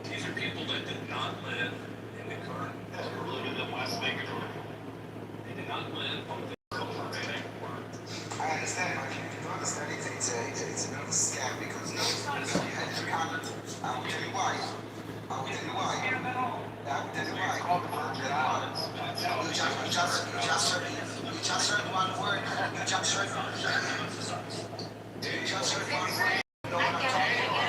These are people that did not live in the current. They were living in West Vegas. They did not live on the Kitover anymore. I understand, but you do understand it's a bit of a scam because you had 300. I will tell you why. I will tell you why. I will tell you why. It's called the Virgin Islands. You just heard one word. You just heard one word. You know what I'm talking about?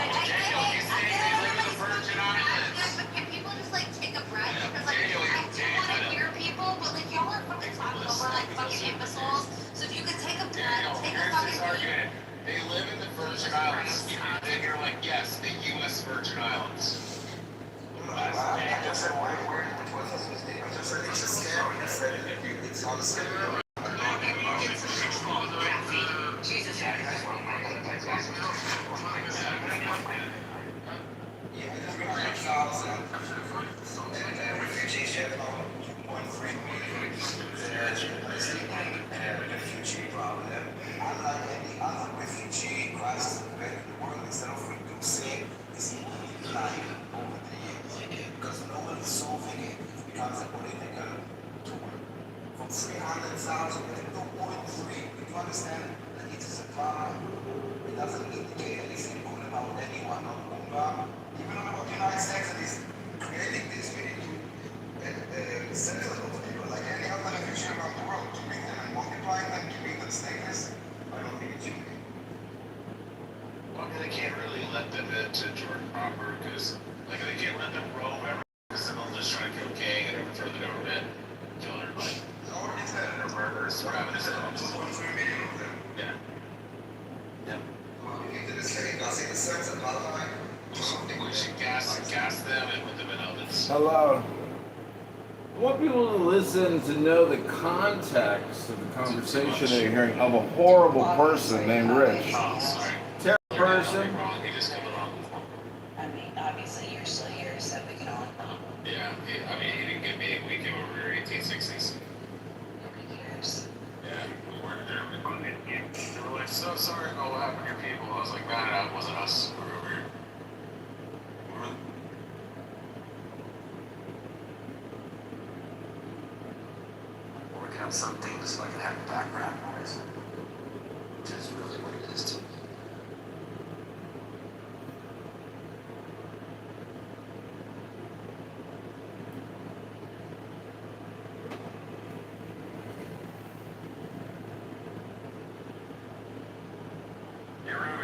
Virgin Islands. But can people just like take a breath? Because like I do want to hear people, but like y'all are fucking talking over like fucking imbeciles. So if you could take a breath, take a fucking breath. They live in the Virgin Islands. And you're like, yes, the U.S. Virgin Islands. I just said one word. I just said it's a scam. I said it's on the scam. Jesus. Refugee ship on 1 refugee problem. Unlike any other refugee crisis in the world, instead of reducing, is multiplying over the years. Because no one is solving it, it becomes a political tool. From 300,000 to 2.3, we do understand that it is a problem. It doesn't indicate anything good about anyone, not Ungarn, even not about the United States that is creating this. We need to send it to people like any other refugee around the world to bring them and multiply them, to bring them stateless. I don't think it should be. Well, they can't really let them into Jordan proper because, like, they can't let them roam ever because then they'll just try to kill King and overthrow the government, kill everybody. No, it's that they're murderers. We're having this at 2.3 million of them. Yeah. Yeah. Well, we need to say the sense of Malachi. We should gas them and put them in ovens. Hello. I want people to listen to know the context of the conversation they're hearing of a horrible person named Rich. Terrible person. I mean, obviously you're still here, so we can all. Yeah, he didn't get me. We came over here 1860s. Nobody cares. Yeah, we weren't there. They were like, so sorry about what happened to your people. I was like, man, it wasn't us. We were over here. Working on some things so I can have background noise, which is really what it is to me.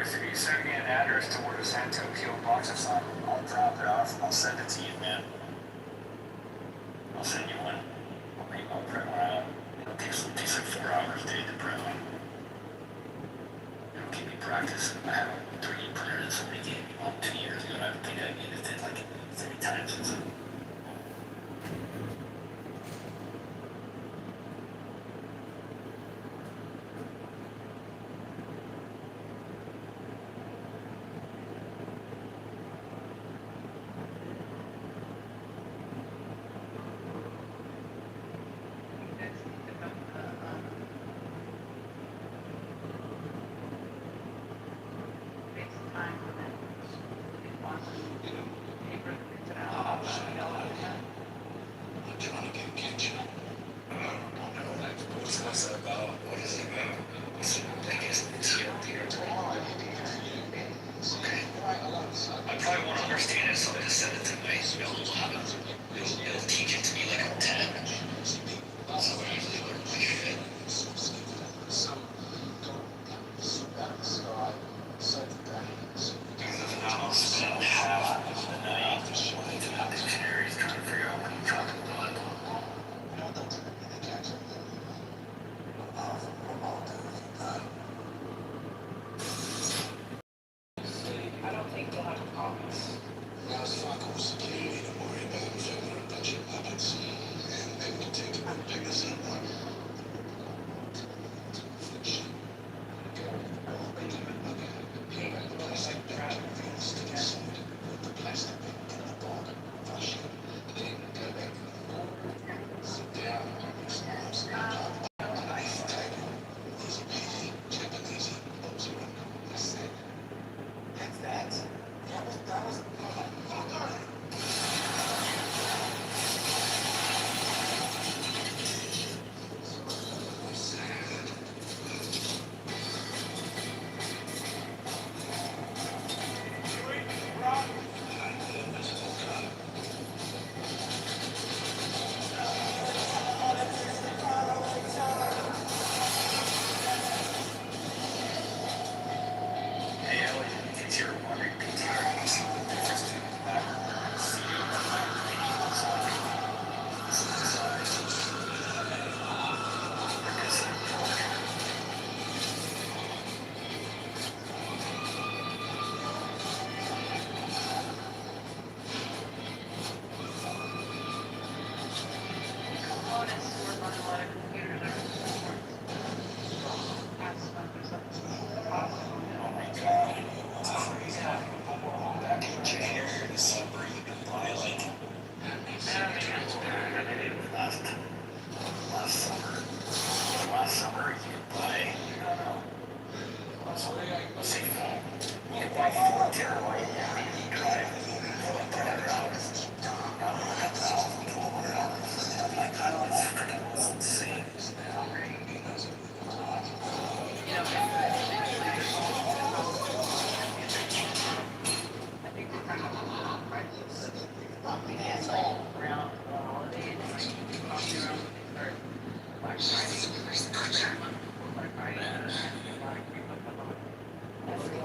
If you send me an address to where to send to a P.O. box or something, I'll drop it off. I'll send it to you, man. I'll send you one. I'll print one out. It takes like 4 hours a day to print one. It'll keep me practice. I have a 3D printer that somebody gave me 2 years ago, and I think I used it like 3 times since then.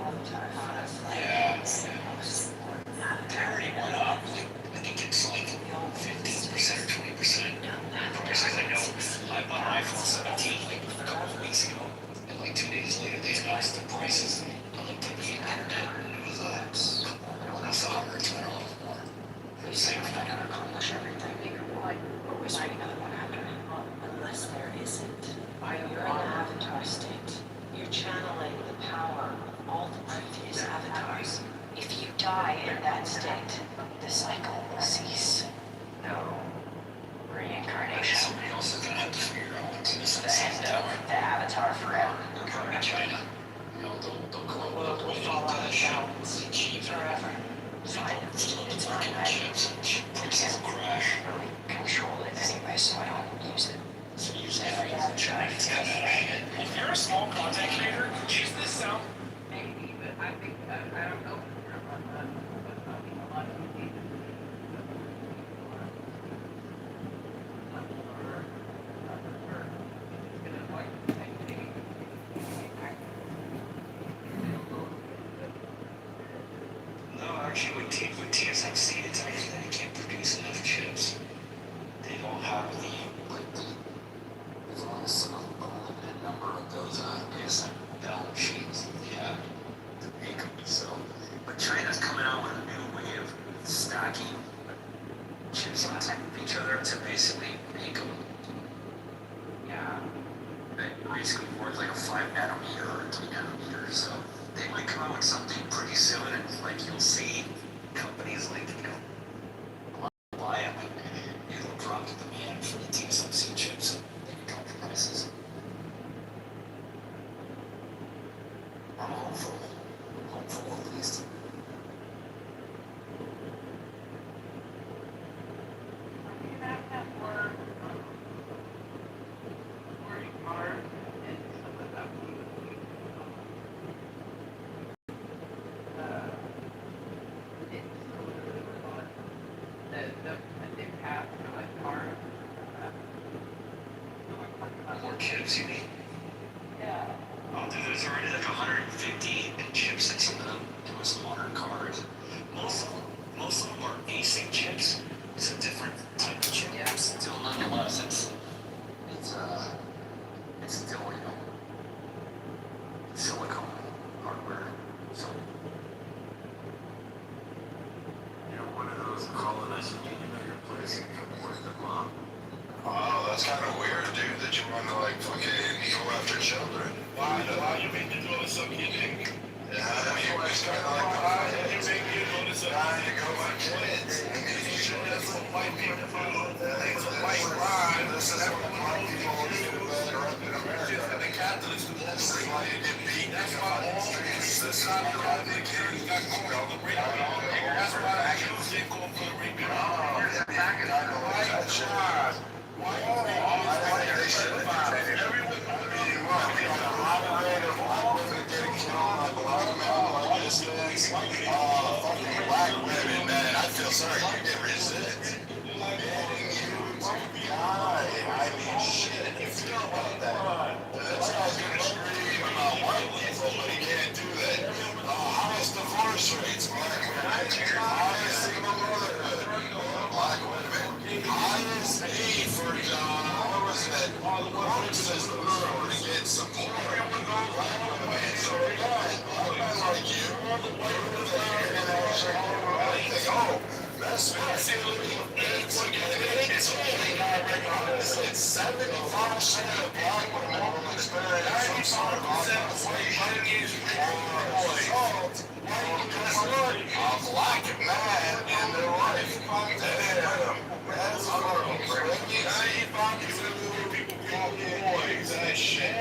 Avatar for Yeah. They already went up. I think it's like 15% or 20% price. I know I bought an iPhone 17 like a couple of weeks ago, and like 2 days later they announced the prices. I looked at the internet, and it was that's $100 more. We say we're not gonna accomplish everything. Like, always write another one after. Unless there isn't. You're in the avatar state. You're channeling the power of all the previous avatars. If you die in that state, the cycle will cease. No reincarnation. Somebody else is gonna have to figure out what to do. The end of the avatar forever. They're coming to China. You know, they'll go The world will fall out of balance cheap forever. Silence. It's fucking finite. chips. Prices will crash. Really control it anyway, so I don't use it. So use everything. China's got out of hand. If you're a small content creator, use this sound. Maybe, but I think I don't know. But I mean, a lot of people No, actually, with TSMC, it's actually that they can't produce enough chips. They don't have as long as a limited number of those ASML machines, yeah, to make them. So, but China's coming out with a new way of stacking chips on top of each other to basically make them, yeah, basically work like a 5 nanometer or 3 nanometer. So they might come out with something pretty soon, and like you'll see companies like, buy them, and it'll drop the demand for the TSMC chips, and they can drop the prices. I'm hopeful at least. you have to have more working hard and some of that the impact of like hard. More chips, you mean? Yeah. Oh, dude, there's already like 150 chipsets in the newest modern cars. Most of them are ASIC chips. It's a different type of chip. Yeah. Still, nonetheless, it's still, silicone hardware. So, one of those calling us and you know your place and come with the mom. Oh, that's kind of weird, dude, that you want to, like, fucking go after children. Why you make the door suck your dick? Yeah, I mean, it's kind of like, Why you make your door suck trying to go for kids. I mean, you should That's just, what white people do. it's a white lie. This is what black people do better up in America. The Catholics do. This is why you get beat. That's why all the This is not why the the kids kids got caught on the rape. That's why the Jews get caught for the rape. Sorry, you get resist. I mean, shit, you feel about that. This guy's gonna scream about white people, but he can't do that. Highest divorce rates, black women. Highest single motherhood, black women. Highest aid for, what was it? Court systems to get support. Black women. So, guys, black men like you, oh, that's basically it's honestly 75% of black women will experience some sort of a black man in their life. Damn, that's horrible. That shit.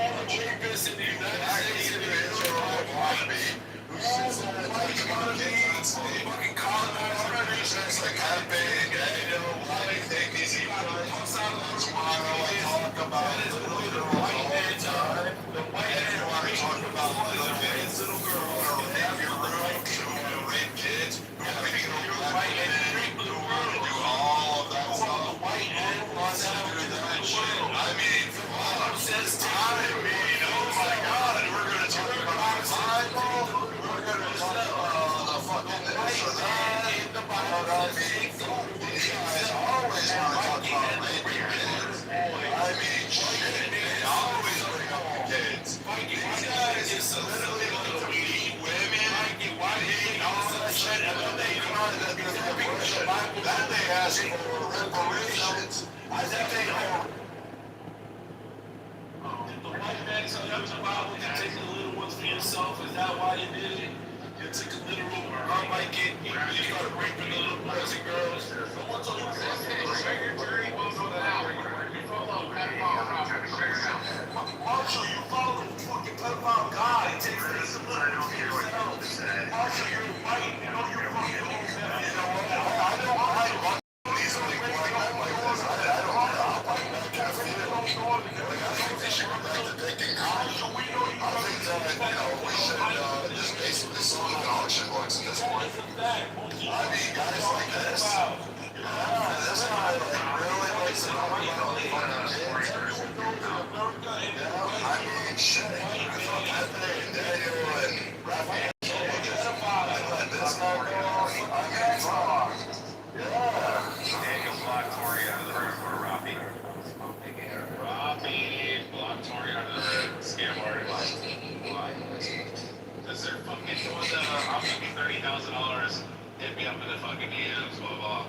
Who sits there and talks about kids fucking colonizers like how big, why do you think these people smile and talk about little white man time? The white man want to talk about little kids, little girls, who have your room, who rape kids, who think white man, who want to do all of that stuff. The white man wants to do that shit. I mean, says time, oh my god, we're gonna talk about Bible. I mean, fuck, these guys always want to talk about rape and kids. I mean, shit, they always bring up the kids. These guys just literally like to beat women, and all that shit, and then they come out and they're bullshit. Then they ask for reparations. I think they know. The white man tell you to Bible to take the little ones for yourself. Is that why you did it? You took a literal, like you started raping the little boys and girls. No one told you to share your jury. Marshall, you follow the fucking pedophile guy. He takes the little ones for yourself. Marshall, you're white. You know you're fucking old. You know what? I don't like these like white men like this. I don't know. White men can't feel it. Like, I think they should go back to taking college. I think that, we should just basically sell them auction books at this point. I mean, guys like this. Yeah, this guy like really likes to know fucking kids. Yeah, I mean, shit. I thought Pepe and Daniel and Raphael let this guy go off. I mean, fuck. Yeah. Daniel blocked Tori out of the room for Robbie. Robbie blocked Tori out of the room. Scam artist. Why? Because they're fucking doing the, I'll give you $30,000. Hit me up in the fucking DMs, blah, blah.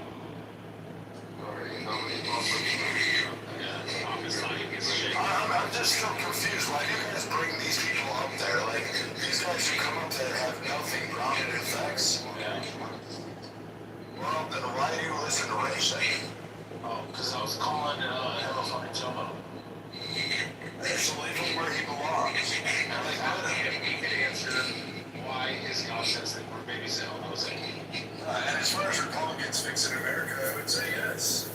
Yeah, office time, piece of shit. I'm just so confused. Why do you guys bring these people up there? Like, these guys who come up there have nothing grounded in facts? Yeah. Well, then why do you listen to Ray say? Oh, because I was calling him a fucking Tomo. So leave him where he belongs. And like, I don't know if he could answer why his God says that we're babysitting. I was like, And as far as Republicans fixing America, I would say yes.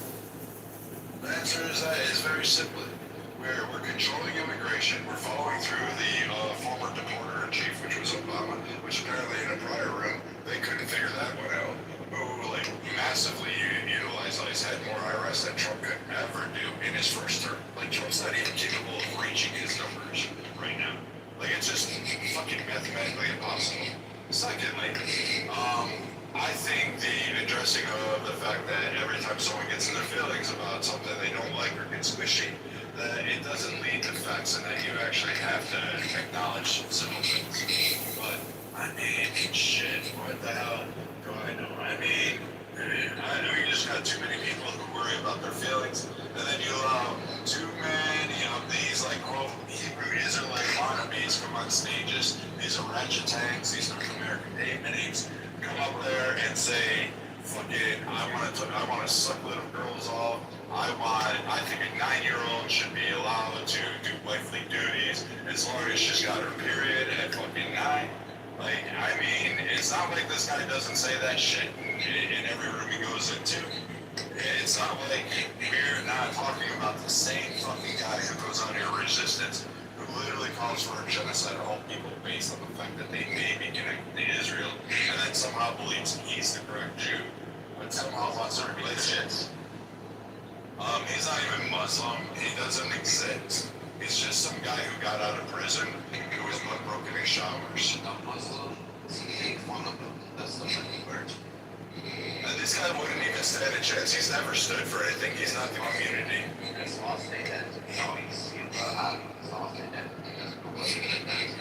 The answer is very simply. We're controlling immigration. We're following through the former deporter-in-chief, which was Obama, which apparently in a prior room, they couldn't figure that one out. Who, like, massively utilized ICE, had more IRS than Trump could ever do in his first term. Like, Trump's not even capable of reaching his numbers right now. Like, it's just fucking mathematically impossible. Secondly, I think the addressing of the fact that every time someone gets in their feelings about something they don't like or gets squishy, that it doesn't lead to facts and that you actually have to acknowledge simple things. But, I mean, shit, what the hell do I know? I mean, I know you just got too many people who worry about their feelings, and then you allow too many of these, like, quote, Hebrew Israelite wannabes come on stages, these orangutans, these North American Daemonics, come up there and say, fucking, I want to suck little girls off. I think a 9-year-old should be allowed to do wifely duties as long as she's got her period at fucking 9. Like, I mean, it's not like this guy doesn't say that shit in every room he goes into. It's not like we're not talking about the same fucking guy who goes on here resistance, who literally calls for a genocide of all people based on the fact that they may be connected to Israel, and then somehow believes he's the correct Jew, but somehow wants to replace it. He's not even Muslim. He doesn't exist. He's just some guy who got out of prison who was butt broken in showers. a Muslim. One of them. That's the fucking word. And this guy wouldn't even stand a chance. He's never stood for anything. He's not the community. It's lost data. No, he's lost data.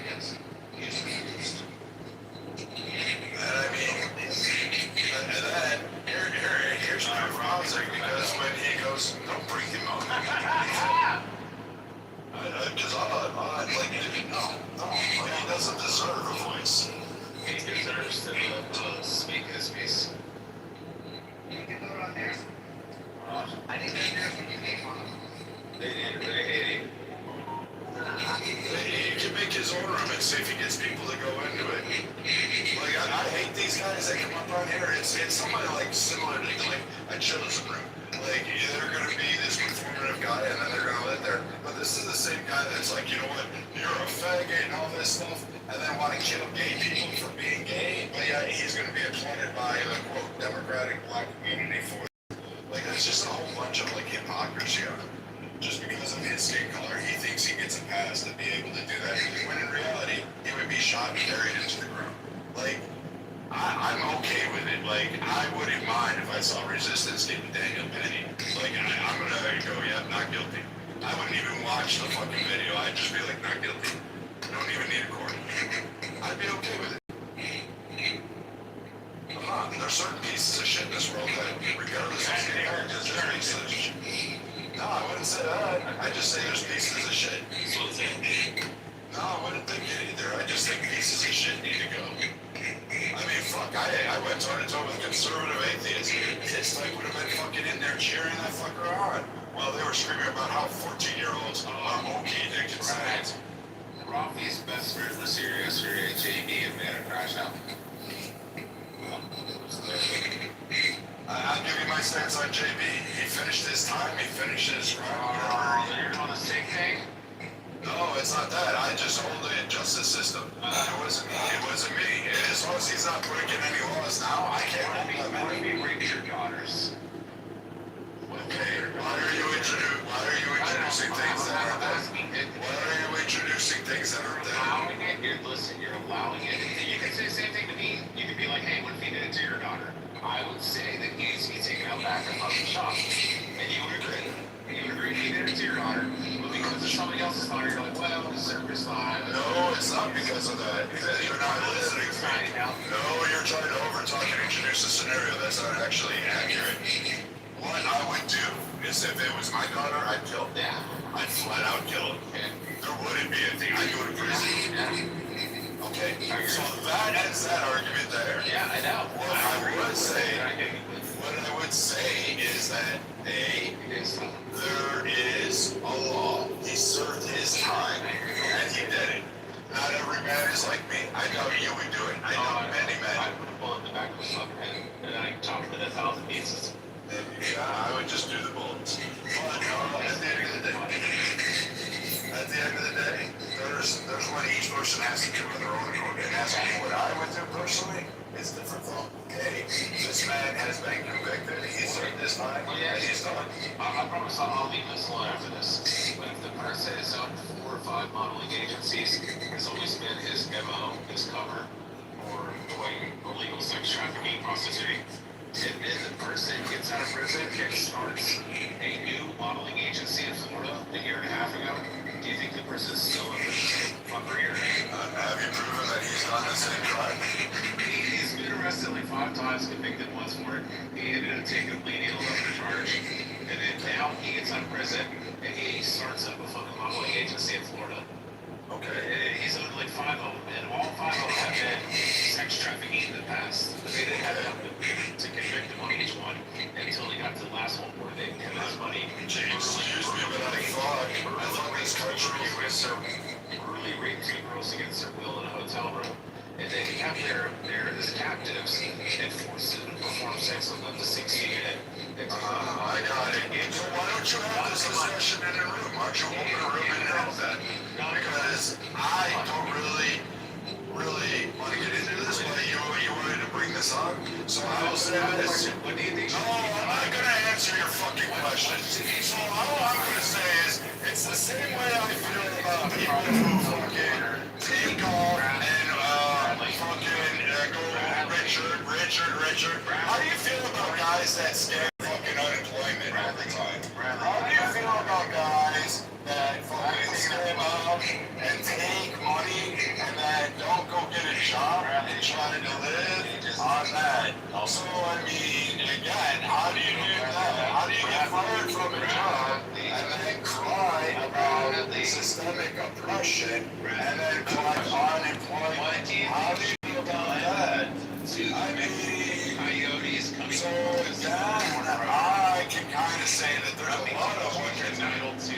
Yes. He's refused. And I mean, and then here's my browser, because when he goes, don't bring him on. Because I like, no, like, he doesn't deserve a voice. He deserves to speak his piece. You can go on there. I think that's when you make one of them. They hate him. He can make his own room and see if he gets people to go into it. Like, I hate these guys that come up on here. It's somebody like similar to like a chosen room. Like, they're gonna be this performative guy, and then they're gonna let their. But this is the same guy that's like, you know what, you're a faggot and all this stuff, and then want to kill gay people for being gay. But yeah, he's gonna be applauded by the quote Democratic Black community for. Like, that's just a whole bunch of like hypocrisy on him. Just because of his skin color, he thinks he gets a pass to be able to do that. When in reality, he would be shot and carried into the ground. Like, I'm okay with it. Like, I wouldn't mind if I saw Resistance getting Daniel Penny. Like, I'm gonna go, yeah, not guilty. I wouldn't even watch the fucking video. I'd just be like, not guilty. Don't even need a court. I'd be okay with it. There's certain pieces of shit in this world that, regardless of the characters, there's pieces of shit. No, I wouldn't say that. I just say there's pieces of shit. No, I wouldn't think it either. I just think pieces of shit need to go. I mean, fuck, I went toe-to-toe with conservative atheists. His type would have been fucking in there cheering that fucker on while they were screaming about how 14-year-olds are okay addicted to sex. Rafi's best friend was here yesterday, JB, and we had a crash out. I'll give you my stance on JB. He finished his time, he finished his run. You're on the sick thing? No, it's not that. I just hold the justice system. It wasn't me. As long as he's not breaking any laws now, I can't hold that man. What if he raped your daughters? Okay, why are you introducing things that aren't there? Why are you introducing things that aren't there? Allowing it, you're allowing it. You can say the same thing to me. You could be like, hey, what if he did it to your daughter? I would say that he needs to be taken out back and fucking shot. And you would agree. You would agree he did it to your daughter. But because it's somebody else's daughter, you're like, well, the circus line. No, it's not because of that. You're not listening to me. No, you're trying to overtalk and introduce a scenario that's not actually accurate. What I would do is if it was my daughter, I'd kill her. Yeah. I'd flat out kill her. There wouldn't be a thing. I'd go to prison. Okay, so that ends that argument there. Yeah, I know. What I would say is that there is a law. He served his time, and he did it. Not every man is like me. I know you would do it. I know many men. I put a bullet in the back of his fucking head, and then I chopped it in 1,000 pieces. Yeah, I would just do the bullets. But at the end of the day, there's what each person has to do on their own accord. And that's what I would do personally. It's different from, hey, this man has been convicted, he's served this time, and he's done. I promise I'll leave this alone after this. But if the person is on 4 or 5 modeling agencies, it's always been his MO, his cover, for doing illegal sex trafficking, prostituting. And then the person gets out of prison and starts a new modeling agency in Florida a year and a half ago. Do you think the person's still in the same fuckery or Have you proven that he's done the same crime? He's been arrested like 5 times, convicted once for it. He ended up taking a plea deal up the charge. And then now he gets out of prison and he starts up a fucking modeling agency in Florida. Okay. And he's owned like 5 of them, and all 5 of them have been sex trafficking in the past. But they didn't have enough to convict him on each one until they got to the last one where they had his money. James, excuse me, but I thought this country was so... Brutally raped 2 girls against their will in a hotel room. And they kept their as captives and forced them to perform sex with them to 16 in. I got it. So why don't you have this discussion in a room? Why don't you open a room and have that? Because I don't really want to get into this, but you wanted to bring this up. So I will say this. What do you think? No, I'm not going to answer your fucking question. So all I'm going to say is, it's the same way I feel about people who fucking take off and fucking go Richard. How do you feel about guys that scam fucking unemployment all the time? How do you feel about guys that fucking scam up and take money and then don't go get a job and try to live on that? So, I mean, again, how do you do that? How do you get fired from a job and then cry about the systemic oppression and then collect unemployment? How do you feel about that? I mean, Coyotes coming so again, I can kind of say that there's a lot of women. entitled to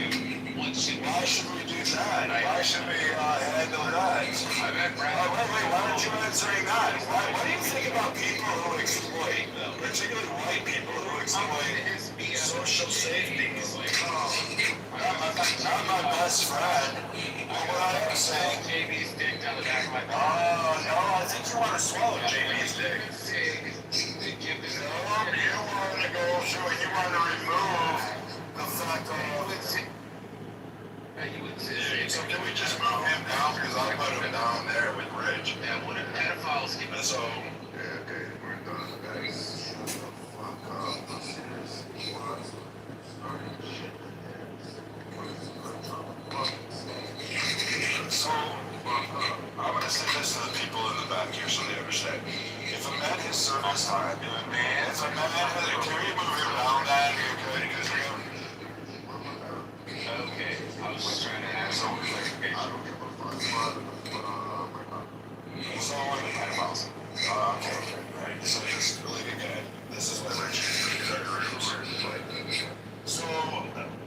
one shit. Why should we do that? Why should we handle that? I bet Wait, why aren't you answering that? What do you think about people who exploit, particularly white people who exploit social safety? Not my best friend. But what I am saying, JB's dick down the back of my no, I think you want to swallow JB's dick. Give this No, you want to go through, you want to remove the fact of... So can we just move him down, because I'll put him down there with Rich. That when a pedophile else give us So, yeah, okay, we're done. Guys, shut the fuck up. Seriously, what? Starting shit So, I'm gonna say this to the people in the back here so they understand. If a man has service time, if a man has a, can we move him down that? Because we have. Okay, I was just trying to ask So, some clarification. I don't give a fuck, but, So, kind of awesome. okay, right. So just really again, this is what Rich is our groups. So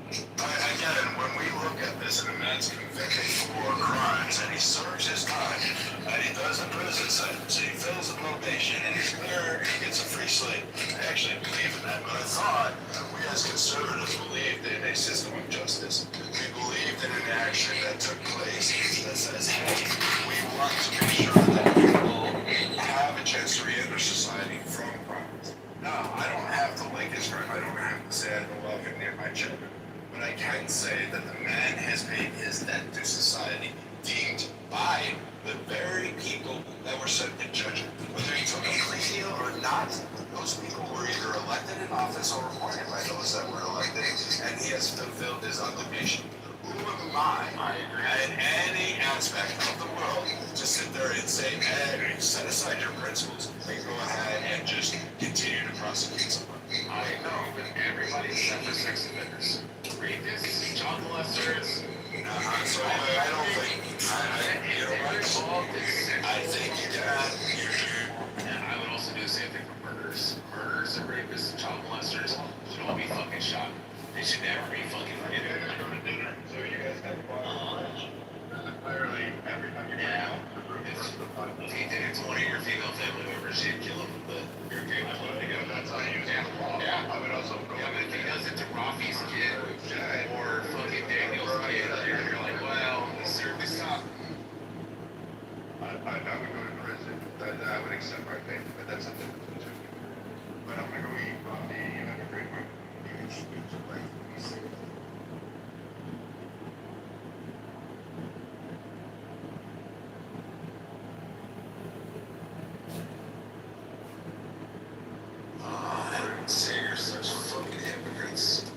again, when we look at this and a man's convicted for crimes and he serves his time and he does a prison sentence, he fills the probation and he's clear and he gets a free slate. I actually believe in that, but I thought we as conservatives believed in a system of justice. We believed in an action that took place that says, hey, we want to make sure that people have a chance to re-enter society from crimes. Now, I don't have to like his crime. I don't have to say I don't love him near my children. But I can say that the man has paid his debt to society, deemed by the very people that were sent to judge him. Whether he took a plea deal or not, those people were either elected in office or appointed by those that were elected, and he has fulfilled his obligation. Who am I in any aspect of the world to sit there and say, hey, set aside your principles and go ahead and just continue to prosecute someone? I know, but everybody's set for sex offenders. Rapists, child molesters. So I don't think, you know what? I think you can. And I would also do the same thing for murderers. Murderers and rapists and child molesters should all be fucking shot. They should never be fucking forgiven. So you guys have clearly every time you If he did it to one of your female family members, you'd kill him, but you're okay with letting him. That's how you Yeah. I would also go. Yeah, but if he does it to Rafi's kid or fucking Daniel's kid, you're like, well, he served his time. I would go to prison. I would accept my fate, but that's a different situation. But I'm gonna go eat coffee. You have a great one. You can speak to life. Be safe. Say you're such fucking hypocrites.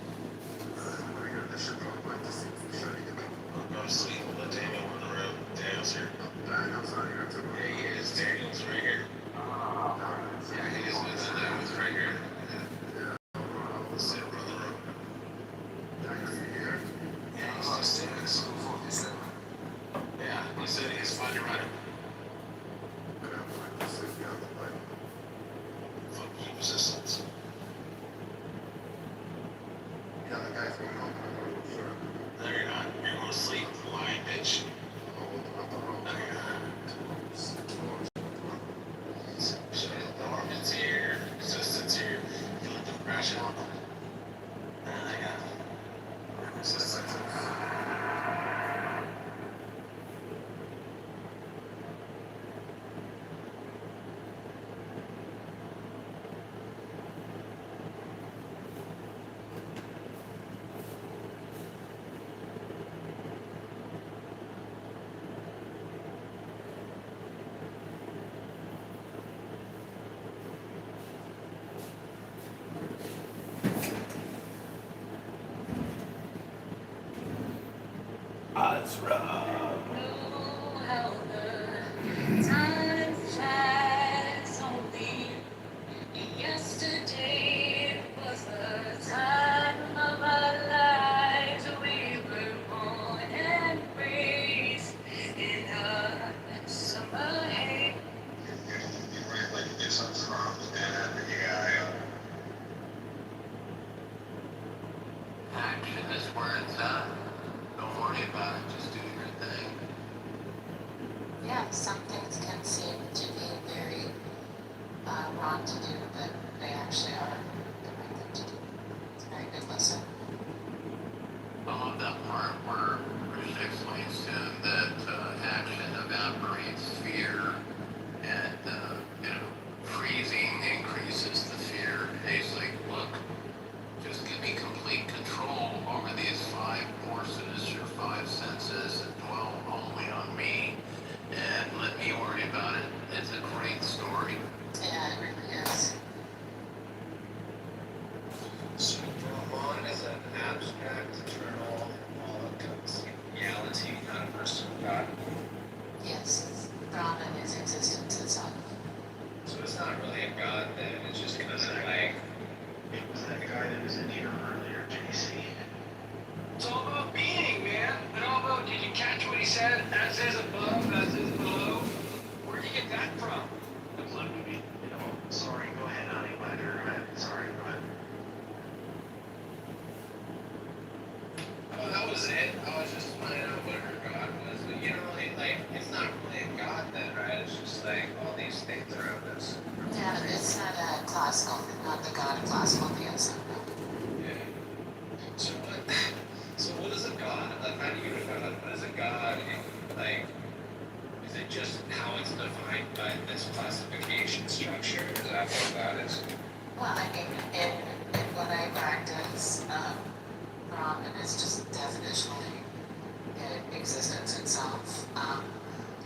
I got this shit from like to see if you're shutting it up. Go to sleep. Let Daniel run the room. Daniel's here. Daniel's not here too. Yeah, he is. Daniel's right here. Yeah, he is. Daniel's right here. Sit, run the room. Daniel, you here? Yeah, he's just sitting in the school for this. Yeah, he said he's fine to run him. Good, I'm going to sleep down the pipe. Fuck you, resistance. Yeah, the guy's going home. I'm going to go sure. No, you're not. You're going to sleep, lying bitch. No, you're not. Shit, Norman's here. Resistance here. You let them crash out. No, they got resistance. That's rough. Yesterday was the time of our lives. We were born and raised in a summer haze. You might like to do something wrong with that. Action is where it's at. Don't worry about it. Just do your God. Yes, Brahman is existence itself. So it's not really a god then, it's just kind of like... It was that guy that was in here earlier, JC. It's all about being, man. It's all about, did you catch what he said? As is above, as is below. Where'd you get that from? It's like, sorry, go ahead, honey, sorry, go ahead. Oh, that was it? I was just finding out what her god was. But you know, like, it's not really a god then, right? It's just like all these things around us. Yeah, it's not a classical, not the god of classical theism. Yeah. So what is a god? Like, how do you define what is a god? Like, is it just how it's defined by this classification structure? Is that what God is? Well, I mean, in what I practice, Brahman is just definitionally existence itself.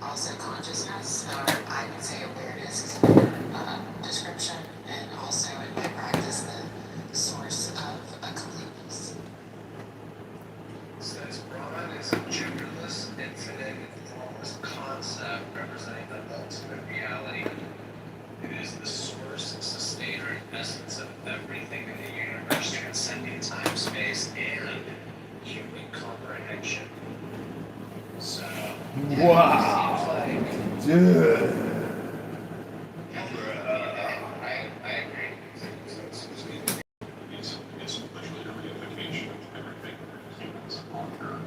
Also consciousness, or I would say awareness is another description, and also in my practice, the source of a completeness. Says Brahman is a genderless, infinite, formless concept representing the ultimate reality. It is the source, sustainer, and essence of everything in the universe, transcending time, space, and human comprehension. So, Wow. it seems like, Dude. I agree. It's literally a reification of everything humans on Earth.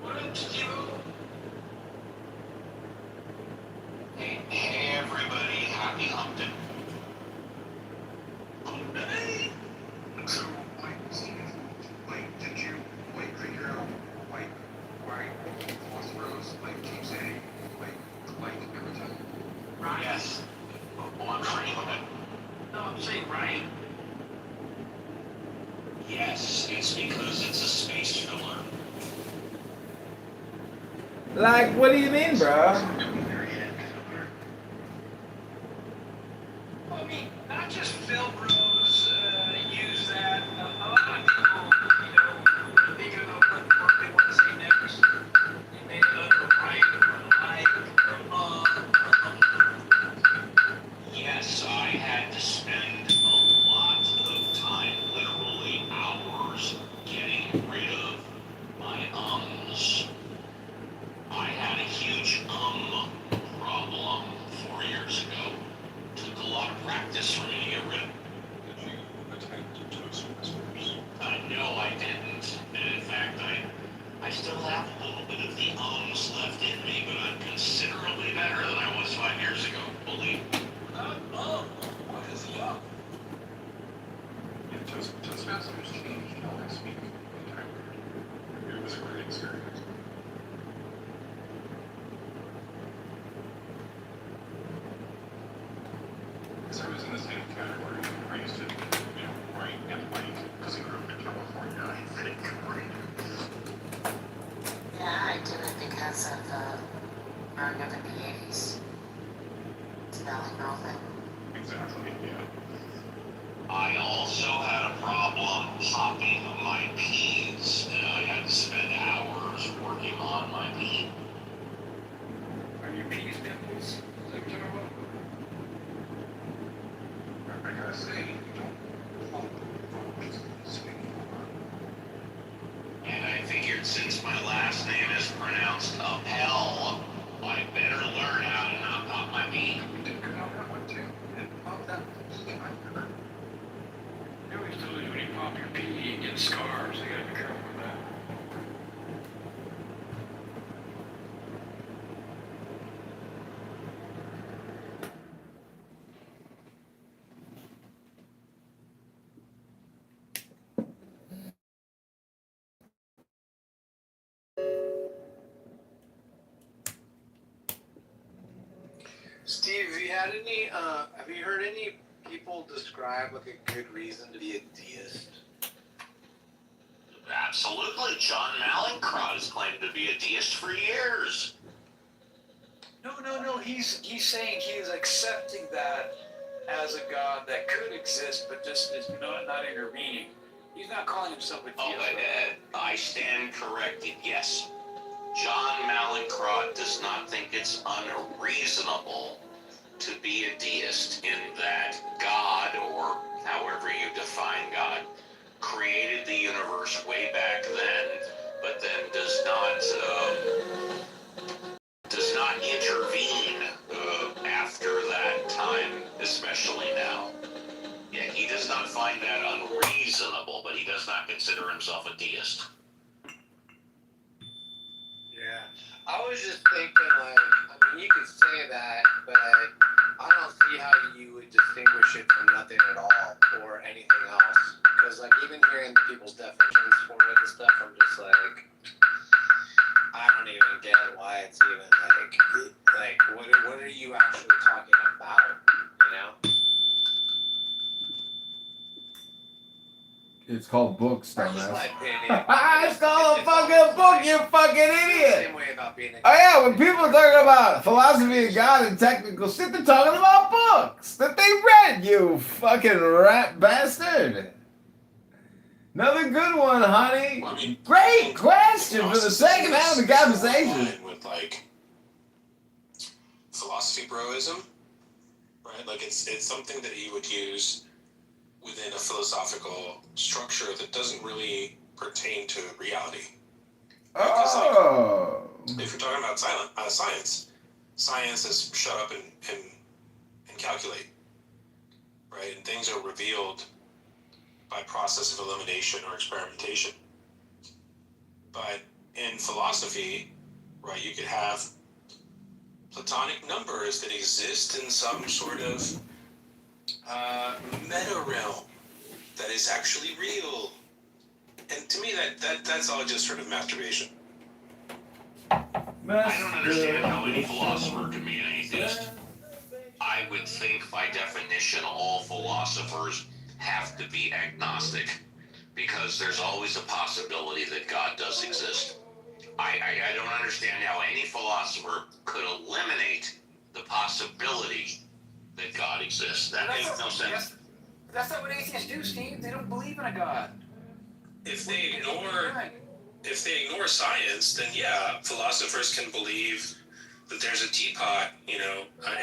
What up, Kitover? Hey everybody, happy hump day. So, Steve, did you, figure out, why phosphorus, keeps hitting, the light every time? Right. Yes. Well, I'm saying that. No, I'm saying right. Yes, it's because it's a space filler. Like, what do you mean, bro? Well, I mean, not just film bros use that. A lot of people, when they think about what they want to say next, they may right or like or Yes, I had to spend a lot of time, literally hours, getting rid of my ums. I had a huge problem 4 years ago. Took a lot of practice for me to get rid of. Did you attempt to service first? No, I didn't. And in fact, I still have a little bit of the ums left in me, but I'm considerably better than I was 5 years ago. Believe me. What is the up? Yeah, Toastmasters changed how I speak entirely. It was a great experience. Because I was in the same category. I used to, write and write because I grew up in California. I think right. Yeah, I do it because of growing up in the 80s. It's a Valley Girl thing. Exactly, yeah. I also had a problem popping my peas, and I had to spend hours working on my pee. Are your peas pimples? Is that what you're talking about? I gotta say, you don't pump the reason to speak for. And I figured since my last name is pronounced Appel, I better learn how to not pop my pee. You did good on that one too. And pop that pee either. They always told you when you pop your pee, you get scars. You gotta be careful with that. Steve, have you heard any people describe like a good reason to be a deist? Absolutely. John Malincrot has claimed to be a deist for years. No. He's saying he is accepting that as a god that could exist, but just is not intervening. He's not calling himself a deist. I stand corrected. Yes. John Malincrot does not think it's unreasonable to be a deist in that God, or however you define God, created the universe way back then, but then does not intervene after that time, especially now. Yeah, he does not find that unreasonable, but he does not consider himself a deist. Yeah. I was just thinking, like, I mean, you could say that, but I don't see how you would distinguish it from nothing at all or anything else. Because, like, even hearing people's definitions for it and stuff, I'm just like, I don't even get why it's even, like what are you actually talking about, you know? It's called books, That's just my dumbass. opinion. It's called a fucking book, you fucking idiot! Same way about being a Oh yeah, when people are talking about philosophy of God and technical shit, they're talking about books that they read, you fucking rat bastard. Another good one, honey. Well, I mean, Great question for the second half of the conversation. With like philosophy broism, right? Like it's something that you would use within a philosophical structure that doesn't really pertain to reality. Oh. If you're talking about science is shut up and calculate, right? And things are revealed by process of elimination or experimentation. But in philosophy, right, you could have Platonic numbers that exist in some sort of meta realm that is actually real. And to me, that's all just sort of masturbation. I don't understand how any philosopher can be an atheist. I would think by definition all philosophers have to be agnostic, because there's always a possibility that God does exist. I don't understand how any philosopher could eliminate the possibility that God exists. That makes no sense. That's not what atheists do, Steve. They don't believe in a God. If they ignore science, then yeah, philosophers can believe that there's a teapot, in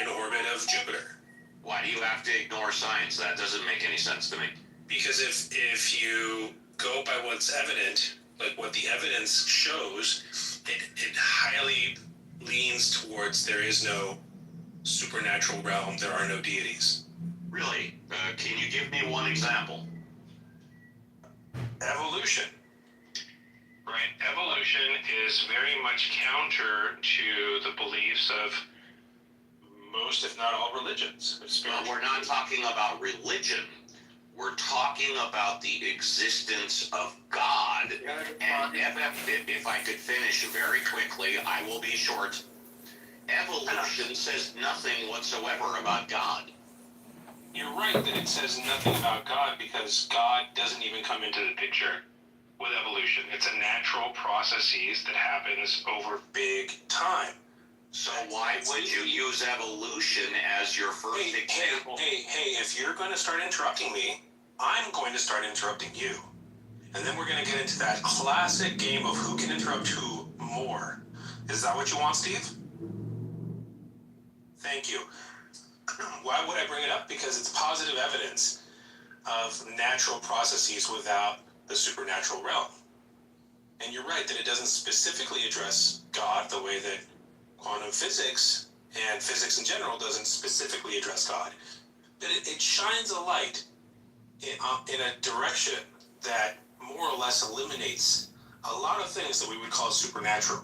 orbit of Jupiter. Why do you have to ignore science? That doesn't make any sense to me. Because if you go by what's evident, like what the evidence shows, it highly leans towards there is no supernatural realm, there are no deities. Really? Can you give me one example? Evolution. Right, evolution is very much counter to the beliefs of most, if not all, religions. Well, we're not talking about religion. We're talking about the existence of God. And if I could finish very quickly, I will be short. Evolution says nothing whatsoever about God. You're right that it says nothing about God, because God doesn't even come into the picture with evolution. It's a natural processes that happens over big time. So why would you use evolution as your first example? Hey, if you're going to start interrupting me, I'm going to start interrupting you. And then we're going to get into that classic game of who can interrupt who more. Is that what you want, Steve? Thank you. Why would I bring it up? Because it's positive evidence of natural processes without the supernatural realm. And you're right that it doesn't specifically address God the way that quantum physics and physics in general doesn't specifically address God. But it shines a light in a direction that more or less eliminates a lot of things that we would call supernatural.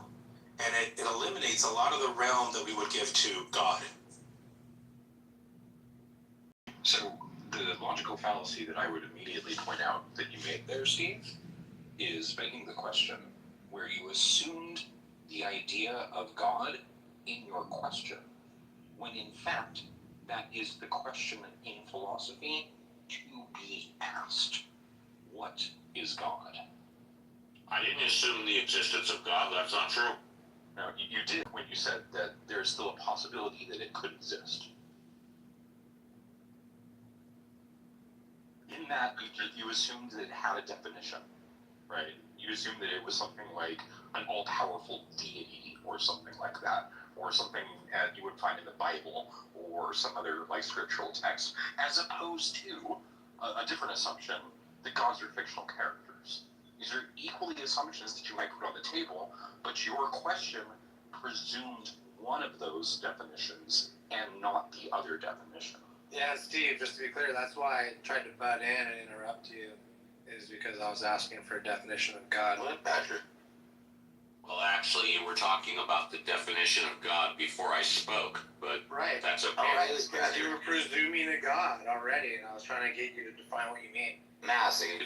And it eliminates a lot of the realm that we would give to God. So the logical fallacy that I would immediately point out that you made there, Steve, is begging the question where you assumed the idea of God in your question, when in fact That is the question in philosophy to be asked. What is God? I didn't assume the existence of God. That's not true. Now, you did when you said that there's still a possibility that it could exist. In that, you assumed that it had a definition, right? You assumed that it was something like an all-powerful deity or something like that, or something you would find in the Bible or some other like scriptural text, as opposed to a different assumption that gods are fictional characters. These are equally assumptions that you might put on the table, but your question presumed one of those definitions and not the other definition. Yeah, Steve, just to be clear, that's why I tried to butt in and interrupt you, is because I was asking for a definition of God. What, Patrick? Well, actually, you were talking about the definition of God before I spoke, but Right. that's okay. All right, Because you were presuming a God already, and I was trying to get you to define what you mean. Nah, see,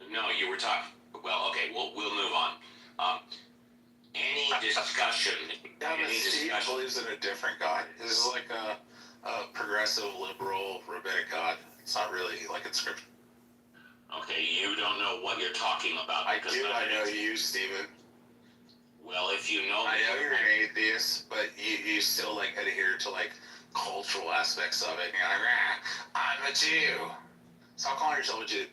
no, you were talking. Well, okay, we'll move on. Any discussion? Yeah, but any Steve discussion? believes in a different God. This is like a progressive, liberal, rabbinic God. It's not really like in scripture. Okay, you don't know what you're talking about. I because do. I know you, Stephen. Well, if you know, I know you're an atheist, but you still like adhere to like cultural aspects of it. You're like, I'm a Jew. Stop calling yourself a Jew.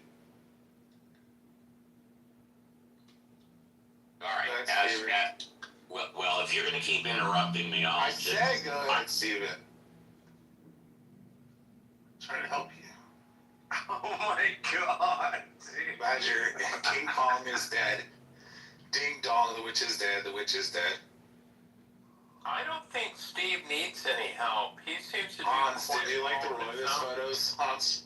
all right. That's favorite. Well, if you're gonna keep interrupting me, I I'll just. say go ahead, Stephen. Trying to help you. Oh my God, dude. Badger, King Kong is dead. Ding dong, the witch is dead. The witch is dead. I don't think Steve needs any help. He seems to do Hans, quite did you like the well on his Royvis own. photos, Hans?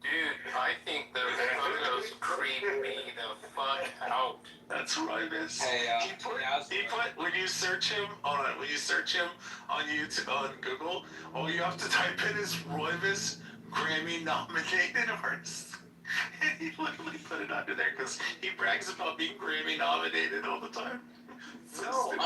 Dude, I think those photos creep me the fuck out. That's Royvis. Hey, He put when you search him on YouTube on Google, all you have to type in is Royvis Grammy nominated artist. And he literally put it under there because he brags about being Grammy nominated all the time. So No, stupid.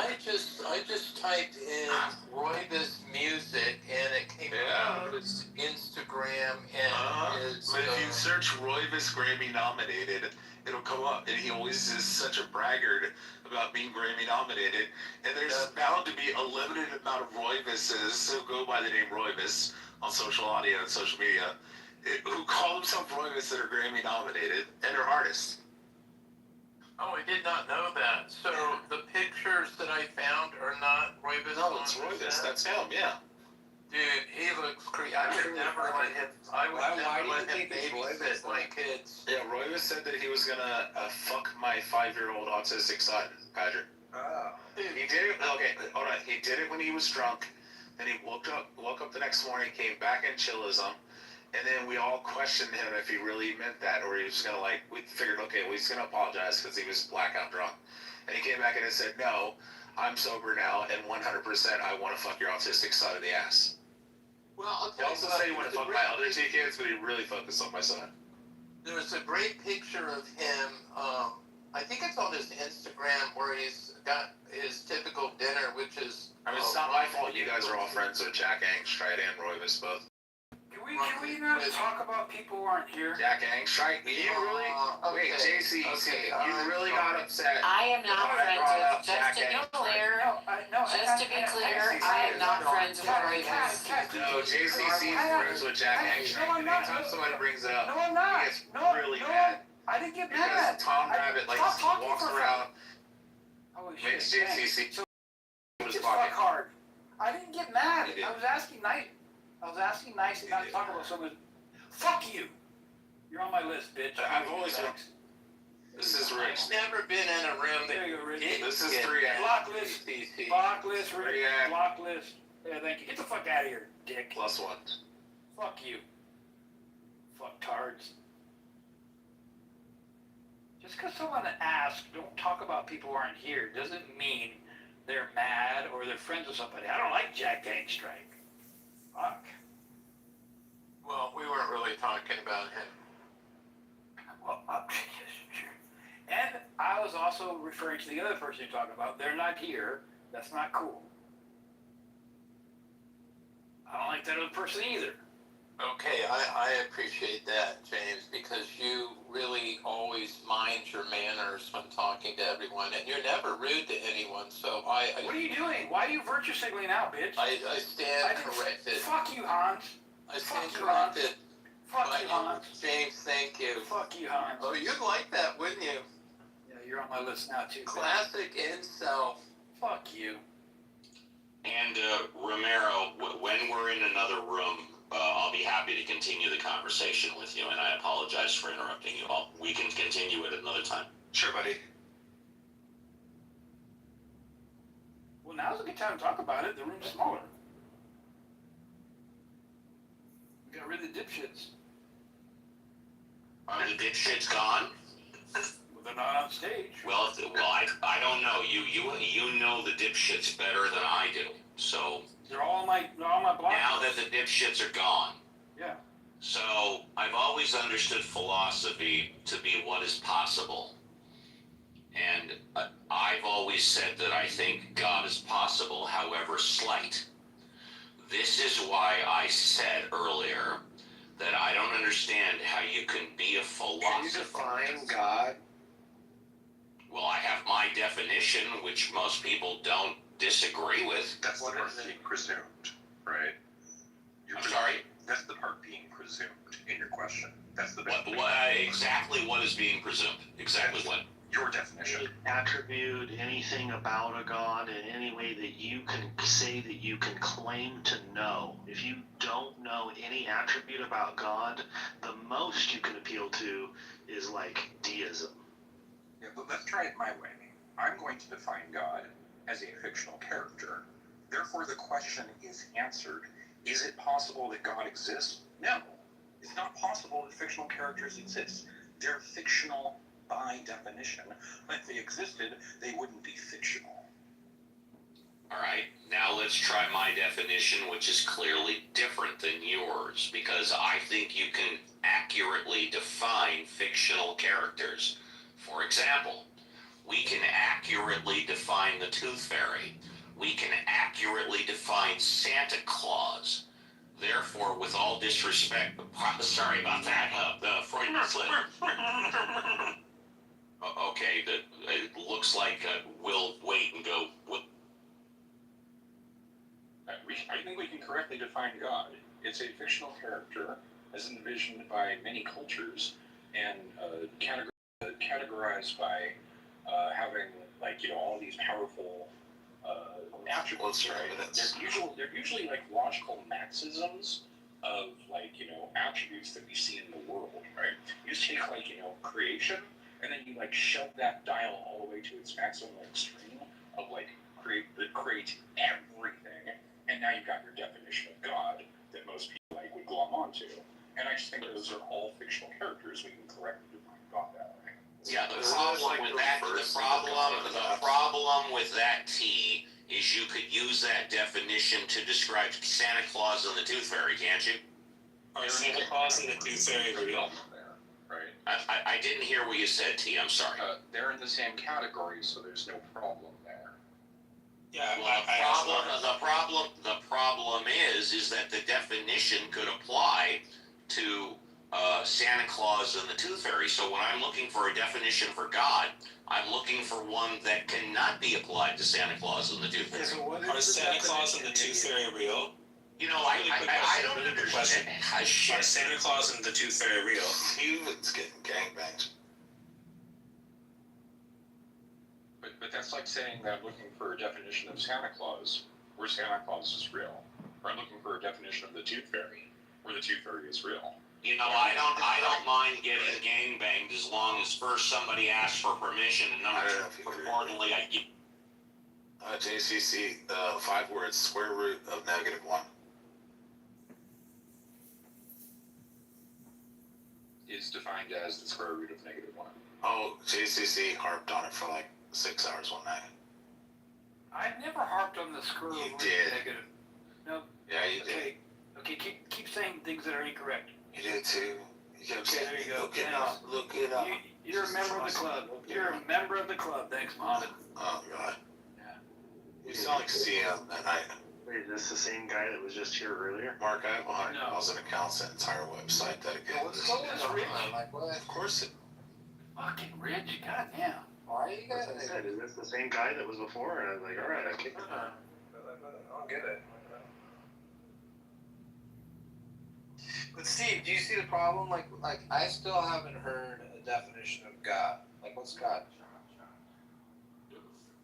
I just typed in Royvis music and it came Yeah. up his Instagram and his. But if you search Royvis Grammy nominated, it'll come up. And he always is such a braggart about being Grammy nominated. And there's bound to be a limited amount of Royvises who go by the name Royvis on social audio and social media, who call themselves Royvis that are Grammy nominated and are artists. Oh, I did not know that. So the pictures that I found are not Royvis. No, it's Royvis. That's him, yeah. Dude, he looks creepy. I would never let him. I would Why never do you let him think it's Royvis, babysit my kids. Yeah, Royvis said that he was gonna fuck my 5-year-old autistic son, Patrick. Oh. He did it. Okay, hold on. He did it when he was drunk. Then he woke up the next morning, came back in chillism, and then we all questioned him if he really meant that, or he was gonna like. We figured, okay, well, he's gonna apologize because he was blackout drunk, and he came back and he said, "No, I'm sober now, and 100% I want to fuck your autistic son in the ass." Well, I'll He tell you also what, said he wanted to fuck my other two kids, but he really focused on my son. There's a great picture of him. I think it's on his Instagram where he's got his typical dinner, which is. I mean, it's not my fault. You guys are all friends with Jack Angstreit and Royvis both. Can we not talk about people who aren't here? Jack Angstreit, you really? Okay, Wait, JC, okay, you really got upset. I am not when I friends brought up with, just Jack to be Angstreit. clear, just to be clear, I am not friends with Royvis. No, JCC's friends with Jack Angstreit. No, I'm not. Anytime somebody brings it up, No, I'm not. he gets No, really no, mad. I didn't get Because mad. Tom Rabbit like Stop talking walks for around, Holy makes shit, JCC thanks. So, was just talking. fuck hard. I didn't get mad. You did. I was asking nice. And not talking about someone. Fuck you. You're on my list, bitch. I've always been. This is Rich. I've never been in a room There that you go, Rich. didn't This is get 3X. Block list. CC. Block list, Rick. Yeah. Block list. Yeah, thank you. Get the fuck out of here, dick. +1. Fuck you. Fuck tards. Just because someone asks, don't talk about people who aren't here, doesn't mean they're mad or they're friends with somebody. I don't like Jack Angstreit. Fuck. Well, we weren't really talking about him. Well, sure. And I was also referring to the other person you're talking about. They're not here. That's not cool. I don't like that other person either. Okay, I appreciate that, James, because you really always mind your manners when talking to everyone, and you're never rude to anyone, so What are you doing? Why are you virtue signaling out, bitch? I stand corrected. Fuck you, Hans. I stand Fuck you, Hans. corrected. Fuck by you, Hans. James, thank you. Fuck you, Hans. Oh, you'd like that, wouldn't you? Yeah, you're on my list now, too. Classic incel. Fuck you. And Romero, when we're in another room, I'll be happy to continue the conversation with you, and I apologize for interrupting you all. We can continue it another time. Sure, buddy. Well, now's a good time to talk about it. The room's smaller. We got rid of the dipshits. Are the dipshits gone? Well, they're not on stage. Well, I don't know. You know the dipshits better than I do. So They're all on my block. now that the dipshits are gone. Yeah. So I've always understood philosophy to be what is possible. And I've always said that I think God is possible, however slight. This is why I said earlier that I don't understand how you can be a philosopher. Can you define God? Well, I have my definition, which most people don't disagree with. That's the part being presumed, right? I'm sorry? That's the part being presumed in your question. That's the Exactly what is being presumed? Exactly what? Your definition. Attribute anything about a god in any way that you can say that you can claim to know. If you don't know any attribute about God, the most you can appeal to is like deism. Yeah, but let's try it my way. I'm going to define God as a fictional character. Therefore, the question is answered. Is it possible that God exists? No. It's not possible that fictional characters exist. They're fictional by definition. If they existed, they wouldn't be fictional. All right, now let's try my definition, which is clearly different than yours, because I think you can accurately define fictional characters. For example, we can accurately define the Tooth Fairy. We can accurately define Santa Claus. Therefore, with all disrespect, sorry about that, the Freudian slip. Okay, it looks like we'll wait and go. I think we can correctly define God. It's a fictional character, as envisioned by many cultures, and categorized by having, like, you know, all these powerful attributes. Right? They're usually like logical maxims of, like, you know, attributes that we see in the world. Right? You just take, like, you know, creation, and then you, like, shove that dial all the way to its maximum extreme of, like, create everything, and now you've got your definition of God that most people, like, would glom onto. And I just think those are all fictional characters. We can correctly define God that way. Yeah, the problem with that, T, is you could use that definition to describe Santa Claus and the Tooth Fairy, can't you? Are Santa Claus and the Tooth Fairy real? Right. I didn't hear what you said, T. I'm sorry. They're in the same category, so there's no problem there. Yeah. Well, the problem is that the definition could apply to Santa Claus and the Tooth Fairy. So when I'm looking for a definition for God, I'm looking for one that cannot be applied to Santa Claus and the Tooth Fairy. So are Santa Claus and the Tooth Fairy real? You know, I don't understand. Are Santa Claus and the Tooth Fairy real? Humans getting gangbanged. But that's like saying that I'm looking for a definition of Santa Claus, where Santa Claus is real. Or I'm looking for a definition of the Tooth Fairy, where the Tooth Fairy is real. You know, I don't mind getting gangbanged as long as first somebody asks for permission, and number two, importantly, I keep. JCC, 5 words, square root of -1. Is defined as the square root of -1. Oh, JCC harped on it for like 6 hours one night. I've never harped on the square root You did. negative. No. Yeah, you did. Okay, keep saying things that are incorrect. You did too. You kept Okay, saying, there you go. Look it up, look it up. You're a member of the club. You're a member of the club. Thanks, Mohammed. Oh, God. Yeah. You sound like CM, and Wait, is this the same guy that was just here earlier? Mark, I have 100,000 accounts, that entire website dedicated to this. Like, what? Of course it. Fucking rich, goddamn. Why are you guys? Like I said, is this the same guy that was before? And I was like, all right, I kicked it. I don't get it. But Steve, do you see the problem? Like I still haven't heard a definition of God. Like, what's God?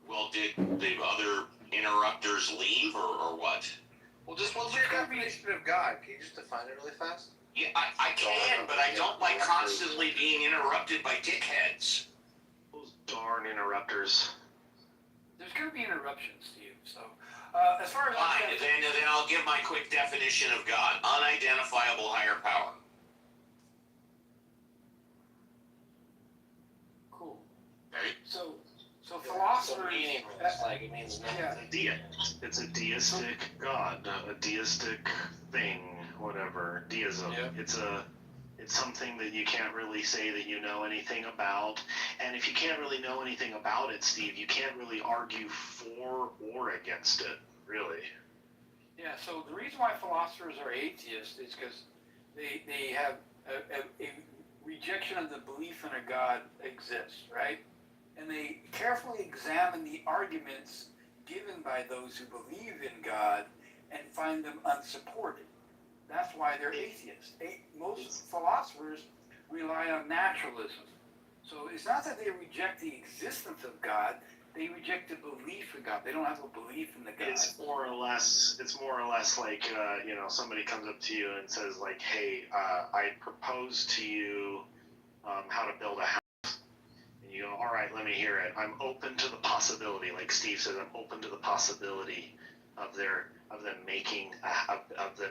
Well, did the other interrupters leave or what? Well, just what's your definition of God? Can you just define it really fast? Yeah, I can, but I don't like constantly being interrupted by dickheads. Those darn interrupters. There's going to be interruptions, Steve. So, as far as Fine, then I'll give my quick definition of God: unidentifiable higher power. Cool. Okay. So philosophers. Like it means nothing. Yeah. It's a deistic god, a deistic thing, whatever. Deism. Yeah. It's something that you can't really say that you know anything about. And if you can't really know anything about it, Steve, you can't really argue for or against it, really. Yeah, so the reason why philosophers are atheists is because they have a rejection of the belief in a God exists, right? And they carefully examine the arguments given by those who believe in God and find them unsupported. That's why they're atheists. Most philosophers rely on naturalism. So it's not that they reject the existence of God, they reject the belief in God. They don't have a belief in the God. It's more or less like, somebody comes up to you and says like, hey, I propose to you how to build a house. And you go, all right, let me hear it. I'm open to the possibility, like Steve says, I'm open to the possibility of them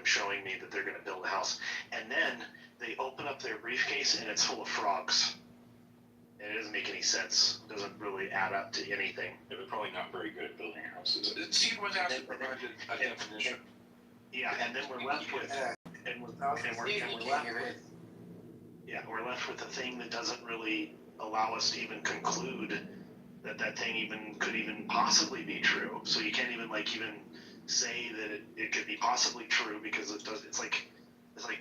showing me that they're going to build a house. And then they open up their briefcase and it's full of frogs. And it doesn't make any sense. It doesn't really add up to anything. They're probably not very good at building houses. Steve was actually provided a definition. Yeah, and then we're left with we're left with a thing that doesn't really allow us to even conclude that thing could even possibly be true. So you can't even say that it could be possibly true because it's like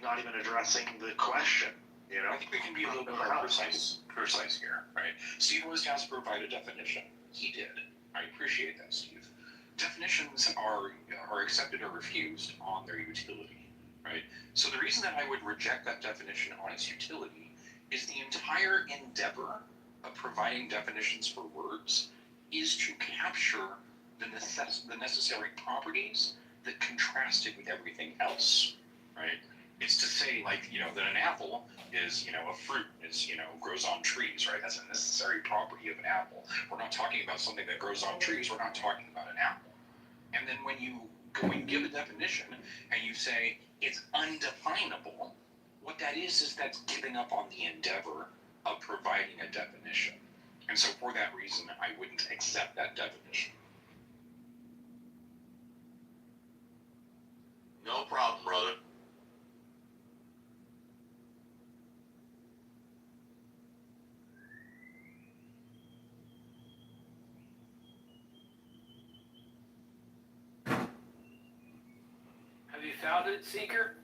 not even addressing the question. You know? I think we can be a little bit more precise here, right? Steve was asked to provide a definition. He did. I appreciate that, Steve. Definitions are accepted or refused on their utility, right? So the reason that I would reject that definition on its utility is the entire endeavor of providing definitions for words is to capture the necessary properties that contrast it with everything else, right? It's to say, that an apple is, a fruit, grows on trees, right? That's a necessary property of an apple. We're not talking about something that grows on trees. We're not talking about an apple. And then when you go and give a definition and you say it's undefinable, what that is that's giving up on the endeavor of providing a definition. And so for that reason, I wouldn't accept that definition. No problem, brother. Have you found it, Seeker?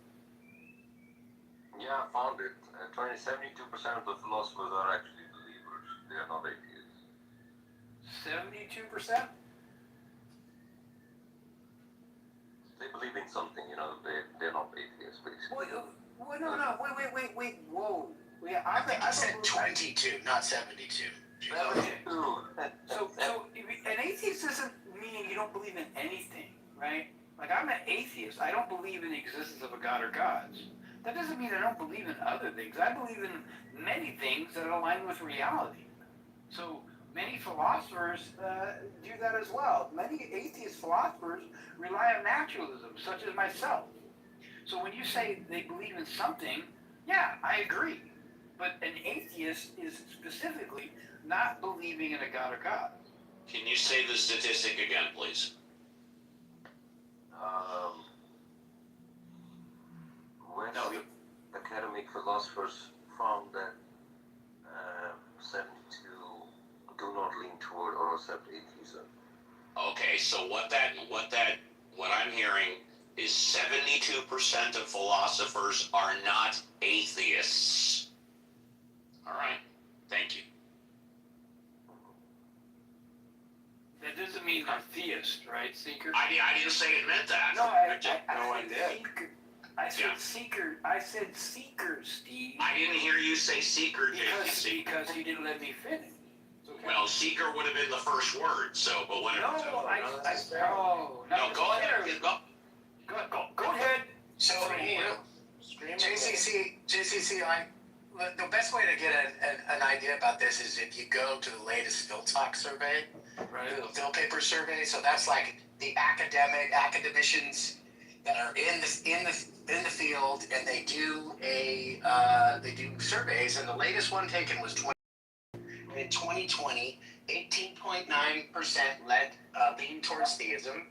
Yeah, I found it. 72% of the philosophers are actually believers. They are not atheists. 72%? They believe in something, they're not atheists, basically. Wait, whoa. I think I said 22, not 72. So an atheist doesn't mean you don't believe in anything, right? Like, I'm an atheist. I don't believe in the existence of a God or gods. That doesn't mean I don't believe in other things. I believe in many things that align with reality. So many philosophers do that as well. Many atheist philosophers rely on naturalism, such as myself. So when you say they believe in something, yeah, I agree. But an atheist is specifically not believing in a God or gods. Can you say the statistic again, please? When the academic philosophers found that 72 do not lean toward or accept atheism. Okay, so what I'm hearing is 72% of philosophers are not atheists. All right, thank you. That doesn't mean they're theists, right, Seeker? I didn't say it meant that. No, I said did. Seeker. I said seeker. I said seeker, Steve. I didn't hear you say seeker, because you didn't let me finish. Okay. Well, seeker would have been the first word, so, but whatever. No, go ahead. Go ahead. So, JCC, the best way to get an idea about this is if you go to the latest Phil Talk survey, the Phil Paper survey. So that's like the academicians that are in the field, and they do surveys. And the latest one taken was in 2020. 18.9% lean towards theism.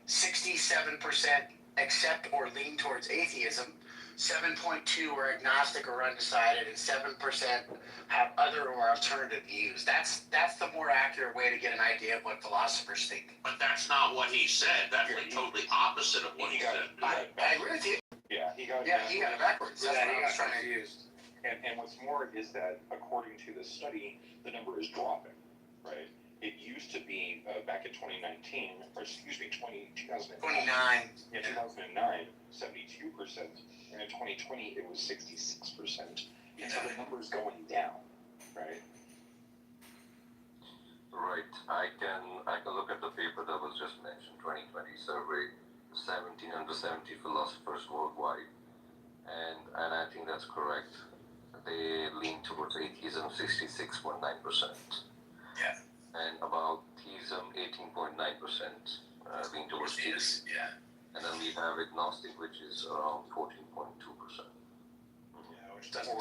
67% accept or lean towards atheism. 7.2 were agnostic or undecided, and 7% have other or alternative views. That's the more accurate way to get an idea of what philosophers think. But that's not what he said. That's like totally opposite of what he said. I agree with you. Yeah, he got it backwards. That's what I was trying to use. And what's more is that according to the study, the number is dropping, right? It used to be back in 2019, or excuse me, 2009. 2009, 72%, and in 2020 it was 66%. And so the number's going down, right? Right. I can look at the paper that was just mentioned, 2020 survey, 1,770 philosophers worldwide, and I think that's correct. They lean towards atheism, 66.9%. Yeah. And about theism, 18.9%, lean towards theism. Yeah. And then we have agnostic, which is around 14.2%. Yeah, which doesn't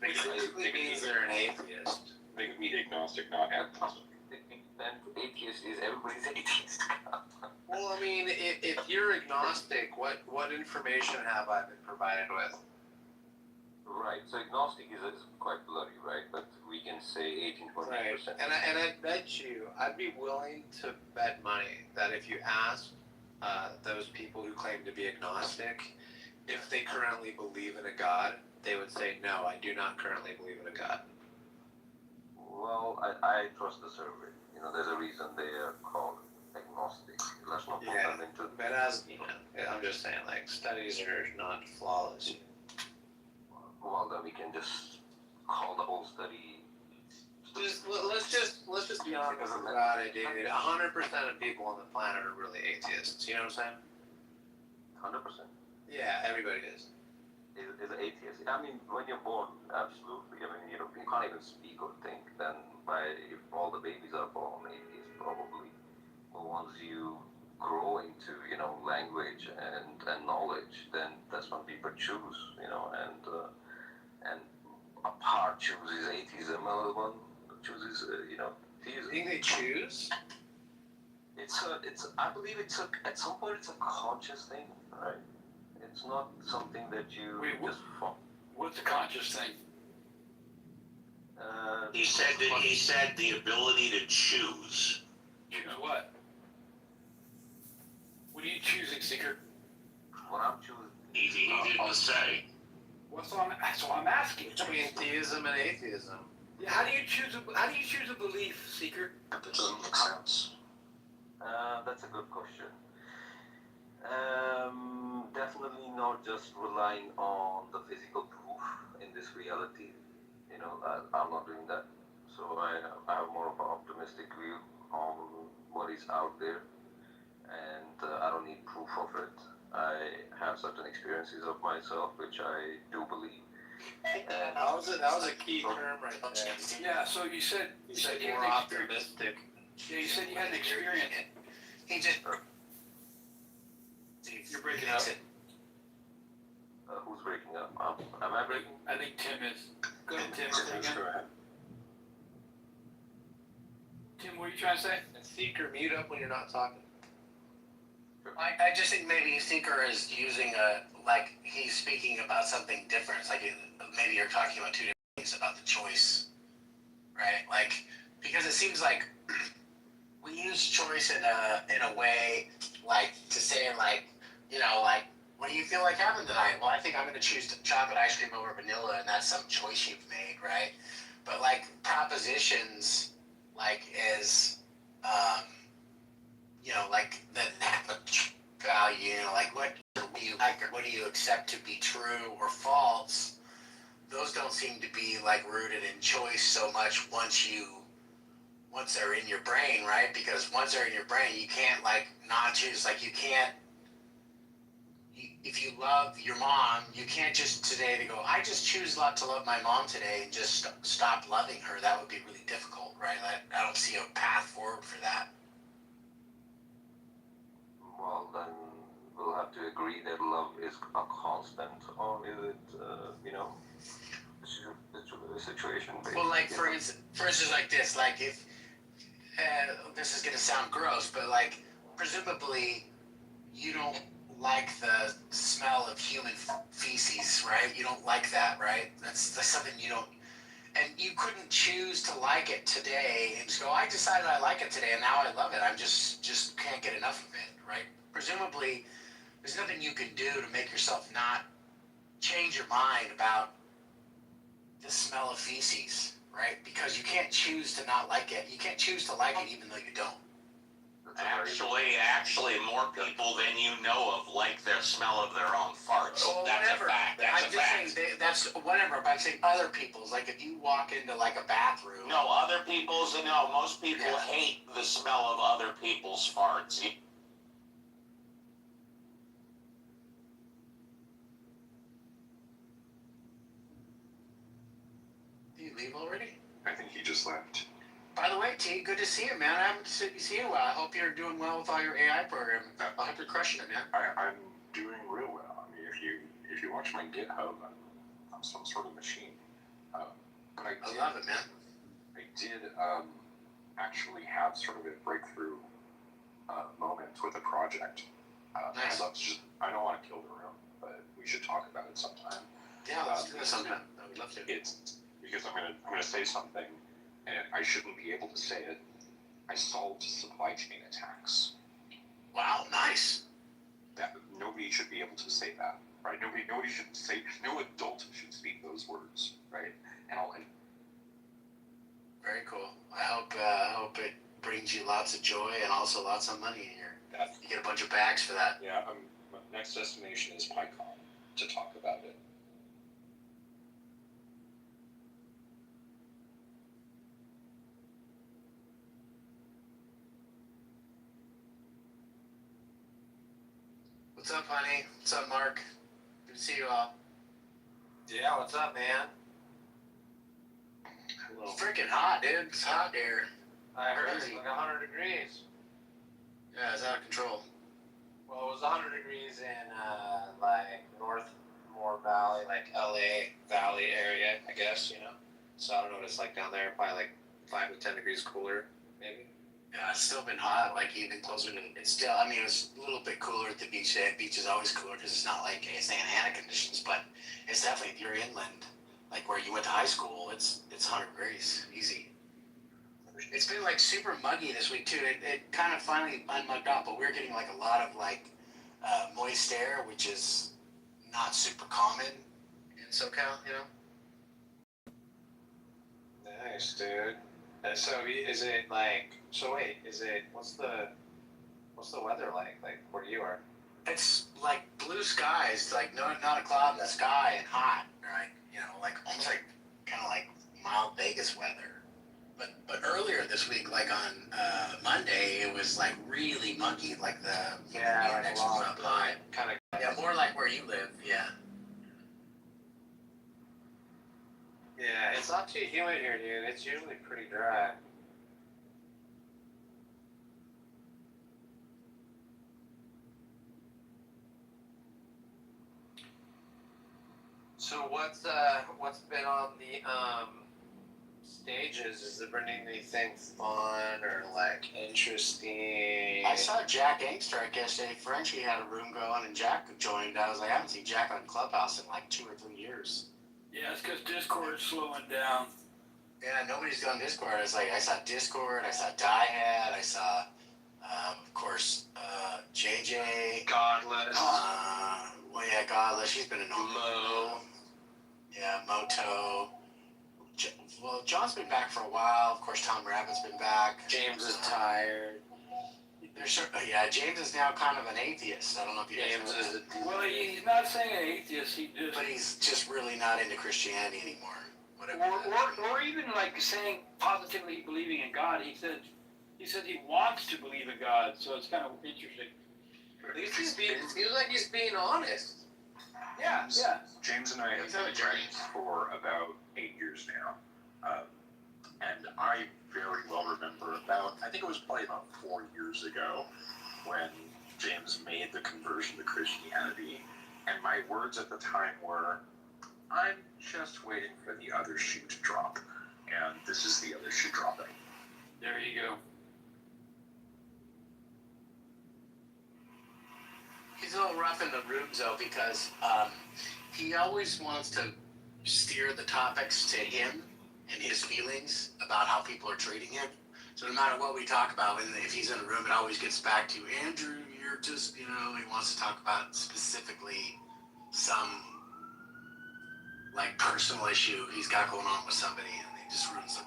basically means they're an atheist. They would be agnostic, not agnostic. And atheist is everybody's atheist. Well, I mean, if you're agnostic, what information have I been provided with? Right. So agnostic is quite blurry, right? But we can say 18.9%. Right. And I bet you, I'd be willing to bet money that if you ask those people who claim to be agnostic if they currently believe in a God, they would say, no, I do not currently believe in a God. Well, I trust the survey. You know, there's a reason they are called agnostic. Let's not put them into... But as, I'm just saying, like, studies are not flawless. Well, then we can just call the whole study... Let's just be honest about it, dude. 100% of people on the planet are really atheists. You know what I'm saying? 100%. Yeah, everybody is. Is atheist. I mean, when you're born, absolutely. I mean, you can't even speak or think. Then, if all the babies are born atheists, probably. But once you grow into, language and knowledge, then that's when people choose, and a part chooses atheism, another one chooses, theism. You think they choose? I believe at some point it's a conscious thing, right? It's not something that you just follow. What's a conscious thing? He said the ability to choose. Choose what? What are you choosing, Seeker? What I'm choosing. He didn't say. That's what I'm asking. Between theism and atheism. Yeah, how do you choose a belief, Seeker? That doesn't make sense. That's a good question. Definitely not just relying on the physical proof in this reality. I'm not doing that. So I have more of an optimistic view on what is out there, and I don't need proof of it. I have certain experiences of myself which I do believe. That was a key term right there. Yeah. So you said you more had optimistic. Yeah, you said you had an experience. He just. You're breaking up. Who's breaking up? Am I breaking? I think Tim is. Go ahead, Tim. Say again. Tim, what are you trying to say? Seeker, mute up when you're not talking. I just think maybe Seeker is using he's speaking about something different. It's like maybe you're talking about two different things about the choice, right? Like, because it seems like we use choice in a way like to say like, you know, like, what do you feel like having tonight? Well, I think I'm gonna choose chocolate ice cream over vanilla, and that's some choice you've made, right? But like propositions, like is, you know, like that have a value, you know, like what do you like, or what do you accept to be true or false? Those don't seem to be like rooted in choice so much once they're in your brain, right? Because once they're in your brain, you can't like not choose. Like you can't. If you love your mom, you can't just today to go, I just choose not to love my mom today and just stop loving her. That would be really difficult, right? I don't see a path forward for that. Well, then we'll have to agree that love is a constant, or is it, you know, situation based? Well, like for instance, like this, like if this is gonna sound gross, but like presumably you don't like the smell of human feces, right? You don't like that, right? That's something you don't, and you couldn't choose to like it today and just go, I decided I like it today and now I love it. I'm just can't get enough of it, right? Presumably, there's nothing you can do to make yourself not change your mind about the smell of feces, right? Because you can't choose to not like it. You can't choose to like it even though you don't. Actually, more people than you know of like the smell of their own farts. Well, that's whatever. a fact. That's I'm a just fact. saying that's whatever. But I'm saying other people's. Like if you walk into like a bathroom. No, other people's. No, most people Yeah. hate the smell of other people's farts. Did you leave already? I think he just left. By the way, T, good to see you, man. I haven't seen you in a while. I hope you're doing well with all your AI programming. I hope you're crushing it, man. I'm doing real well. I mean, if you watch my GitHub, I'm some sort of machine. But I love it, man. I did actually have sort of a breakthrough moment with a project. Nice. I don't want to kill the room, but we should talk about it sometime. Yeah, let's do that sometime. I would love to. It's because I'm gonna say something, and I shouldn't be able to say it. I solved supply chain attacks. Wow, nice. That nobody should be able to say that, right? Nobody should say. No adult should speak those words, right? And Very cool. I hope it brings you lots of joy and also lots of money in here. You get a bunch of bags for that. Yeah, my next destination is PyCon to talk about it. What's up, honey? What's up, Mark? Good to see you all. Yeah, what's up, man? It's freaking hot, dude. It's hot here. I heard it's like 100 degrees. Yeah, it's out of control. Well, it was 100 degrees in like Northmore Valley, like LA Valley area, I guess, you know. So I don't know what it's like down there. Probably like 5 to 10 degrees cooler, maybe. Yeah, it's still been hot, like even closer to, it's still, I mean, it was a little bit cooler at the beach today. Beach is always cooler because it's not like Santa Ana conditions, but it's definitely, if you're inland, like where you went to high school, it's 100 degrees, easy. It's been like super muggy this week too. It kind of finally unmugged up, but we're getting like a lot of like moist air, which is not super common in SoCal, you know? Nice, dude. And so is it like, so wait, what's the weather like where you are? It's like blue skies, like not a cloud in the sky and hot, right? You know, like almost like kind of like mild Vegas weather. But earlier this week, like on Monday, it was like really muggy, like the index was up high. Kind of. Yeah, more like where you live. Yeah. Yeah, it's not too humid here, dude. It's usually pretty dry. So what's been on the stages? Has there been anything fun or like interesting? I saw Jack Angstrike yesterday. Frenchie had a room going, and Jack joined. I was like, I haven't seen Jack on Clubhouse in like 2 or 3 years. Yeah, it's because Discord's slowing down. Yeah, nobody's on Discord. It's like I saw Discord, I saw Diehead, I saw, of course, JJ. Godless. Well, yeah, Godless. She's been annoying. Mo. Yeah, Moto. Well, John's been back for a while. Of course, Tom Rabbit's been back. James is tired. Yeah, James is now kind of an atheist. I don't know if you guys James know is that. Well, he's not saying an atheist. But he's just really not into Christianity anymore. Whatever. Or even like saying positively believing in God. He said he wants to believe in God. So it's kind of interesting. At least it seems like he's being honest. Yeah. James and I have been friends for about 8 years now. And I very well remember I think it was probably about 4 years ago when James made the conversion to Christianity. And my words at the time were, I'm just waiting for the other shoe to drop. And this is the other shoe dropping. There you go. He's a little rough in the rooms though because he always wants to steer the topics to him and his feelings about how people are treating him. So no matter what we talk about, and if he's in a room, it always gets back to Andrew. You're just, he wants to talk about specifically some like personal issue he's got going on with somebody, and he just ruins it.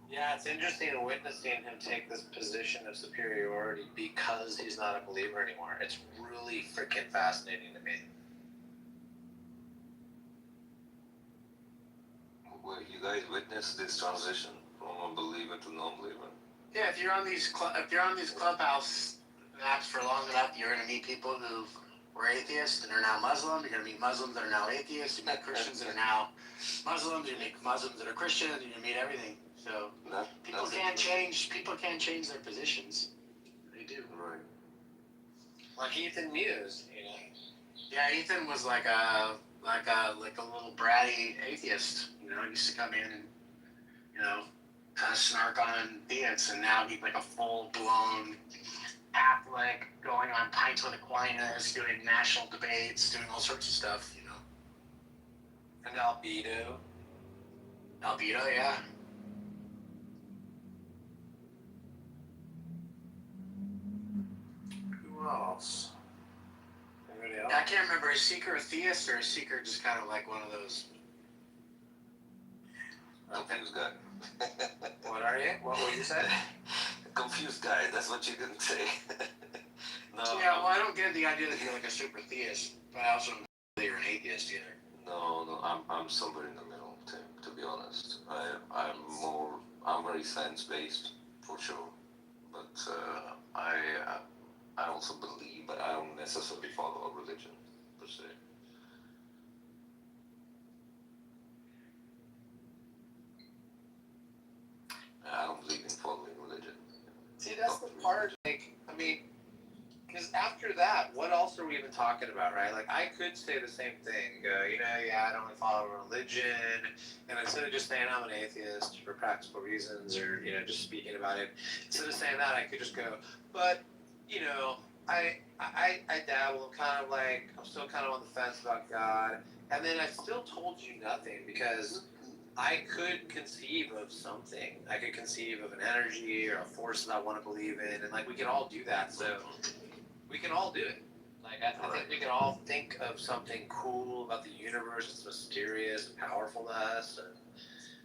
Yeah, it's interesting witnessing him take this position of superiority because he's not a believer anymore. It's really freaking fascinating to me. Well, you guys witnessed this transition from a believer to non-believer. Yeah, if you're on these clubhouse apps for long enough, you're going to meet people who were atheists and are now Muslim. You're going to meet Muslims that are now atheists. You meet Christians that are now Muslims. You meet Muslims that are Christians. You meet everything. So people can't change their positions. They do. Right. Like Ethan Muse, Yeah, Ethan was like a little bratty atheist. He used to come in and kind of snark on theists, and now he's like a full-blown Catholic, going on pints with Aquinas, doing national debates, doing all sorts of stuff. And Albedo. Albedo, yeah. Who else? Anybody else? I can't remember. Is Seeker a theist or is Seeker just kind of like one of those? Confused guy. What are you? What would you say? Confused guy. That's what you didn't say. No. Yeah, well, I don't get the idea that you're like a super theist, but I also don't think you're an atheist either. No, I'm somewhere in the middle, Tim, to be honest. I'm very science-based, for sure. But I also believe, but I don't necessarily follow a religion, per se. I don't believe in following religion. See, that's the part, because after that, what else are we even talking about, right? Like, I could say the same thing. I don't follow religion. And instead of just saying I'm an atheist for practical reasons or, just speaking about it, instead of saying that, I could just go, but, I dabble, I'm still kind of on the fence about God. And then I still told you nothing because I could conceive of something. I could conceive of an energy or a force that I want to believe in. And, we can all do that. So we can all do it. I think we can all think of something cool about the universe that's mysterious and powerful to us. And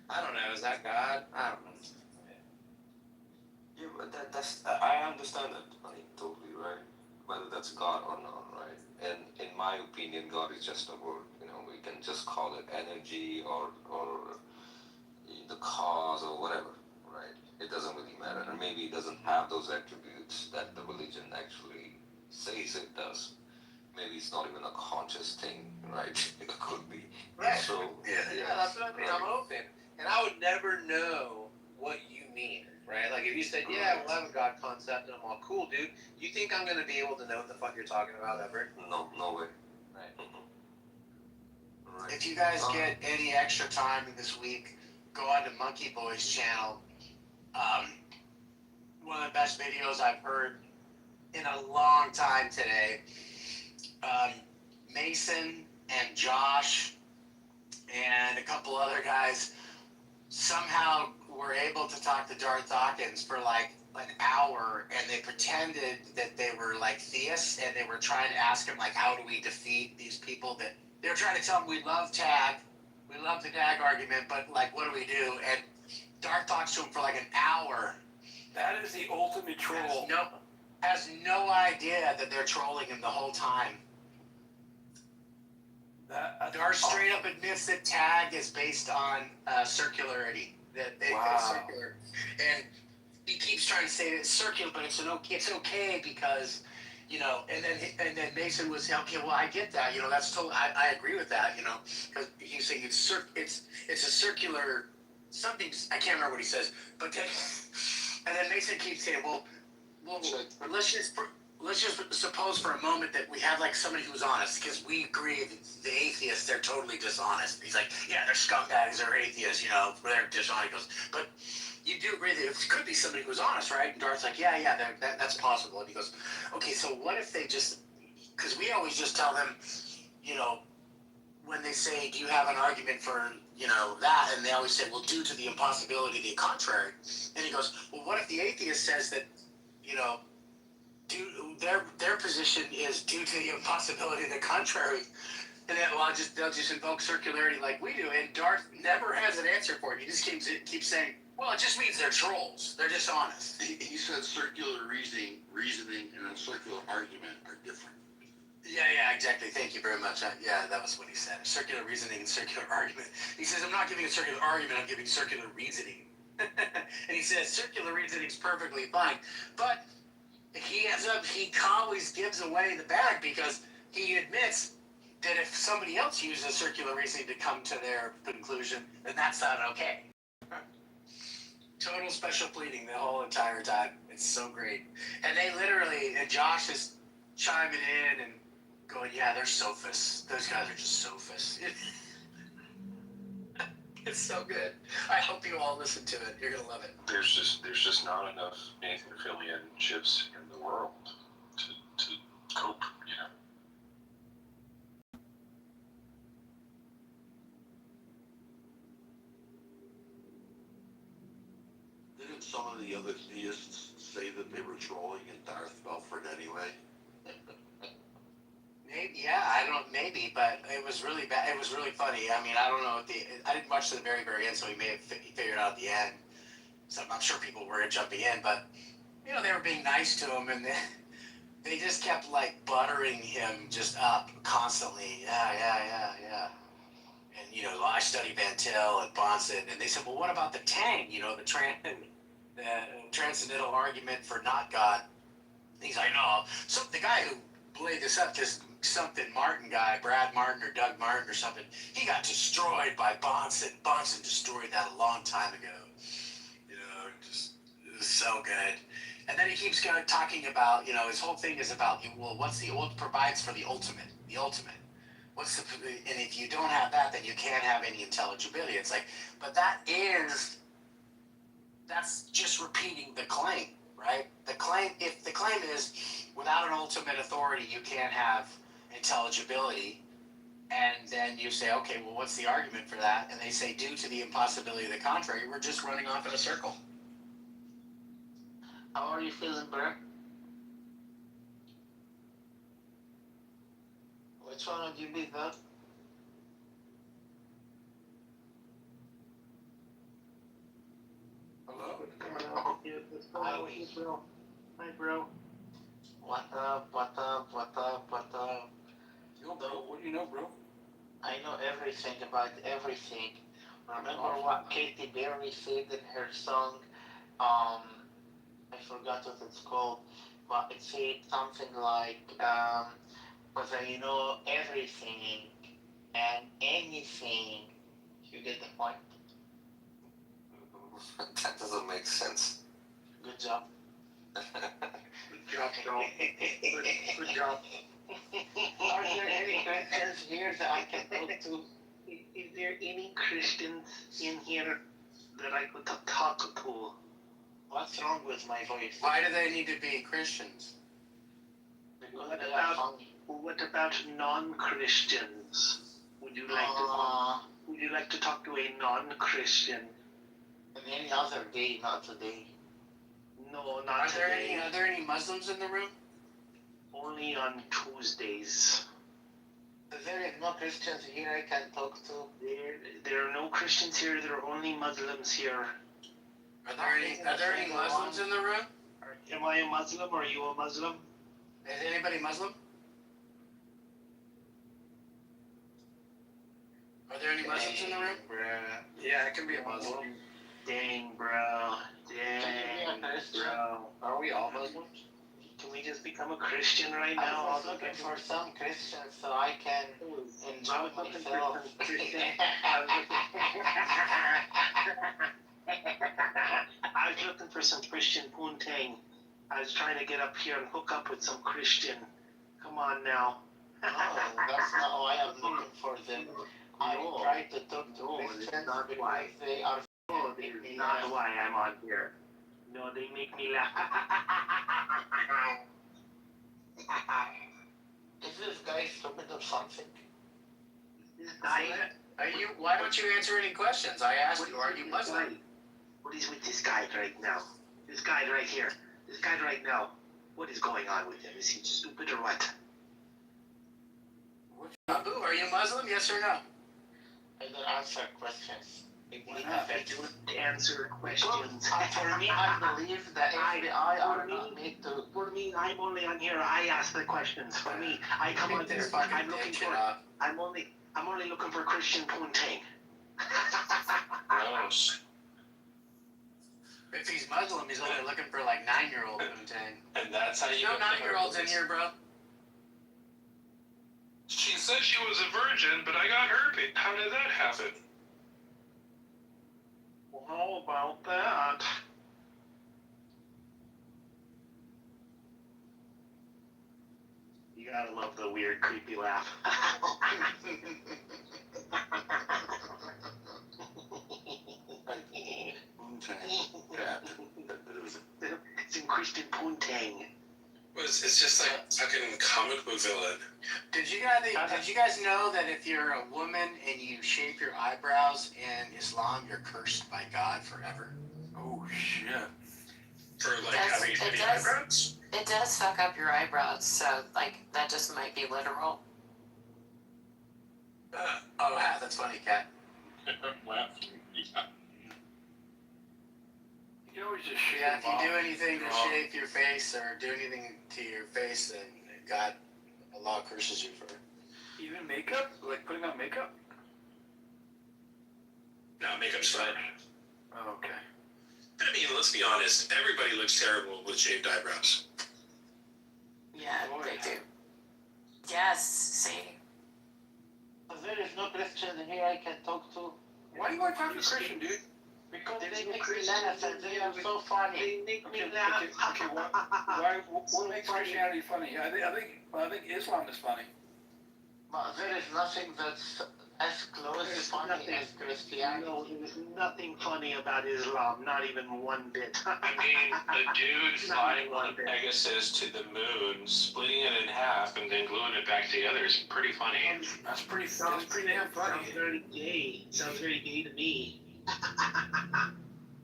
I don't know. Is that God? I don't know. Yeah, but I understand that. Totally right. Whether that's God or not, right? And in my opinion, God is just a word. We can just call it energy or the cause or whatever, right? It doesn't really matter. And maybe it doesn't have those attributes that the religion actually says it does. Maybe it's not even a conscious thing, right? It could be. Right. So yeah, that's what I mean. I'm open. And I would never know what you mean, right? Like if you said, yeah, we'll have a God concept, and I'm all, cool, dude. You think I'm going to be able to know what the fuck you're talking about ever? No way. Right. Right. If you guys get any extra time this week, go on to Monkey Boy's channel. One of the best videos I've heard in a long time today. Mason and Josh and a couple other guys somehow were able to talk to Darth Dawkins for like an hour, and they pretended that they were like theists, and they were trying to ask him like, how do we defeat these people that they were trying to tell him we love tag, we love the tag argument, but like what do we do? And Darth talks to him for like an hour. That is the ultimate troll. Has no idea that they're trolling him the whole time. Darth straight up admits that tag is based on circularity. That it's circular, and he keeps trying to say that it's circular, but it's okay because, you know. And then Mason was okay. Well, I get that. You know, that's totally. I agree with that. You know, because he's saying it's a circular something. I can't remember what he says, but then and then Mason keeps saying, well, let's just suppose for a moment that we have like somebody who's honest, because we agree that the atheists, they're totally dishonest. He's like, yeah, they're scumbags, they're atheists, you know, they're dishonest. He goes, but you do agree that it could be somebody who's honest, right? And Darth's like, yeah, that's possible. And he goes, okay, so what if they just, because we always just tell them, you know, when they say, do you have an argument for, you know, that? And they always say, well, due to the impossibility of the contrary. And he goes, well, what if the atheist says that, you know, their position is due to the impossibility of the contrary, and then they'll just invoke circularity like we do, and Darth never has an answer for it. He just keeps saying, well, it just means they're trolls, they're dishonest. He said circular reasoning and a circular argument are different. Yeah, exactly. Thank you very much. Yeah, that was what he said. Circular reasoning and circular argument. He says, I'm not giving a circular argument, I'm giving circular reasoning. And he says circular reasoning is perfectly fine, but he always gives away the bag, because he admits that if somebody else uses circular reasoning to come to their conclusion, then that's not okay. Total special pleading the whole entire time. It's so great. And they literally, and Josh is chiming in and going, yeah, they're sophists. Those guys are just sophists. It's so good. I hope you all listen to it. You're gonna love it. There's just not enough Nathan Fillion chips in the world to cope, you know. Didn't some of the other theists say that they were trolling and Darth fell for it anyway? Maybe, yeah, I don't know, maybe, but it was really bad. It was really funny. I mean, I don't know. I didn't watch to the very, very end, so he may have figured out at the end. So I'm sure people were jumping in, but, you know, they were being nice to him, and they just kept, like, buttering him just up constantly. Yeah. And, you know, I study Van Til and Bonson, and they said, well, what about the Tang, you know, the transcendental argument for not God? And he's like, no. So the guy who laid this up, this something Martin guy, Brad Martin or Doug Martin or something, he got destroyed by Bonson. Bonson destroyed that a long time ago. You know, just, it was so good. And then he keeps kind of talking about, you know, his whole thing is about, well, what provides for the ultimate? The ultimate. And if you don't have that, then you can't have any intelligibility. It's like, but that's just repeating the claim, right? If the claim is, without an ultimate authority, you can't have intelligibility, and then you say, okay, well, what's the argument for that? And they say, due to the impossibility of the contrary, we're just running off in a circle. How are you feeling, bro? Which one would you be, though? Hello? Hi, bro. Hi, bro. What up? Yo, bro, what do you know, bro? I know everything about everything. Remember what Katy Perry said in her song? I forgot what it's called, but it said something like, because I know everything and anything. You get the point? That doesn't make sense. Good job. Good job, bro. Good job. Are there any questions here that I can talk to? Is there any Christians in here that I could talk to? What's wrong with my voice? Why do they need to be Christians? What about non-Christians? Would you like Would you like to talk to a non-Christian? And any other day, not today. No, not Are there today. any Muslims in the room? Only on Tuesdays. There is no Christians here I can talk to. There are no Christians here. There are only Muslims here. Are there any Muslims in the room? Am I a Muslim? Are you a Muslim? Is anybody Muslim? Are there any Muslims in the room? Bruh. Yeah, I can be a Muslim. Dang, bro. Dang, bro. Are we all Muslims? Can we just become a Christian right I now? was looking for some Christians so I can enjoy myself. I was looking for some Christian poontang. I was trying to get up here and hook up with some Christian. Come on now. No, that's not why I'm looking for them. I try to talk to Christians because they are No, this is not why I'm on here. No, they make me laugh. Is this guy stupid or something? Why don't you answer any questions? I asked you, are you Muslim? What is with this guy right now? This guy right here. This guy right now. What is going on with him? Is he stupid or what? Abu, are you Muslim? Yes or no? I don't answer questions. I don't answer questions. For me, I believe that FBI are not made to. For me, I'm only on here. I ask the questions. For me, I come on here. I'm looking for. I'm only looking for Christian poontang. Gross. If he's Muslim, he's only looking for like 9-year-old poontang. And that's how you No 9-year-olds in here, bro. She said she was a virgin, but I got herpes. How did that happen? Well, how about that? You gotta love the weird, creepy laugh. It's in Christian poontang. It's just like fucking comic book villain. Did you guys know that if you're a woman and you shape your eyebrows in Islam, you're cursed by God forever? Oh shit. For like having heavy eyebrows? It does fuck up your eyebrows, so like that just might be literal. That's funny, Kat. You always just shave Yeah, if you off. do anything to shape your face or do anything to your face, then God, Allah curses you for it. Even makeup? Like putting on makeup? No, makeup's fine. Oh, okay. I mean, let's be honest. Everybody looks terrible with shaved eyebrows. Yeah, they do. Yes, see. There is no Christian here I can talk to. Why do you want to talk to Christian, dude? Because they make me laugh and they are so funny. They make me laugh. Okay, what makes Christianity funny? I think Islam is funny. But there is nothing that's as close to funny as Christianity. No, there's nothing funny about Islam, not even one bit. I mean, the dude flying on a Pegasus to the moon, splitting it in half, and then gluing it back together is pretty funny. That's pretty damn funny. Sounds very gay. Sounds very gay to me.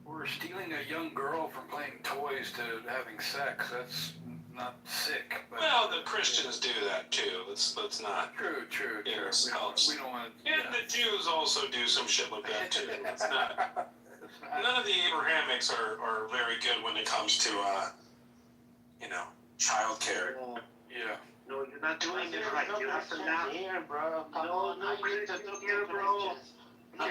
We're stealing a young girl from playing toys to having sex. That's not sick. But Well, the Christians do that too. Let's not. True. Yeah, We don't want to. And the Jews also do some shit like that too. It's not. None of the Abrahamics are very good when it comes to child care. Yeah. No, you're not doing it right. You have to laugh. Here, bro. Come on, I need to talk to Here, bro. Christians. You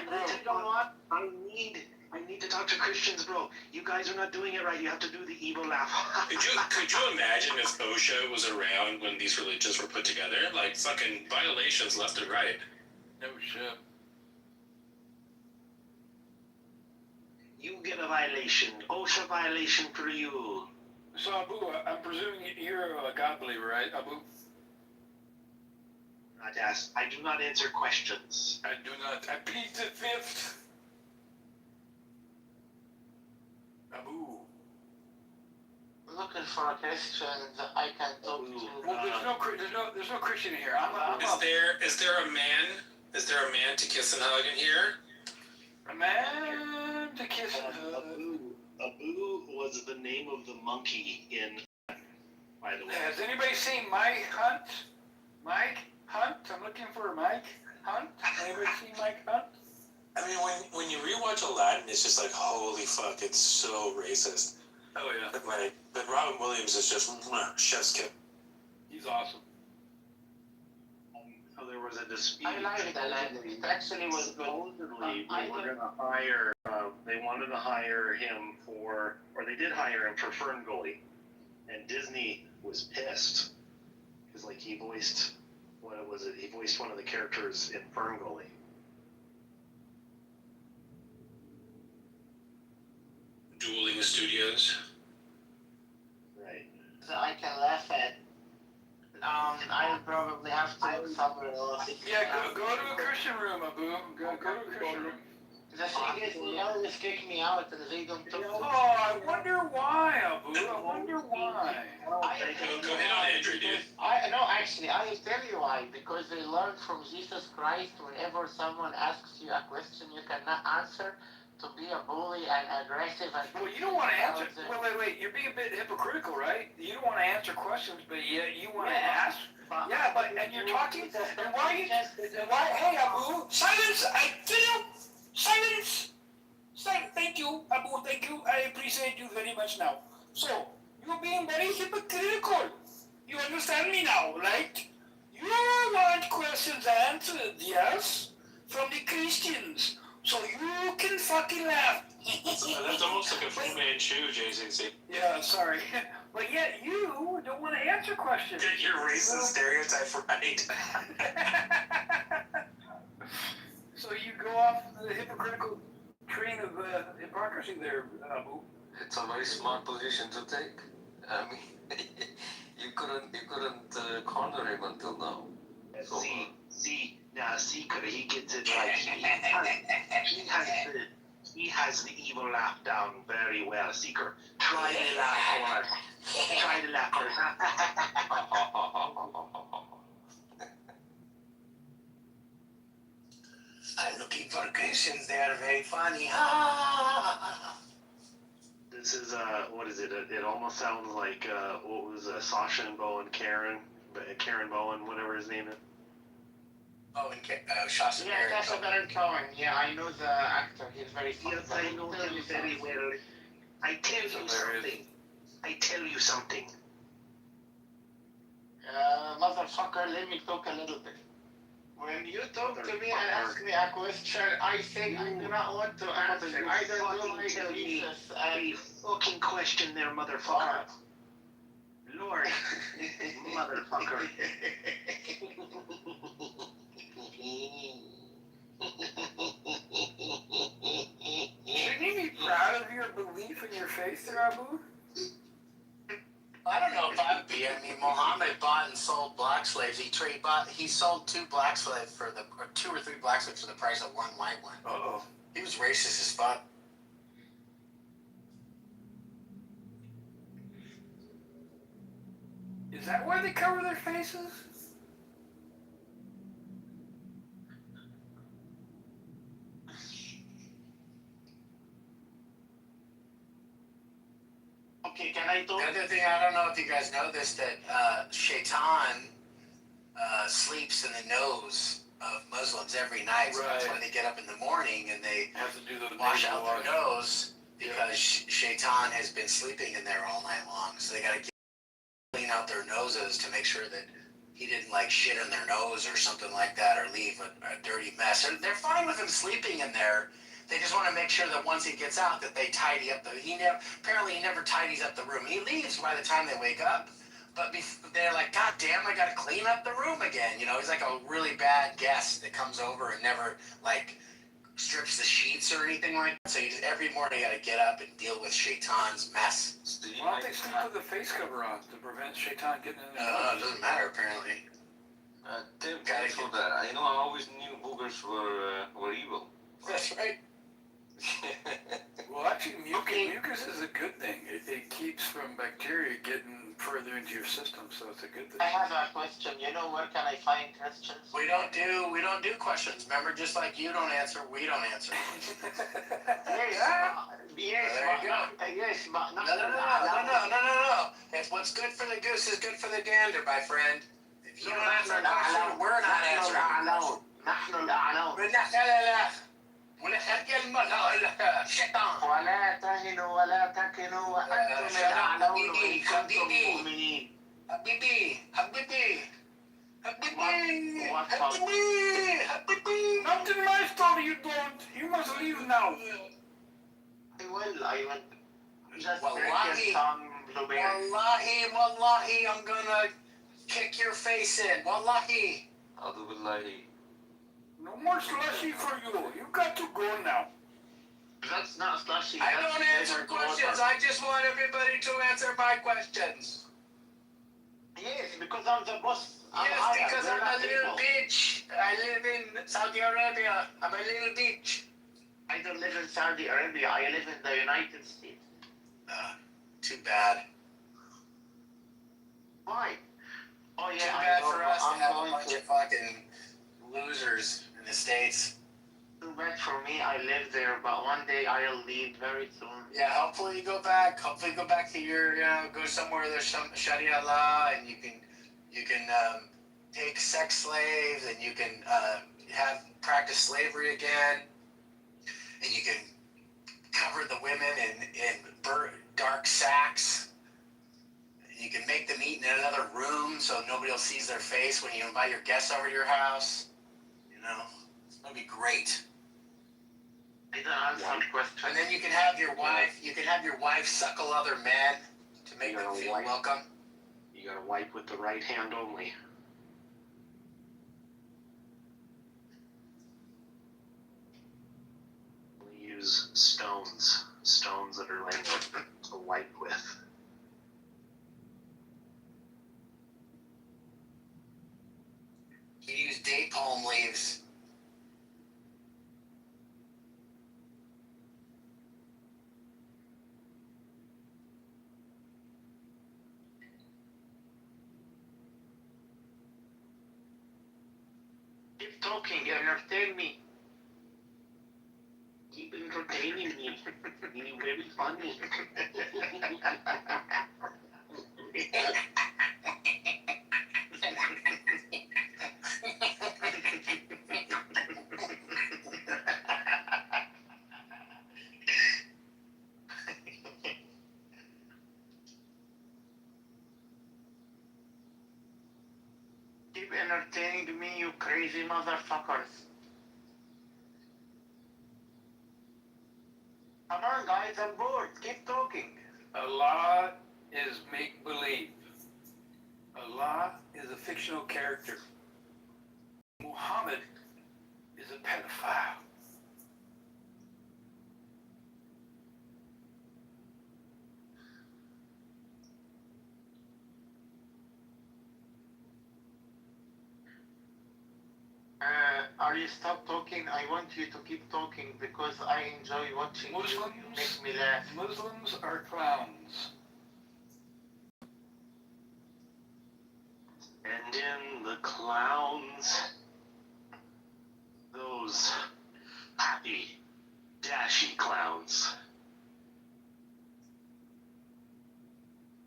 know what? I need to talk to Christians, bro. You guys are not doing it right. You have to do the evil laugh. Could you imagine if OSHA was around when these religions were put together? Like fucking violations left and right. No shit. You get a violation. OSHA violation for you. So Abu, I'm presuming you're a God believer, right, Abu? I do not answer questions. I do not. I plead the fifth. Abu. Looking for a Christian that I can talk to. Well, there's no Christian in here. Is there a man Is there a man to kiss and hug in here? A man to kiss and hug. Abu was the name of the monkey in, by the way. Has anybody seen Mike Hunt? Mike Hunt? I'm looking for Mike Hunt. Anybody seen Mike Hunt? I mean, when you rewatch Aladdin, it's just like, holy fuck, it's so racist. Oh yeah. But Robin Williams is just chef's kiss. He's awesome. So there was a dispute. I like Aladdin. It actually was good. Supposedly, they were going to hire, they wanted to hire him for, or they did hire him for Ferngully. And Disney was pissed. Because, like, he voiced, what was it? He voiced one of the characters in Ferngully. Dueling Studios. Right. So I can laugh at. I'll probably have to look somewhere else. Yeah, go to a Christian room, Abu. Go to a Christian room. The thing is, they always kick me out and they don't talk to me. Oh, I wonder why, Abu. I wonder why. Go ahead on Andrew, dude. No, actually, I will tell you why. Because they learned from Jesus Christ, whenever someone asks you a question you cannot answer, to be a bully and aggressive. And well, you don't want to answer. Wait. You're being a bit hypocritical, right? You don't want to answer questions, but yet you want to ask. Yeah, and you're talking. And why? Hey, Abu, silence! I tell you, silence. Thank you, Abu. Thank you. I appreciate you very much now. So you're being very hypocritical. You understand me now, right? You want questions answered, yes, from the Christians. So you can fucking laugh. That's almost like a Fu Manchu, JCC. Yeah, sorry. But yet you don't want to answer questions. Get your racist stereotype right. So you go off the hypocritical train of hypocrisy there, Abu. It's a very smart position to take. I mean, you couldn't corner him until now. So, Now, Seeker, he gets it like he has the evil laugh down very well. Seeker, try to laugh hard. Try to laugh hard. I'm looking for Christians. They are very funny. This is what is it? It almost sounds like what was Sasha and Bowen, Karen Bowen, whatever his name is. Oh, and Shasta Baron. Yeah, Shasta Baron Cohen. Yeah, I know the actor. He's very funny. Yes, I know him very well. I tell you something. Motherfucker, let me talk a little bit. When you talk to me and ask me a question, I think I do not want to answer. I don't know my Jesus. A fucking question there, motherfucker. Lord, motherfucker. Shouldn't you be proud of your belief in your faith there, Abu? I don't know if I would be. I mean, Muhammad bought and sold black slaves. He sold two or three black slaves for the price of one white one. Uh-oh. He was racist as fuck. Is that why they cover their faces? Okay, can I talk? The other thing, I don't know if you guys know this, that Shaitan sleeps in the nose of Muslims every night. So that's why they get up in the morning and they have to do the wash out their nose because Shaitan has been sleeping in there all night long. So they got to clean out their noses to make sure that he didn't like shit in their nose or something like that or leave a dirty mess. They're fine with him sleeping in there. They just want to make sure that once he gets out that they tidy up apparently he never tidies up the room. He leaves by the time they wake up. But they're like, God damn, I got to clean up the room again. You know, he's like a really bad guest that comes over and never like strips the sheets or anything like that. So every morning you got to get up and deal with Shaitan's mess. Why don't they sleep with a face cover on to prevent Shaitan getting in there? It doesn't matter apparently. Tim, thanks for that. I know I always knew boogers were evil. That's right. Well, actually, mucus is a good thing. It keeps from bacteria getting further into your system, so it's a good thing. I have a question. You know where can I find questions? We don't do questions. Remember, just like you don't answer, we don't answer. Yes, There you go. Yes, but No. If what's good for the goose is good for the gander, my friend. If you don't answer a question, we're not answering. نحن الأعلون. شيطان. ولا تهنوا ولا تكنوا وأنتم الأعلون إن كنتم مؤمنين. حبيبي. Nothing nice, Tony, you don't. You must leave now. I will just Wallahi. drink some blueberries. Wallahi, I'm gonna kick your face in. Wallahi. أعوذ بالله. No more slushy for you. You got to go now. That's not slushy. I don't answer questions. I just want everybody to answer my questions. Yes, because I'm the boss. Yes, because I'm a little bitch. I live in Saudi Arabia. I'm a little bitch. I don't live in Saudi Arabia. I live in the United States. Too bad. Why? Oh yeah, Too bad I know, for us to I'm have a going bunch of fucking losers in the States. Too bad for me. I live there, but one day I'll leave very soon. Yeah, hopefully you go back. Hopefully you go back to your, go somewhere there's some Sharia law, and you can take sex slaves, and you can practice slavery again, and you can cover the women in dark sacks. You can make them eat in another room so nobody else sees their face when you invite your guests over to your house. You know, it's gonna be great. I don't answer questions. And then you can have your wife. You can have your wife suckle other men to make them feel welcome. You gotta wipe with the right hand only. We use stones that are laying to wipe with. You use date palm leaves. Keep talking, entertain me. Keep entertaining me. You're very funny. Keep entertaining me, you crazy motherfuckers. Come on, guys, I'm bored. Keep talking. Allah is make-believe. Allah is a fictional character. Muhammad is a pedophile. Are you stop talking? I want you to keep talking because I enjoy watching you. You make me laugh. Muslims are clowns. And in the clowns, those happy, dashy clowns.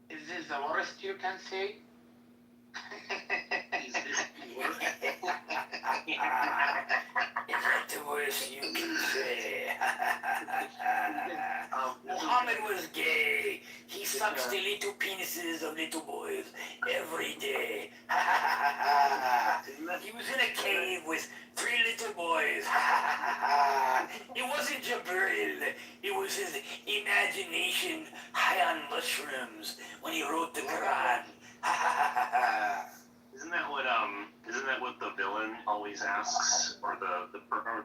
Is this the worst you can say? Is this the worst? Is that the worst you can say? Muhammad was gay. He sucks the little penises of little boys every day. He was in a cave with 3 little boys. It wasn't Jabril. It was his imagination high on mushrooms when he wrote the Quran. Isn't that what the villain always asks, or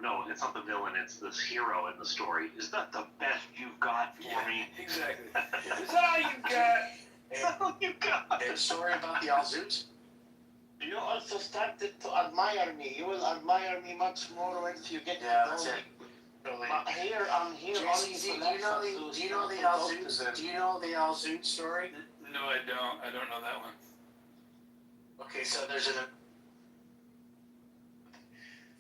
no, it's not the villain, it's this hero in the story. Is that the best you've got for me? Exactly. Is that all you got? Is that all you got? A story about the Alzoots? You also started to admire me. You will admire me much more once you get to know me. But here, I'm here only JCC, do you know the Al Zoot? Do you know the Al Zoot story? No, I don't. I don't know that one. Okay, so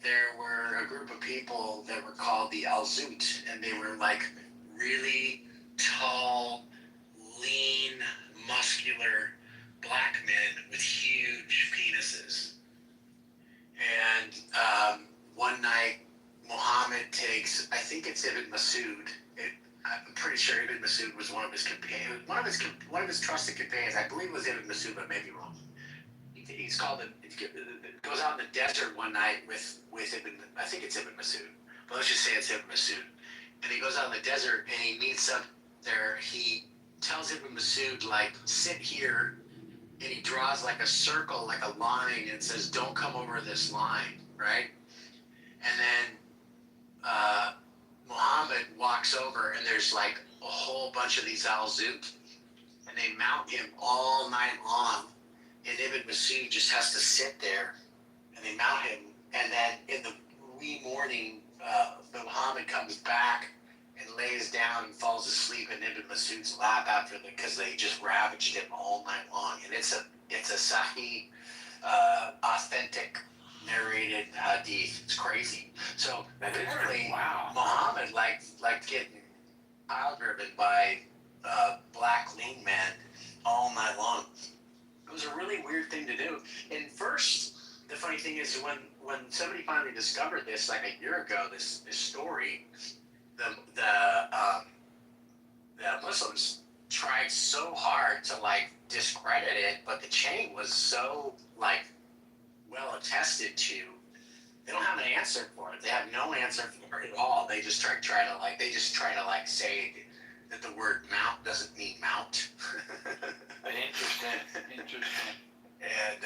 there were a group of people that were called the Al Zoot, and they were like really tall, lean, muscular black men with huge penises. And one night, Muhammad takes, I think it's Ibn Masud. I'm pretty sure Ibn Masud was one of his companions, one of his trusted companions. I believe it was Ibn Masud, but maybe wrong. He's called goes out in the desert one night with Ibn, I think it's Ibn Masud, but let's just say it's Ibn Masud. And he goes out in the desert and he meets up there. He tells Ibn Masud, like, sit here, and he draws like a circle, like a line, and says, don't come over this line, right? And then Muhammad walks over, and there's like a whole bunch of these Al Zoot, and they mount him all night long. And Ibn Masud just has to sit there, and they mount him. And then in the wee morning, Muhammad comes back and lays down and falls asleep in Ibn Masud's lap because they just ravaged him all night long. And it's a Sahih, authentic, narrated hadith. It's crazy. So apparently, Muhammad liked getting pile driven by black lean men all night long. It was a really weird thing to do. And first, the funny thing is when somebody finally discovered this, like a year ago, this story, the Muslims tried so hard to like discredit it, but the chain was so like well attested to. They don't have an answer for it. They have no answer for it at all. They just try to say that the word mount doesn't mean mount. Interesting. And,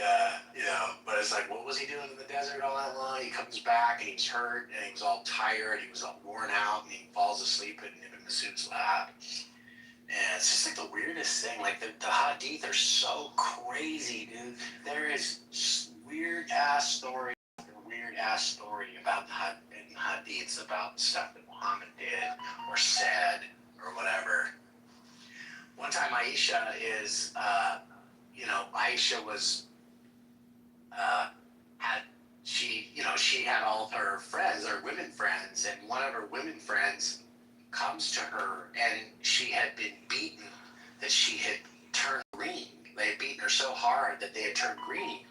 but it's like, what was he doing in the desert all that long? He comes back and he's hurt and he was all tired. He was all worn out and he falls asleep in Ibn Masud's lap. And it's just like the weirdest thing. Like the hadith are so crazy, dude. There is weird ass story about the hadiths about stuff that Muhammad did or said or whatever. One time Aisha was, she had all of her friends, her women friends, and one of her women friends comes to her and she had been beaten that she had turned green. They had beaten her so hard that they had turned green.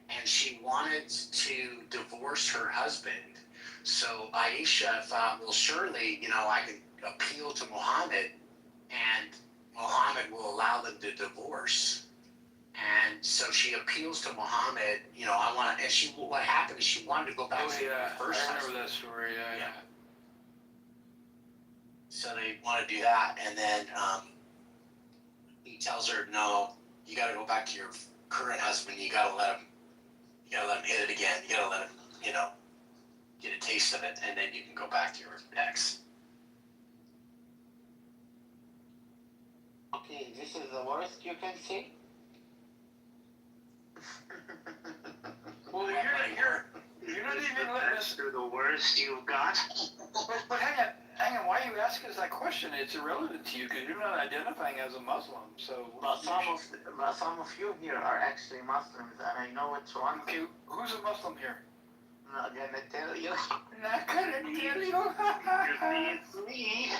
And she wanted to divorce her husband. So Aisha thought, well, surely, I can appeal to Muhammad and Muhammad will allow them to divorce. And so she appeals to Muhammad, what happened is she wanted to go back to her first husband. I remember that story, yeah. So they want to do that, and then he tells her, no, you got to go back to your current husband. You got to let him hit it again. You got to let him, get a taste of it, and then you can go back to your ex. Okay, this is the worst you can see? Well, you're not even letting us. You're the worst you've got. But hang on. Why are you asking us that question? It's irrelevant to you because you're not identifying as a Muslim. So. But some of you here are actually Muslims, and I know which one. Okay, who's a Muslim here? Not gonna tell you. Not gonna tell you. It's me.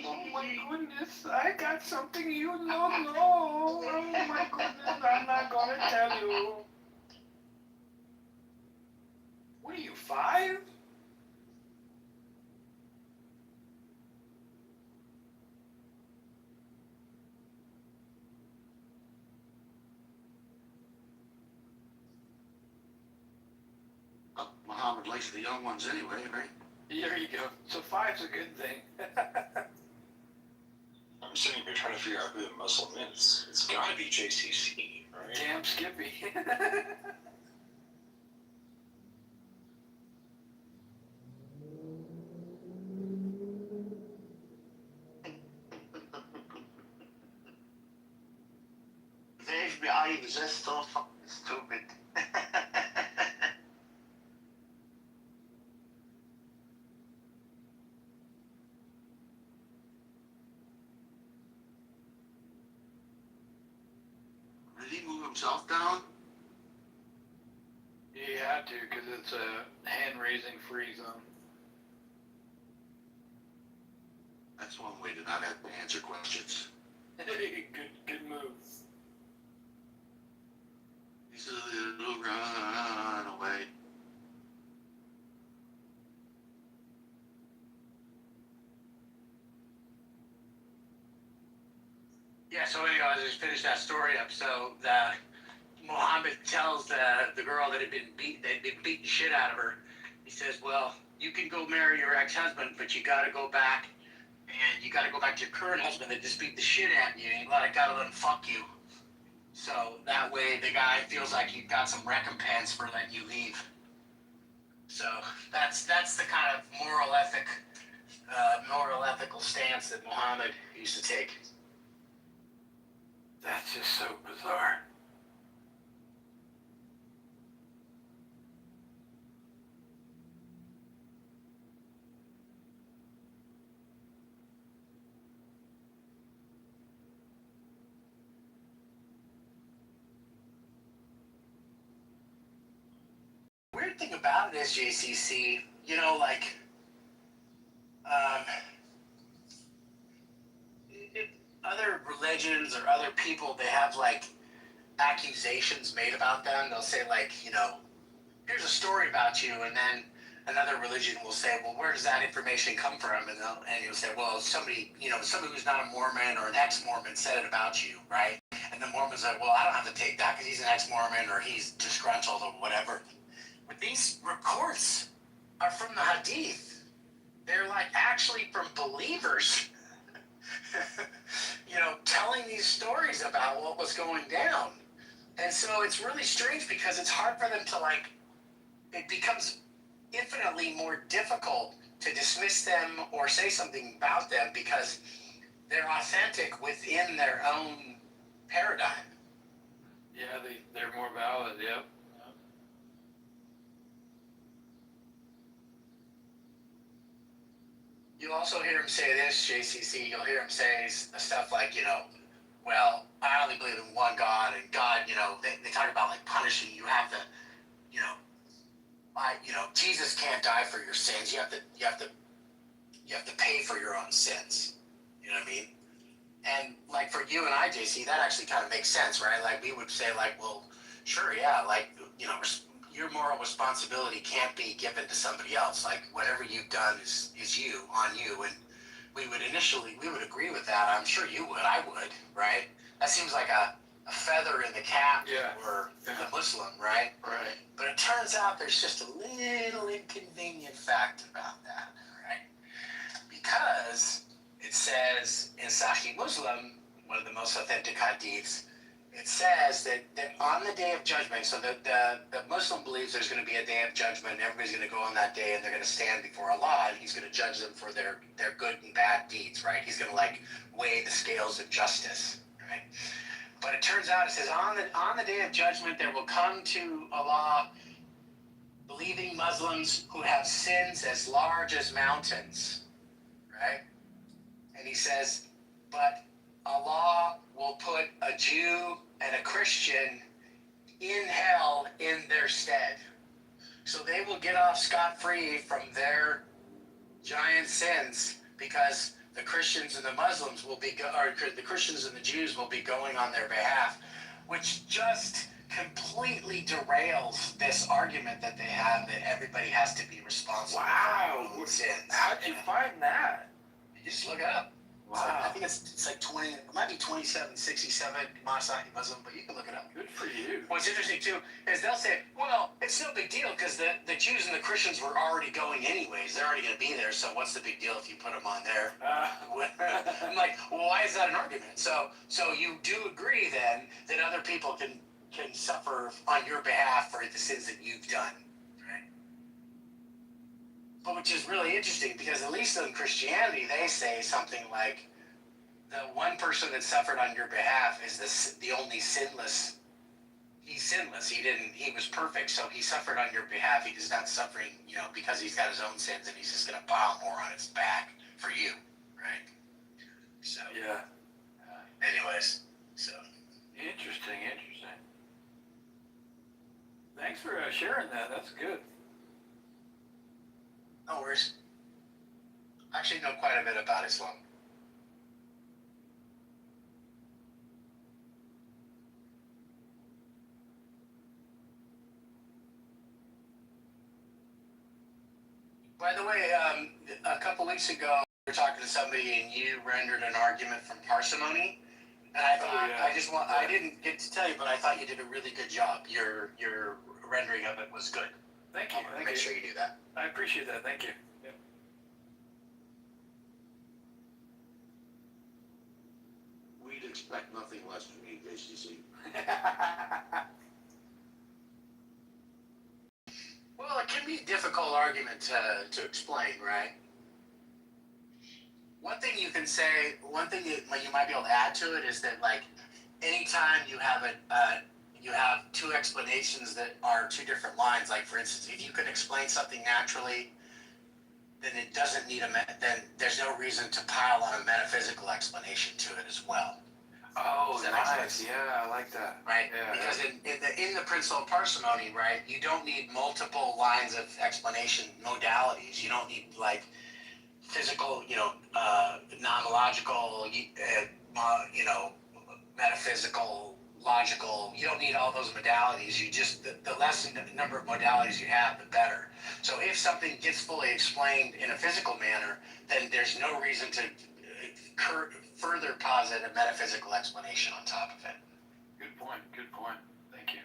Oh my goodness! I got something you don't know. Oh my goodness! I'm not gonna tell you. What are you, 5? Muhammad likes the young ones anyway, right? There you go. So 5's a good thing. I'm sitting here trying to figure out who the Muslim is. It's got to be JCC, right? Damn Skippy. The FBI is just so fucking stupid. himself down? You have to, because it's a hand-raising free zone. That's one way to not have to answer questions. Good move. He's a little runaway. Yeah, so anyway, I just finished that story up. So Muhammad tells the girl that had been beating the shit out of her. He says, well, you can go marry your ex-husband, but you gotta go back, and you gotta go back to your current husband that just beat the shit out of you, and you gotta let him fuck you. So that way the guy feels like you've got some recompense for letting you leave. So that's the kind of moral ethical stance that Muhammad used to take. That's just so bizarre. Weird thing about it is, JCC, like, other religions or other people, they have, like, accusations made about them. They'll say, like, here's a story about you, and then another religion will say, well, where does that information come from? And you'll say, well, somebody who's not a Mormon or an ex-Mormon said it about you, right? And the Mormon's like, well, I don't have to take that because he's an ex-Mormon or he's disgruntled or whatever. But these reports are from the Hadith. They're like actually from believers, telling these stories about what was going down. And so it's really strange because it's hard for them to, like, it becomes infinitely more difficult to dismiss them or say something about them because they're authentic within their own paradigm. Yeah, they're more valid, yep. You'll also hear him say this, JCC. You'll hear him say stuff like, well, I only believe in one God, and God, they talk about, like, punishing. You have to, Jesus can't die for your sins. You have to pay for your own sins. You know what I mean? And, like, for you and I, JC, that actually kind of makes sense, right? Like, we would say, like, well, sure, yeah, like, your moral responsibility can't be given to somebody else. Like, whatever you've done is you, on you. And we would agree with that. I'm sure you would. I would, right? That seems like a feather in the cap for the Muslim, right? Right. But it turns out there's just a little inconvenient fact about that, right? Because it says in Sahih Muslim, one of the most authentic hadiths, it says that on the day of judgment, so the Muslim believes there's going to be a day of judgment, and everybody's going to go on that day, and they're going to stand before Allah, and He's going to judge them for their good and bad deeds, right? He's going to, like, weigh the scales of justice, right? But it turns out, it says, on the day of judgment, there will come to Allah believing Muslims who have sins as large as mountains, right? And he says, but Allah will put a Jew and a Christian in hell in their stead. So they will get off scot-free from their giant sins because the Christians and the Muslims will be, or the Christians and the Jews will be going on their behalf, which just completely derails this argument that they have that everybody has to be responsible for their own sins. How'd you find that? You just look it up. Wow. I think it's like 20, it might be 2767 Masaki Muslim, but you can look it up. Good for you. What's interesting too is they'll say, well, it's no big deal because the Jews and the Christians were already going anyways. They're already going to be there, so what's the big deal if you put them on there? I'm like, well, why is that an argument? So you do agree then that other people can suffer on your behalf for the sins that you've done, right? But which is really interesting because at least in Christianity, they say something like, the one person that suffered on your behalf is the only sinless. He's sinless. He was perfect, so he suffered on your behalf. He is not suffering, because he's got his own sins and he's just going to pile more on his back for you, right? So, yeah. Anyways, so. Interesting. Thanks for sharing that. That's good. No worries. I actually know quite a bit about Islam. By the way, a couple weeks ago, we were talking to somebody, and you rendered an argument from parsimony. And I thought I didn't get to tell you, but I thought you did a really good job. Your rendering of it was good. Thank you. Make sure you do that. I appreciate that. Thank you. Yeah. We'd expect nothing less from you, JCC. Well, it can be a difficult argument to explain, right? One thing you can say, one thing you might be able to add to it is that, like, anytime you have you have two explanations that are two different lines, like, for instance, if you can explain something naturally, then it doesn't need then there's no reason to pile on a metaphysical explanation to it as well. Oh, nice. Yeah, I like that. Right? Yeah, because in the principle of parsimony, right, you don't need multiple lines of explanation modalities. You don't need, like, physical, nomological, metaphysical, logical. You don't need all those modalities. You just, the less number of modalities you have, the better. So if something gets fully explained in a physical manner, then there's no reason to further posit a metaphysical explanation on top of it. Good point. Good point. Thank you.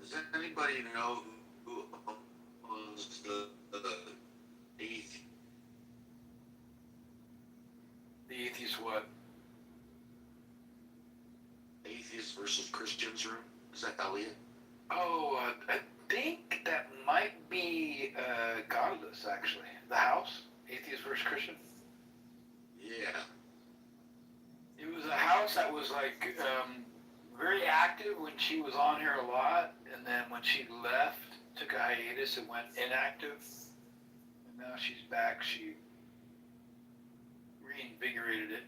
Does anybody know who owns the atheist? The atheist what? Atheist versus Christians room? Is that Elliot? Oh, I think that might be Godless, actually. The house? Atheist versus Christian? Yeah. It was a house that was, like, very active when she was on here a lot, and then when she left, took a hiatus and went inactive. And now she's back. She reinvigorated it.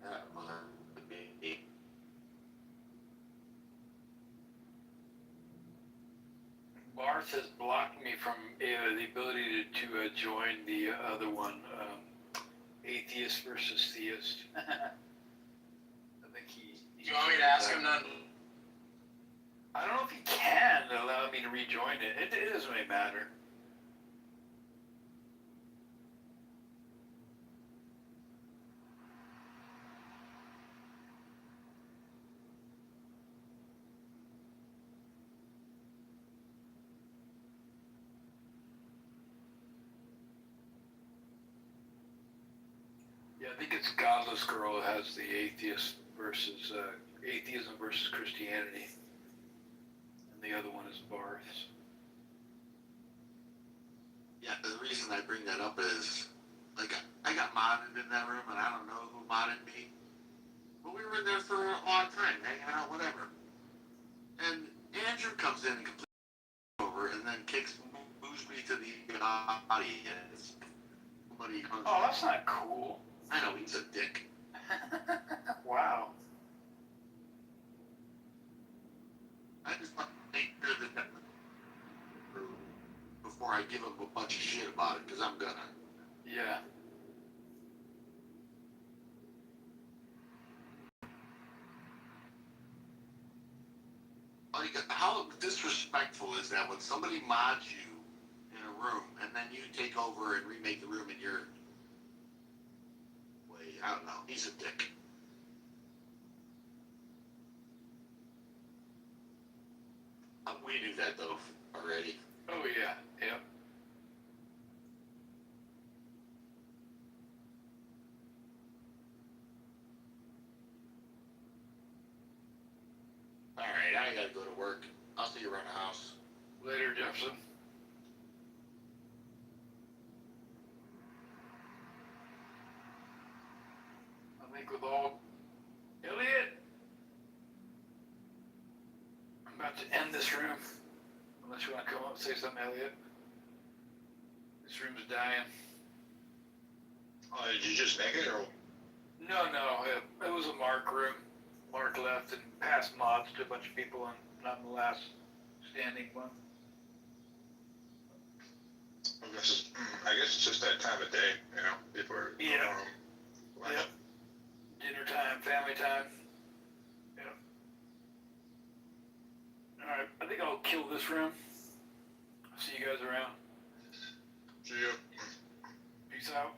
That might be. Barth has blocked me from the ability to join the other one, atheist versus theist. I think he. Do you want me to ask him none? I don't know if he can allow me to rejoin it. It doesn't really matter. Yeah, I think it's Godless Girl that has the atheism versus Christianity, and the other one is Barth's. Yeah, the reason I bring that up is, like, I got modded in that room, and I don't know who modded me, but we were in there for a long time, hanging out, whatever. And Andrew comes in and completely over, and then moves me to the audience. Somebody comes Oh, that's not cool. I know, he's a dick. Wow. I just want to make sure that before I give him a bunch of shit about it, because I'm gonna. Yeah. Like, how disrespectful is that when somebody mods you in a room and then you take over and remake the room in your way? I don't know. He's a dick. We knew that though already. Oh yeah, yep. All right, I gotta go to work. I'll see you around the house. Later, Jefferson. I think with all Elliot, I'm about to end this room. Unless you want to come up and say something, Elliot. This room's dying. Did you just make it, or? No, it was a Mark room. Mark left and passed mods to a bunch of people, and I'm the last standing one. I guess it's just that time of day, you know. People are. Yeah. Yep. Dinner time, family time. Yep. Alright, I think I'll kill this room. See you guys around. See you. Peace out.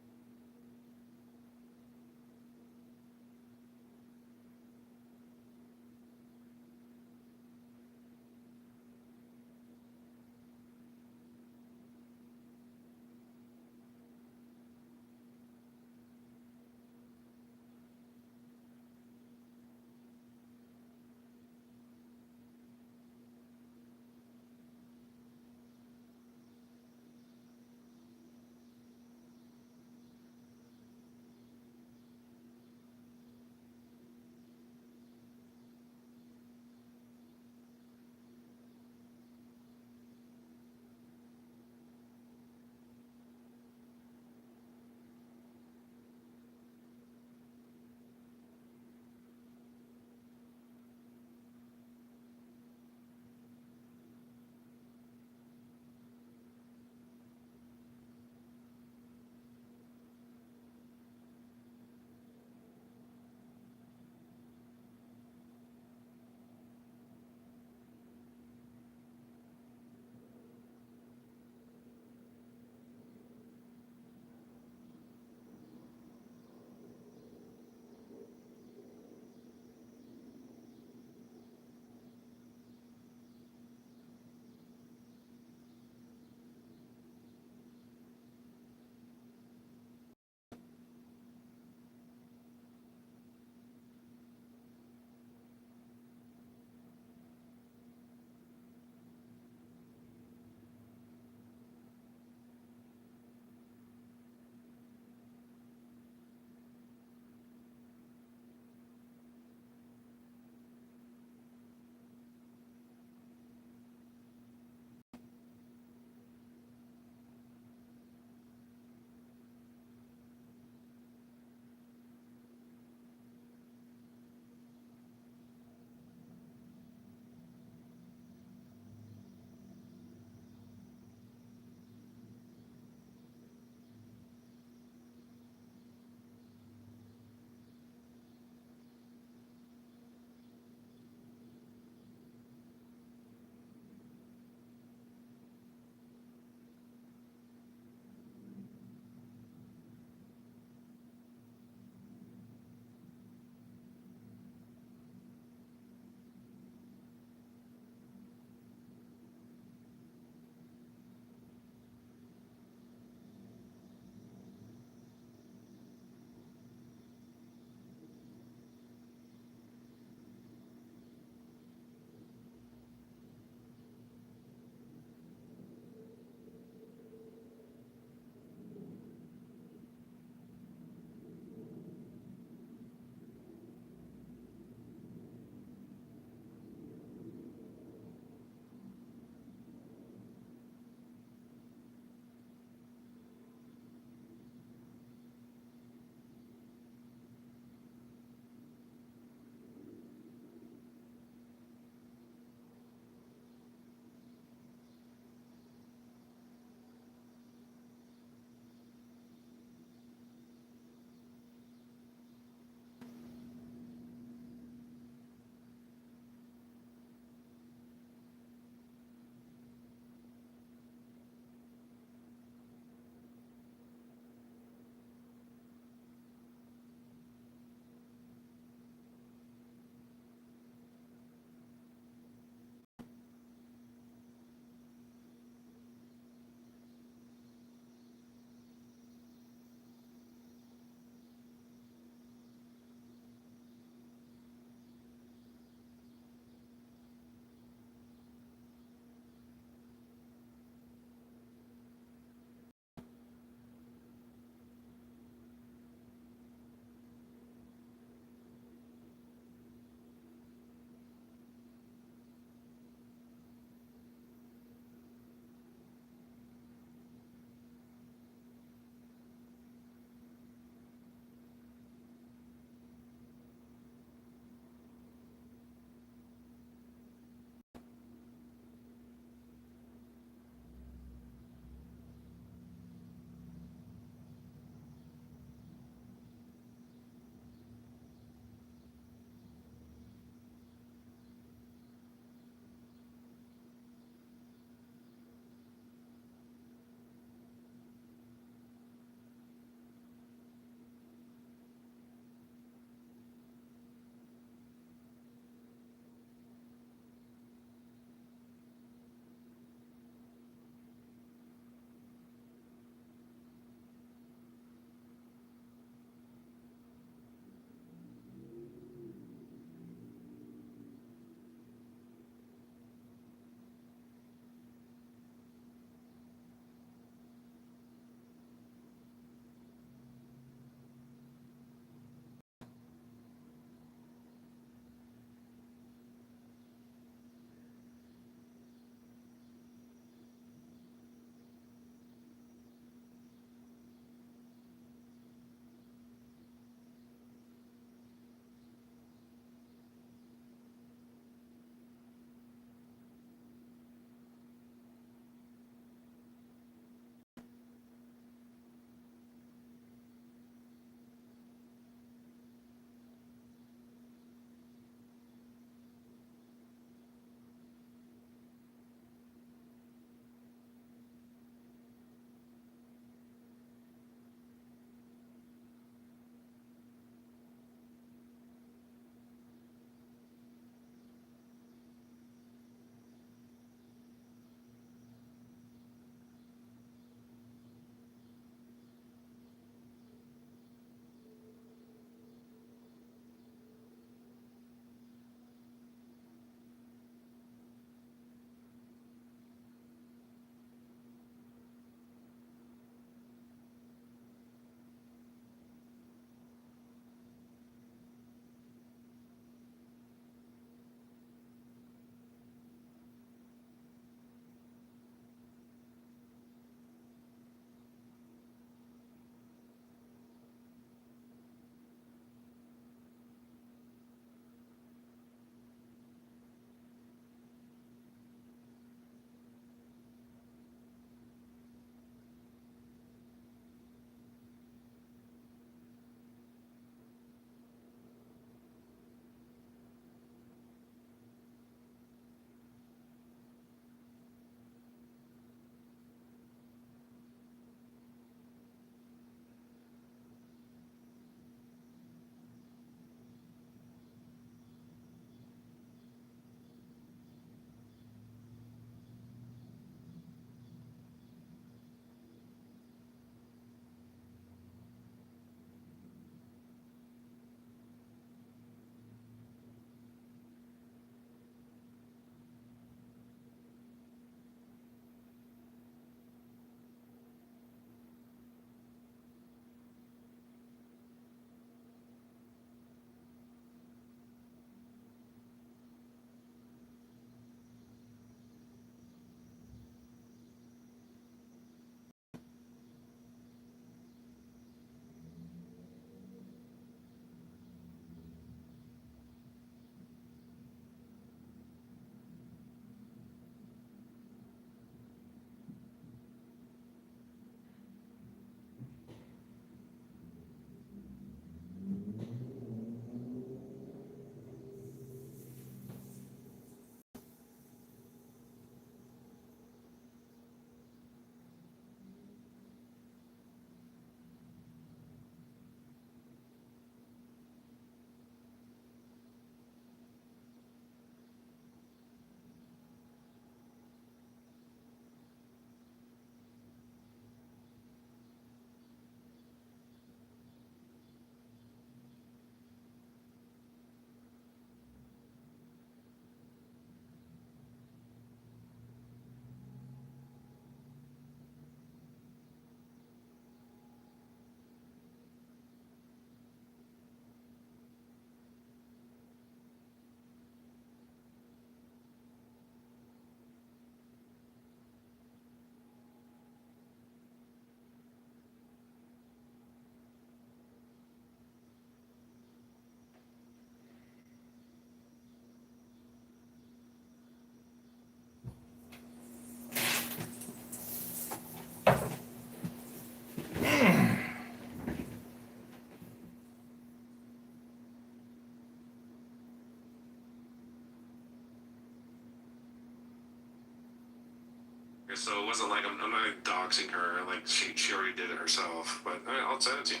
So it wasn't like I'm not like doxing her. Like she already did it herself. But I'll send it to you.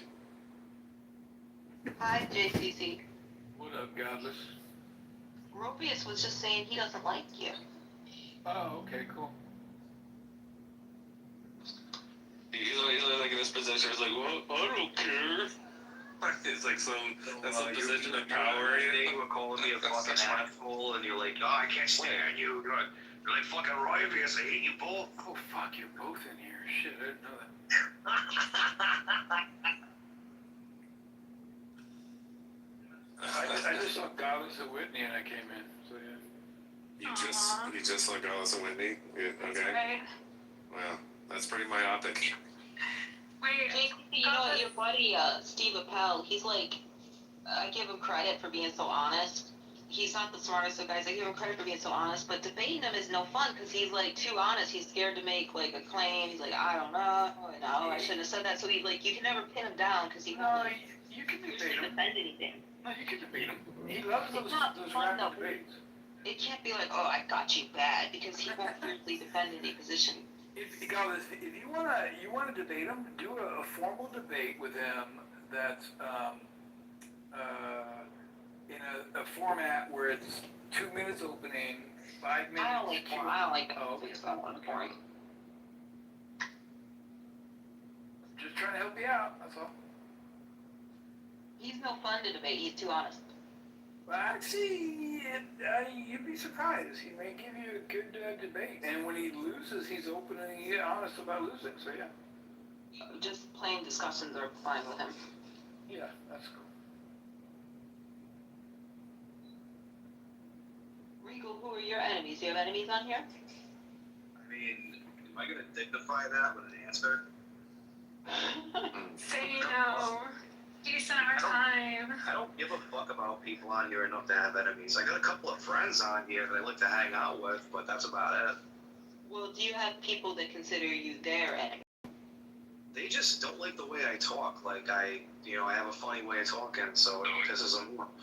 Hi, JCC. What up, Godless? Robius was just saying he doesn't like you. Oh, okay, cool. He's like in this position. He's like, well, I don't care. It's like that's a position of power. You were calling me a fucking asshole, and you're like, oh, I can't stand you. You're like fucking Robius. I hate you both. Oh, fuck, you're both in here. Shit, I didn't know that. I just saw Godless and Whitney and I came in, so yeah. You just saw Dallas and Whitney? Okay. Right. Well, that's pretty myopic. Wait, JCC, you know what, your buddy, Steve Appel, he's like, I give him credit for being so honest. He's not the smartest of guys. I give him credit for being so honest, but debating him is no fun because he's like too honest. He's scared to make like a claim. He's like, I don't know. No, I shouldn't have said that. So he like, you can never pin him down because he won't you can debate him. defend anything. No, you can debate him. He loves It's not those fun random though. debates. It can't be like, oh, I got you bad because he won't fiercely defend any position. If you wanna debate him, do a formal debate with him that's in a format where it's 2 minutes opening, 5 minutes. I don't like Oh, okay. boring. Just trying to help you out. That's all. He's no fun to debate. He's too honest. Well, actually, you'd be surprised. He may give you a good debate. And when he loses, he's open and he's honest about losing. So, yeah. Just plain discussions are fine with him. Yeah, that's cool. Regal, who are your enemies? Do you have enemies on here? I mean, am I going to dignify that with an answer? say no. Decent our time. I don't give a fuck about people on here enough to have enemies. I got a couple of friends on here that I like to hang out with, but that's about it. Well, do you have people that consider you their enemy? They just don't like the way I talk. Like, I have a funny way of talking, so it pisses them off.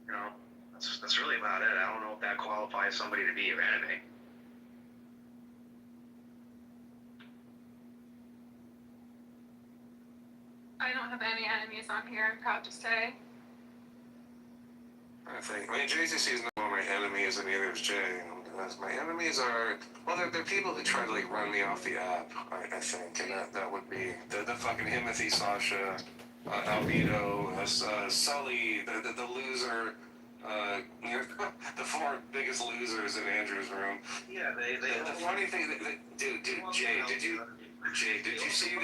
You know, that's really about it. I don't know if that qualifies somebody to be your enemy. I don't have any enemies on here, I'm proud to say. I mean, JCC is not one of my enemies, and neither is Jay. My enemies are, well, they're people who try to like run me off the app. I think, and that would be the fucking Himothy, Sasha, Albedo, Sully, the loser, the four biggest losers in Andrew's room. Yeah, The funny thing, dude, Jay, did you see?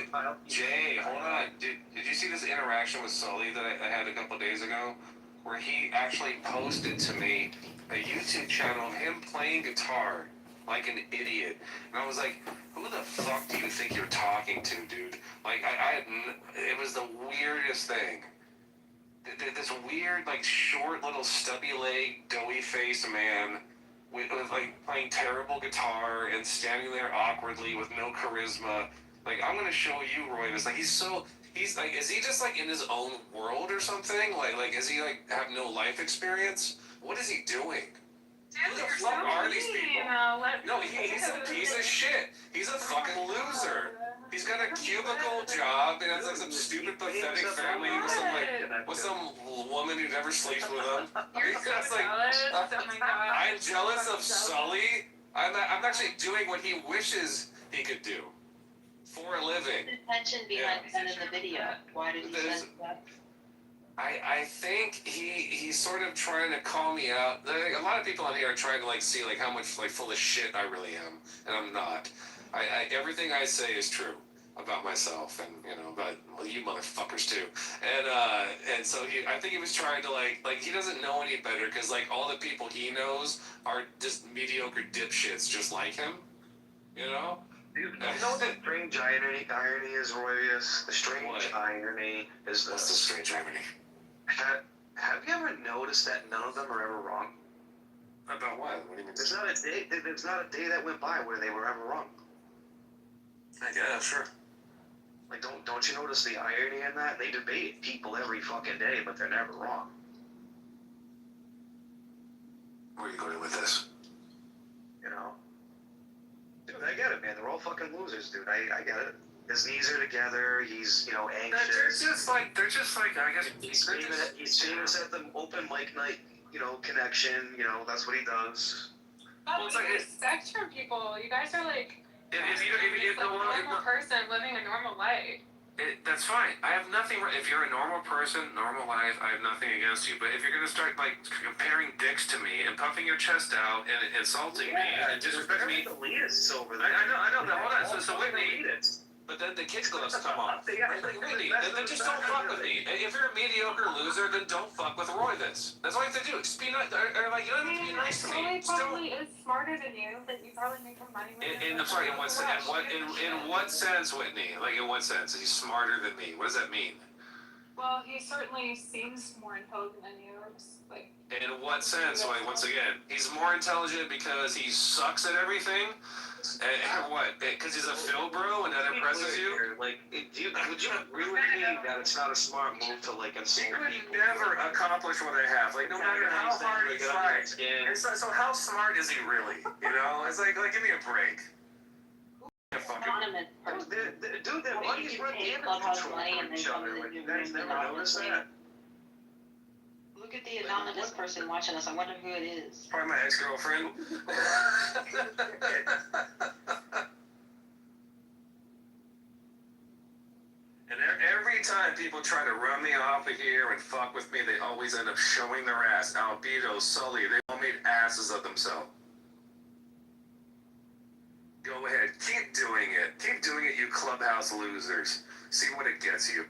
Jay, hold on, did you see this interaction with Sully that I had a couple days ago, where he actually posted to me a YouTube channel of him playing guitar like an idiot, and I was like, who the fuck do you think you're talking to, dude? Like, it was the weirdest thing. This weird, like, short little stubby leg, doughy faced man with like playing terrible guitar and standing there awkwardly with no charisma. Like, I'm gonna show you, Roy. It's like he's like, is he just like in his own world or something? Like, is he like have no life experience? What is he doing? Who the fuck are these people? No, he's a piece of shit. He's a fucking loser. He's got a cubicle job and has like some stupid pathetic family with some woman who never sleeps with him. You're so jealous. Oh my god. I'm jealous of Sully. I'm actually doing what he wishes he could do for a living. The intention behind sending the video. Why did he send that? I think he's sort of trying to call me out. Like, a lot of people on here are trying to like see like how much like full of shit I really am, and I'm not. Everything I say is true about myself, and about you motherfuckers too. And so I think he was trying to like he doesn't know any better because like all the people he knows are just mediocre dipshits just like him, you know. You know what the strange irony is, Royus? The strange irony is this. What's the strange irony? Have you ever noticed that none of them are ever wrong? About what? What do you mean? There's not a day that went by where they were ever wrong. I guess, sure. Like, don't you notice the irony in that? They debate people every fucking day, but they're never wrong. Where are you going with this? You know? Dude, I get it, man. They're all fucking losers, dude. I get it. His knees are together. He's, anxious. They're just like, I guess. He's famous at the open mic night, connection. That's what he does. Well, it's like respect for people. You guys are like, If you a normal person living a normal life. That's fine. I have nothing. If you're a normal person, normal life, I have nothing against you. But if you're gonna start comparing dicks to me and puffing your chest out and insulting me and disrespecting me, elitists over there. I know. Hold on. So Whitney. But then the kids gloves come on. Whitney, then just don't fuck with me. If you're a mediocre loser, then don't fuck with Roivitz. That's all you have to do. Just be nice. Or you don't have to be nice to me. He probably is smarter than you, but you probably make more money with him. I'm sorry. In what sense, Whitney? Like in what sense? He's smarter than me. What does that mean? Well, he certainly seems more intelligent than you. In what sense? Once again, he's more intelligent because he sucks at everything. And what? Because he's a Phil bro and that impresses you? Would you agree with me that it's not a smart move to insult people? You could never accomplish what I have. No matter how hard he tries. So how smart is he really? It's like give me a break. Anonymous person. Dude, their money's run Clubhouse money and then each other. You guys never noticed that? Look at the anonymous person watching us. I wonder who it is. Probably my ex-girlfriend. And every time people try to run me off of here and fuck with me, they always end up showing their ass. Albedo, Sully, they all made asses of themselves. Go ahead, keep doing it. Keep doing it, you clubhouse losers. See what it gets you.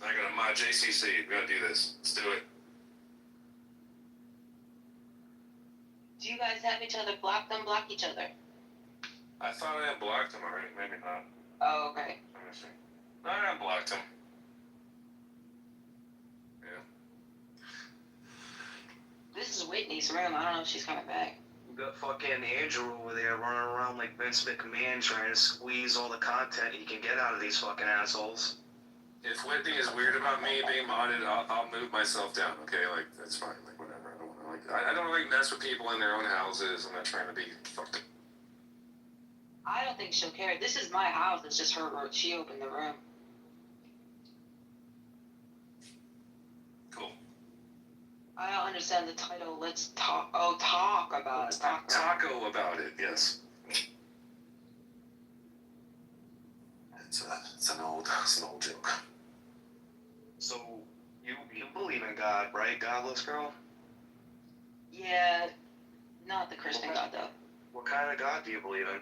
I got my JCC. We gotta do this. Let's do it. Do you guys have each other blocked? Unblock each other. I thought I had blocked him already. Maybe not. Oh, okay. Let me see. No, I unblocked him. Yeah. This is Whitney's room. I don't know if she's coming back. You got fucking Andrew over there running around like Vince McMahon trying to squeeze all the content he can get out of these fucking assholes. If Whitney is weird about me being modded, I'll move myself down, okay? That's fine. Whatever. I don't mess with people in their own houses. I'm not trying to be fucking... I don't think she'll care. This is my house. It's just her room. She opened the room. Cool. I don't understand the title. Let's talk. Oh, talk about it. Taco about it, yes. It's an old joke. So, you believe in God, right, godless girl? Yeah, not the Christian God, though. What kind of God do you believe in?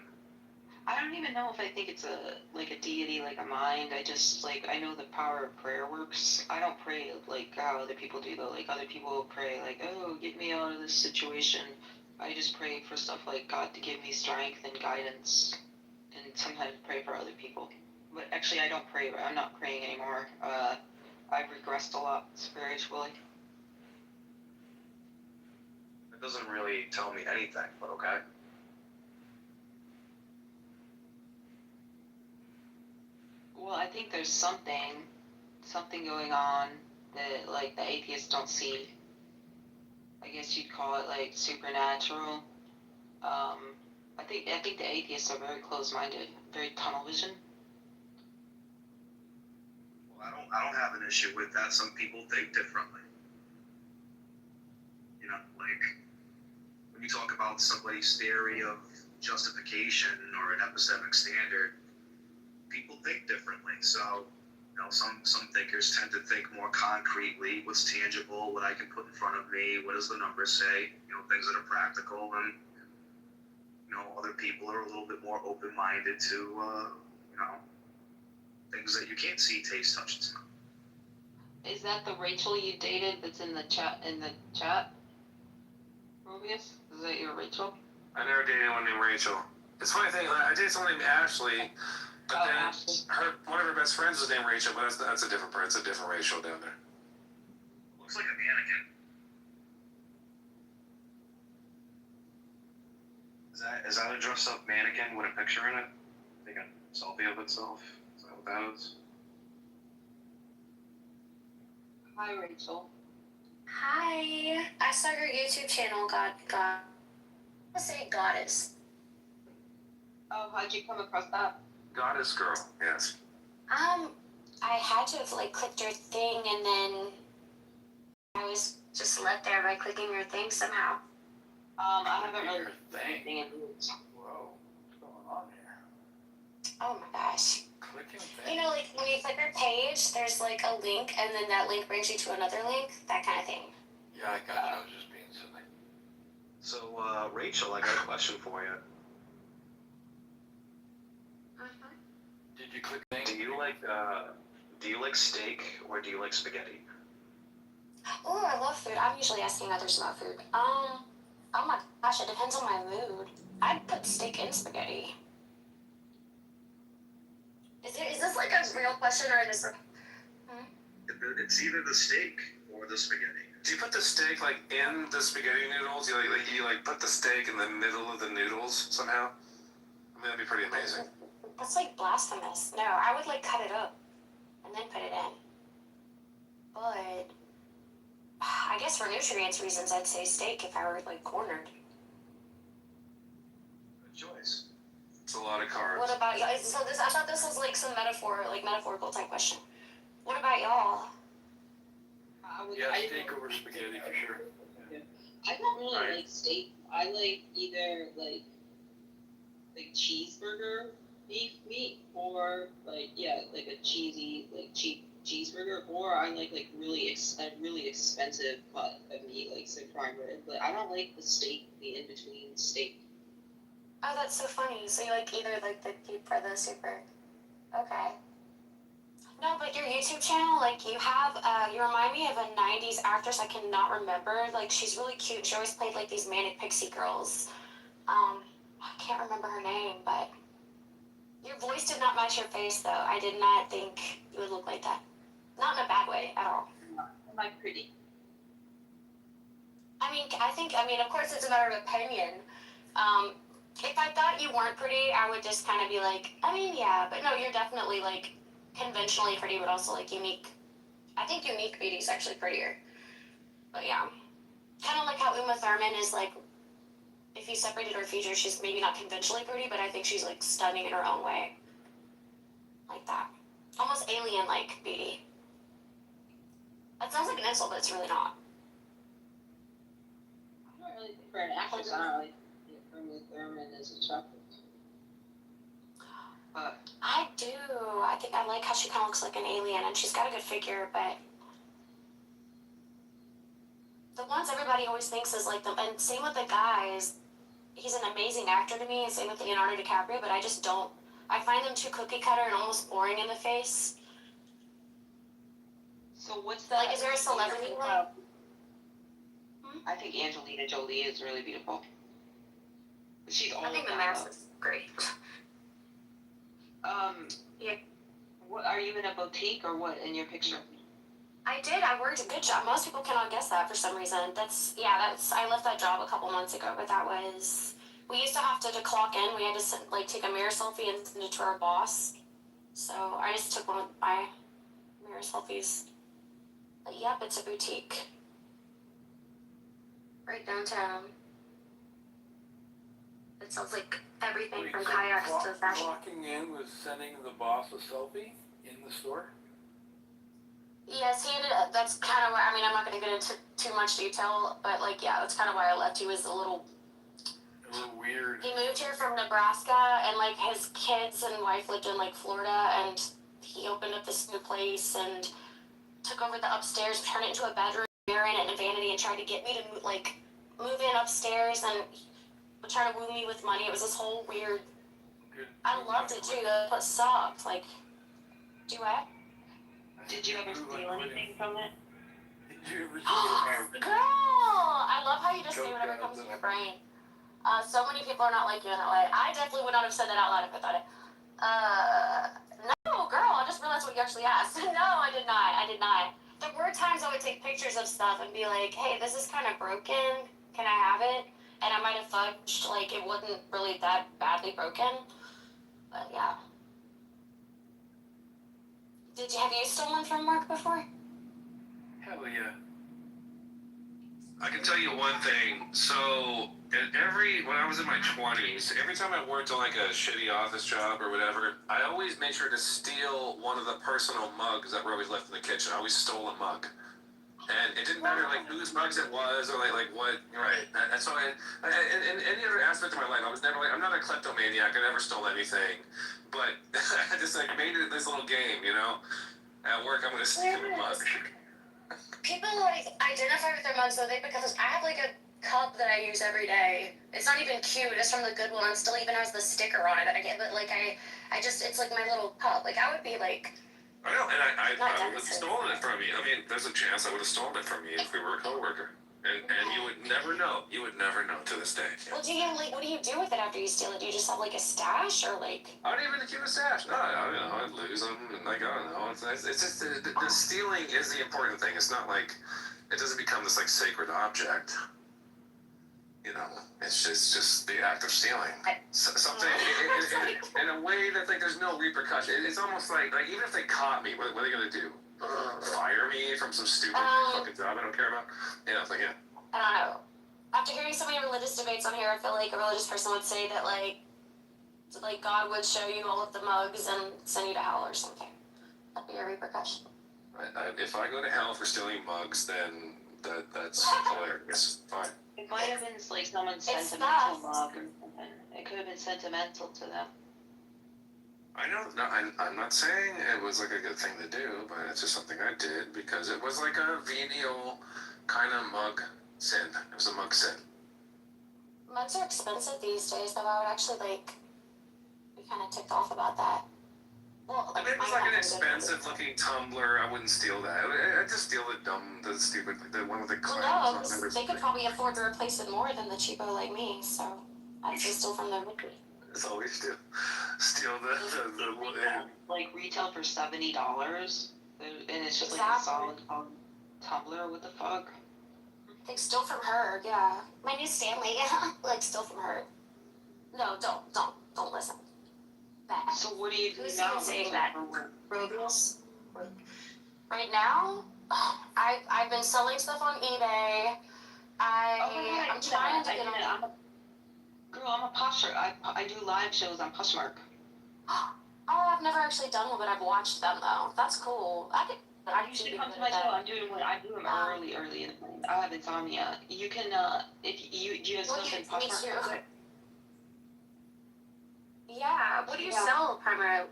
I don't even know if I think it's a deity, like a mind. I just, I know the power of prayer works. I don't pray how other people do, though. Other people pray, oh, get me out of this situation. I just pray for stuff like God to give me strength and guidance, and sometimes pray for other people. But actually, I don't pray. I'm not praying anymore. I've regressed a lot spiritually. It doesn't really tell me anything, but okay. Well, I think there's something going on that the atheists don't see. I guess you'd call it supernatural. I think the atheists are very close-minded, very tunnel vision. Well, I don't have an issue with that. Some people think differently. When you talk about somebody's theory of justification or an epistemic standard, people think differently. So, some thinkers tend to think more concretely, what's tangible, what I can put in front of me, what does the numbers say, things that are practical, and, other people are a little bit more open-minded to, things that you can't see, taste, touch, and smell. Is that the Rachel you dated that's in the chat, Mobius? Is that your Rachel? I never dated anyone named Rachel. It's a funny thing, I dated someone named Ashley, but then Ashley. One of her best friends was named Rachel, but that's a different person. It's a different Rachel down there. Looks like a mannequin. Is that a dressed-up mannequin with a picture in it? Take a selfie of itself? Is that what that is? Hi, Rachel. Hi. I saw your YouTube channel, I'll say Goddess. Oh, how'd you come across that? Goddess girl, yes. I had to have like clicked your thing and then I was just led there by clicking your thing somehow. I haven't really Thing. Whoa, what's going on here? Oh my gosh. Clicking You thing. know, like when you click your page, there's like a link and then that link brings you to another link, that kind of thing. Yeah, I got it. I was just being silly. So, Rachel, I got a question for you. Did you click thing? Do you like steak or do you like spaghetti? Oh, I love food. I'm usually asking others about food. Oh my gosh, it depends on my mood. I'd put steak in spaghetti. Is this like a real question or is this? It's either the steak or the spaghetti. Do you put the steak like in the spaghetti noodles? You put the steak in the middle of the noodles somehow? I mean, that'd be pretty amazing. That's like blasphemous. No, I would like cut it up and then put it in. But I guess for nutrients reasons, I'd say steak if I were like cornered. Good choice. It's a lot of carbs. What about y'all? So I thought this was like some metaphorical type question. What about y'all? Yeah, steak over spaghetti for sure. I don't really like steak. I like either like cheeseburger beef meat or like a cheesy cheap cheeseburger, or I like a really expensive cut of meat like say prime rib. But I don't like the in between steak. Oh, that's so funny. So you like either like the deep or the super? Okay. No, but your YouTube channel, like you have, you remind me of a 90s actress I cannot remember. Like she's really cute. She always played like these manic pixie girls. I can't remember her name, but your voice did not match your face though. I did not think you would look like that. Not in a bad way at all. Am I pretty? I mean, of course it's a matter of opinion. If I thought you weren't pretty, I would just kind of be like, I mean, yeah, but no, you're definitely like conventionally pretty, but also like unique. I think unique beauty is actually prettier. But yeah, kind of like how Uma Thurman is like, if you separated her features, she's maybe not conventionally pretty, but I think she's like stunning in her own way. Like that. Almost alien-like beauty. That sounds like an insult, but it's really not. I don't really think for an actress, I don't really think Uma Thurman is attractive. But I do. I think I like how she kind of looks like an alien, and she's got a good figure, but the ones everybody always thinks is like them, and same with the guys. He's an amazing actor to me, and same with Leonardo DiCaprio, but I just don't. I find them too cookie cutter and almost boring in the face. so what's that? Like, is there a celebrity like? I think Angelina Jolie is really beautiful. She's I think the Mask is great. Yeah. What are you in a boutique or what in your picture? I did. I worked a good job. Most people cannot guess that for some reason. I left that job a couple months ago, but we used to have to clock in. We had to like take a mirror selfie and send it to our boss. So I just took one of my mirror selfies. But yep, it's a boutique. Right downtown. It sells like everything from kayaks to fashion. Clocking in was sending the boss a selfie in the store? Yes, he ended up, that's kind of why, I mean, I'm not going to get into too much detail, but like, yeah, that's kind of why I left. He was a little weird. He moved here from Nebraska, and like his kids and wife lived in like Florida, and he opened up this new place and took over the upstairs, turned it into a bedroom, mirror in it, and a vanity, and tried to get me to move in upstairs and try to woo me with money. It was this whole weird. I loved it too. That's what sucked. Like, do what? Did you ever steal anything from it? Did you ever steal Girl! I love how you just say whatever comes in your brain. So many people are not like you in that way. I definitely would not have said that out loud if I thought it. No, girl, I just realized what you actually asked. No, I did not. There were times I would take pictures of stuff and be like, hey, this is kind of broken. Can I have it? And I might have fudged, like, it wasn't really that badly broken. But yeah. Have you stolen from work before? Hell yeah. I can tell you one thing. So, when I was in my 20s, every time I worked on like a shitty office job or whatever, I always made sure to steal one of the personal mugs that were always left in the kitchen. I always stole a mug. And it didn't matter like whose mugs it was or like what, right. And so in any other aspect of my life, I was never like, I'm not a kleptomaniac. I never stole anything. But I just like made it this little game, you know? At work, I'm going to steal a mug. People like identify with their mugs though, because I have like a cup that I use every day. It's not even cute. It's from the Goodwill and still even has the sticker on it that I get. But like I just it's like my little cup. Like I would be like. I know, and I would have stolen it from you. I mean, there's a chance I would have stolen it from you if we were a coworker. And you would never know. You would never know to this day. Well, what do you do with it after you steal it? Do you just have like a stash or like? I don't even keep a stash. No, I'd lose them. And like, I don't know. It's just the stealing is the important thing. It's not like, it doesn't become this like sacred object. You know, it's just the act of stealing. Something in a way that like there's no repercussion. It's almost like even if they caught me, what are they gonna do? Fire me from some stupid fucking job I don't care about? You know, it's like, yeah. I don't know. After hearing so many religious debates on here, I feel like a religious person would say that like God would show you all of the mugs and send you to hell or something. That'd be a repercussion. If I go to hell for stealing mugs, then that's hilarious. Fine. It might have been like someone's sentimental mug or something. It could have been sentimental to them. I know. No, I'm not saying it was like a good thing to do, but it's just something I did because it was like a venial kind of mug sin. It was a mug sin. Mugs are expensive these days, though. I would actually be kind of ticked off about that. Well, I mean, it was like an expensive-looking tumbler. I wouldn't steal that. I'd just steal the stupid, the one with the clouds. Well, no, because they could probably afford to replace it more than the cheapo like me, so I'd just steal from their rookie. It's always steal the like retail for $70, and it's just like a solid tumbler. What the fuck? Like steal from her, yeah. My new Stanley, like steal from her. No, don't listen. That. So what do you do Who's now? even saying that? Robles. Right now, I've been selling stuff on eBay. I'm trying to get on. Girl, I'm a Poshmark. I do live shows on Poshmark. Oh, I've never actually done one, but I've watched them though. That's cool. You should come to my show. I do them early in the morning. I have insomnia. You can if you do you have stuff in Poshmark? Yeah. What do you sell primarily?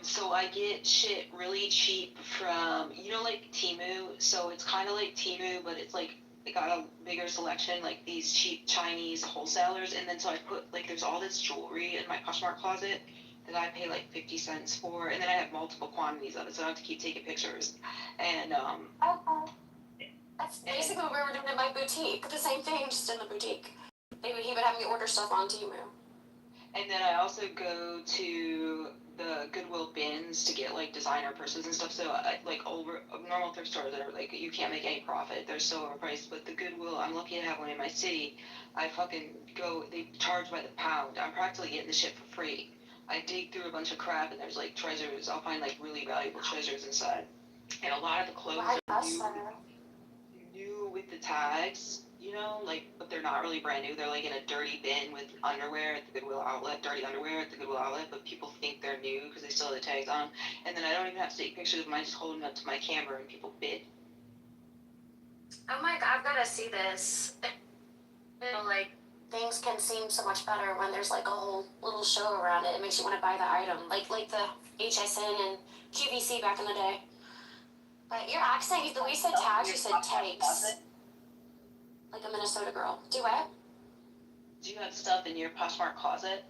So I get shit really cheap from like Temu. So it's kind of like Temu, but it's like they got a bigger selection, like these cheap Chinese wholesalers. And then so I put like there's all this jewelry in my Poshmark closet that I pay like 50 cents for, and then I have multiple quantities of it, so I have to keep taking pictures. And that's basically what we were doing in my boutique. The same thing, just in the boutique. He would have me order stuff on Temu. And then I also go to the Goodwill bins to get like designer purses and stuff. So normal thrift stores that are like you can't make any profit. They're so overpriced. But the Goodwill, I'm lucky to have one in my city. I fucking go. They charge by the pound. I'm practically getting the shit for free. I dig through a bunch of crap and there's like treasures. I'll find like really valuable treasures inside. And a lot of the clothes are new with the tags, but they're not really brand new. They're like in a dirty bin with underwear at the Goodwill outlet, dirty underwear at the Goodwill outlet, but people think they're new because they still have the tags on. And then I don't even have to take pictures of them. I just hold them up to my camera and people bid. Oh my god, I've got to see this. Things can seem so much better when there's like a whole little show around it. It makes you want to buy the item, like the HSN and QVC back in the day. But your accent, the way you said tags, you said takes. Like a Minnesota girl. Do what? Do you have stuff in your Poshmark closet?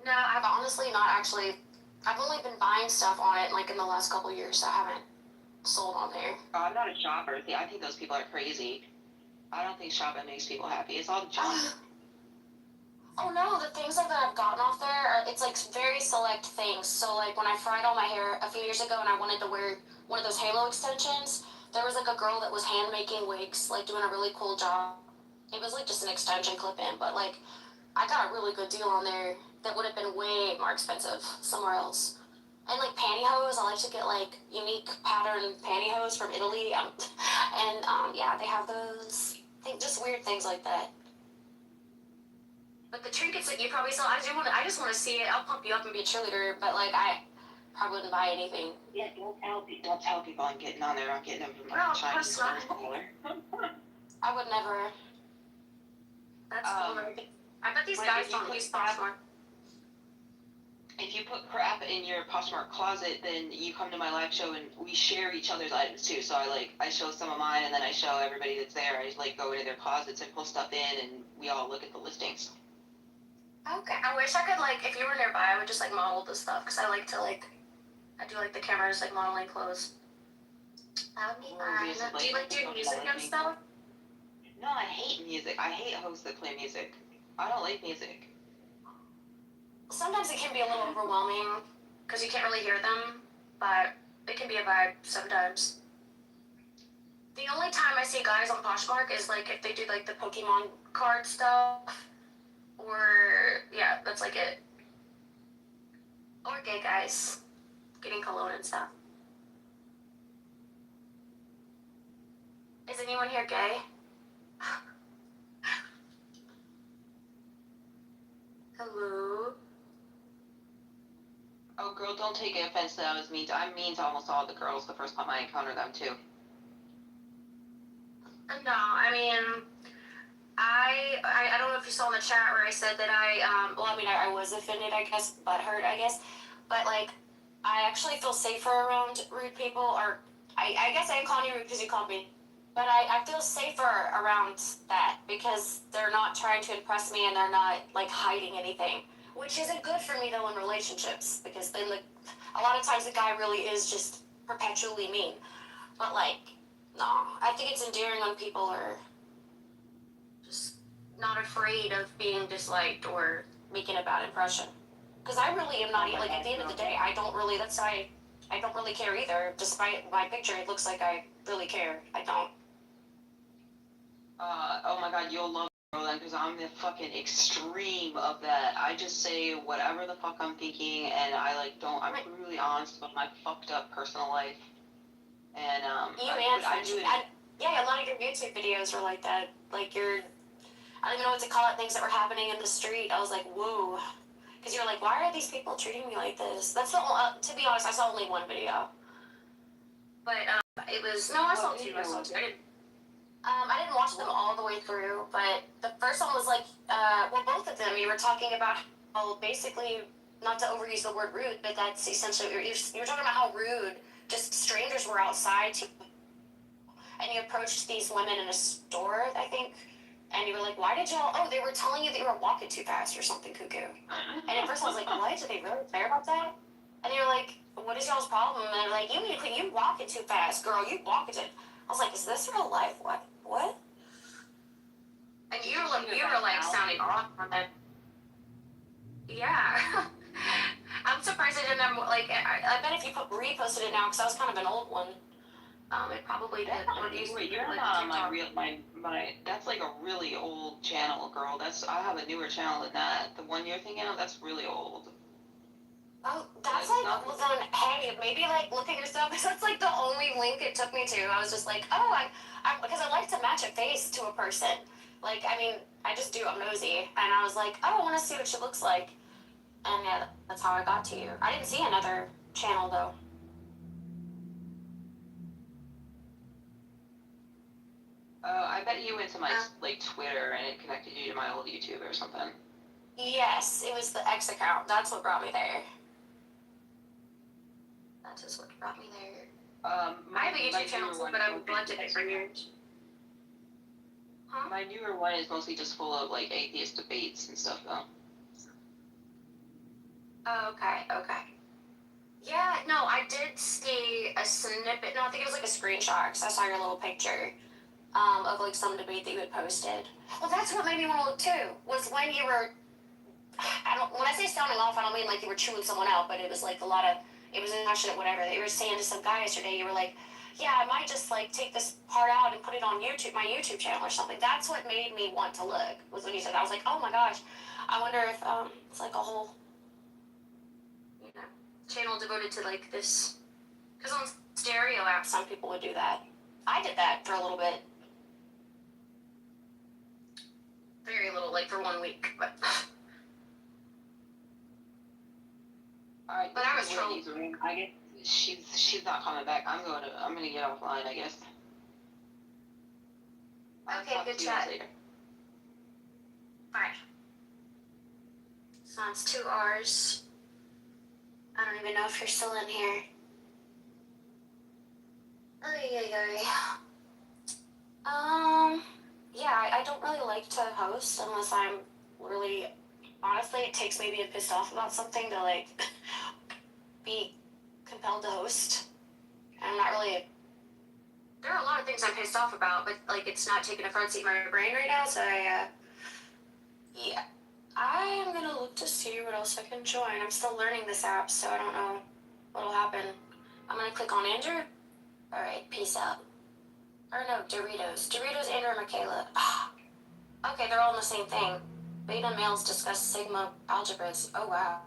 No, I've honestly not actually. I've only been buying stuff on it like in the last couple of years, so I haven't sold on there. I'm not a shopper. I think those people are crazy. I don't think shopping makes people happy. It's all junk. Oh no, the things that I've gotten off there, it's like very select things. So like when I fried all my hair a few years ago and I wanted to wear one of those halo extensions, there was like a girl that was hand making wigs, like doing a really cool job. It was like just an extension clip in, but like I got a really good deal on there that would have been way more expensive somewhere else. And like pantyhose, I like to get like unique pattern pantyhose from Italy. Yeah, they have those. I think just weird things like that. But the trinkets that you probably saw, I just want to see it. I'll pump you up and be a cheerleader, but like I probably wouldn't buy anything. Yeah, don't tell people I'm getting on there. I'm getting them from like No, Chinese of course store. I would never. That's cool. I bet these guys don't use Poshmark. If you put crap in your Poshmark closet, then you come to my live show and we share each other's items too. So I show some of mine and then I show everybody that's there. I like go into their closets and pull stuff in and we all look at the listings. Okay, I wish I could like, if you were nearby, I would just like model the stuff because I like to like, I do like the cameras like modeling clothes. That would be fun. Do you like do music and stuff? No, I hate music. I hate hosts that play music. I don't like music. Sometimes it can be a little overwhelming because you can't really hear them, but it can be a vibe sometimes. The only time I see guys on Poshmark is like if they do like the Pokemon card stuff, or yeah, that's like it. Or gay guys getting cologne and stuff. Is anyone here gay? Hello? Oh, girl, don't take offense that I was mean to. I'm mean to almost all the girls the first time I encounter them, too. No, I mean, I don't know if you saw in the chat where I said that I was offended, I guess, butthurt, I guess. But, like, I actually feel safer around rude people, or I guess I am calling you rude because you called me. But I feel safer around that because they're not trying to impress me and they're not, like, hiding anything. Which isn't good for me, though, in relationships, because then a lot of times the guy really is just perpetually mean. But, like, no, I think it's endearing when people are just not afraid of being disliked or making a bad impression. Because I really am not, like, at the end of the day, I don't really care either. Despite my picture, it looks like I really care. I don't. Oh my god, you'll love then, because I'm the fucking extreme of that. I just say whatever the fuck I'm thinking, and I'm really honest about my fucked up personal life. And, yeah, a lot of your YouTube videos were like that. Like I don't even know what to call it, things that were happening in the street. I was like, whoa. Because you're like, why are these people treating me like this? That's to be honest, I saw only one video. But, I saw two. I didn't watch them all the way through, but the first one was like, both of them, you were talking about how basically, not to overuse the word rude, but that's essentially, you were talking about how rude just strangers were outside and you approached these women in a store, I think, and you were like, why did y'all, they were telling you that you were walking too fast or something cuckoo. And at first I was like, what, do they really care about that? And you're like, what is y'all's problem? And they're like, you walking too fast, girl, you walking too. I was like, is this real life? What? And you were like sounding off on that. Yeah. I'm surprised I didn't have, like, I bet if you reposted it now, because that was kind of an old one, it probably did. You're not on my, that's like a really old channel, girl. I have a newer channel than that. The one you're thinking of, that's really old. Oh, that's like, well then, hey, maybe like look at yourself, because that's like the only link it took me to. I was just like, because I like to match a face to a person. Like, I mean, I just do, I'm nosy. And I was like, I want to see what she looks like. And yeah, that's how I got to you. I didn't see another channel though. I bet you went to my, like, Twitter and it connected you to my old YouTube or something. Yes, it was the X account. That's what brought me there. That is what brought me there. I have a YouTube channel too, but I've neglected it for years. Huh? My newer one is mostly just full of, like, atheist debates and stuff, though. Oh, okay. Yeah, no, I did see a snippet. No, I think it was like a screenshot, because I saw your little picture of, like, some debate that you had posted. Well, that's what made me want to look, too, was when you were, when I say sounding off, I don't mean like you were chewing someone out, but it was like it was passionate, whatever, that you were saying to some guy yesterday. You were like, yeah, I might just like take this part out and put it on YouTube, my YouTube channel or something. That's what made me want to look, was when you said that. I was like, oh my gosh, I wonder if it's like a whole, channel devoted to like this. Because on stereo apps, some people would do that. I did that for a little bit. Very little, like for 1 week, but. Alright, But I was trolled. I guess she's not coming back. I'm gonna get offline, I guess. Okay, good chat. Bye. So it's 2 hours. I don't even know if you're still in here. Yeah, I don't really like to host unless I'm really, honestly, it takes me being pissed off about something to like be compelled to host. I'm not really, there are a lot of things I'm pissed off about, but like it's not taking a front seat in my brain right now, so yeah. I am gonna look to see what else I can join. I'm still learning this app, so I don't know what'll happen. I'm gonna click on Andrew. Alright, peace out. Or no, Doritos. Doritos, Andrew, and Michaela. Okay, they're all in the same thing. Beta males discuss sigma algebras. Oh wow.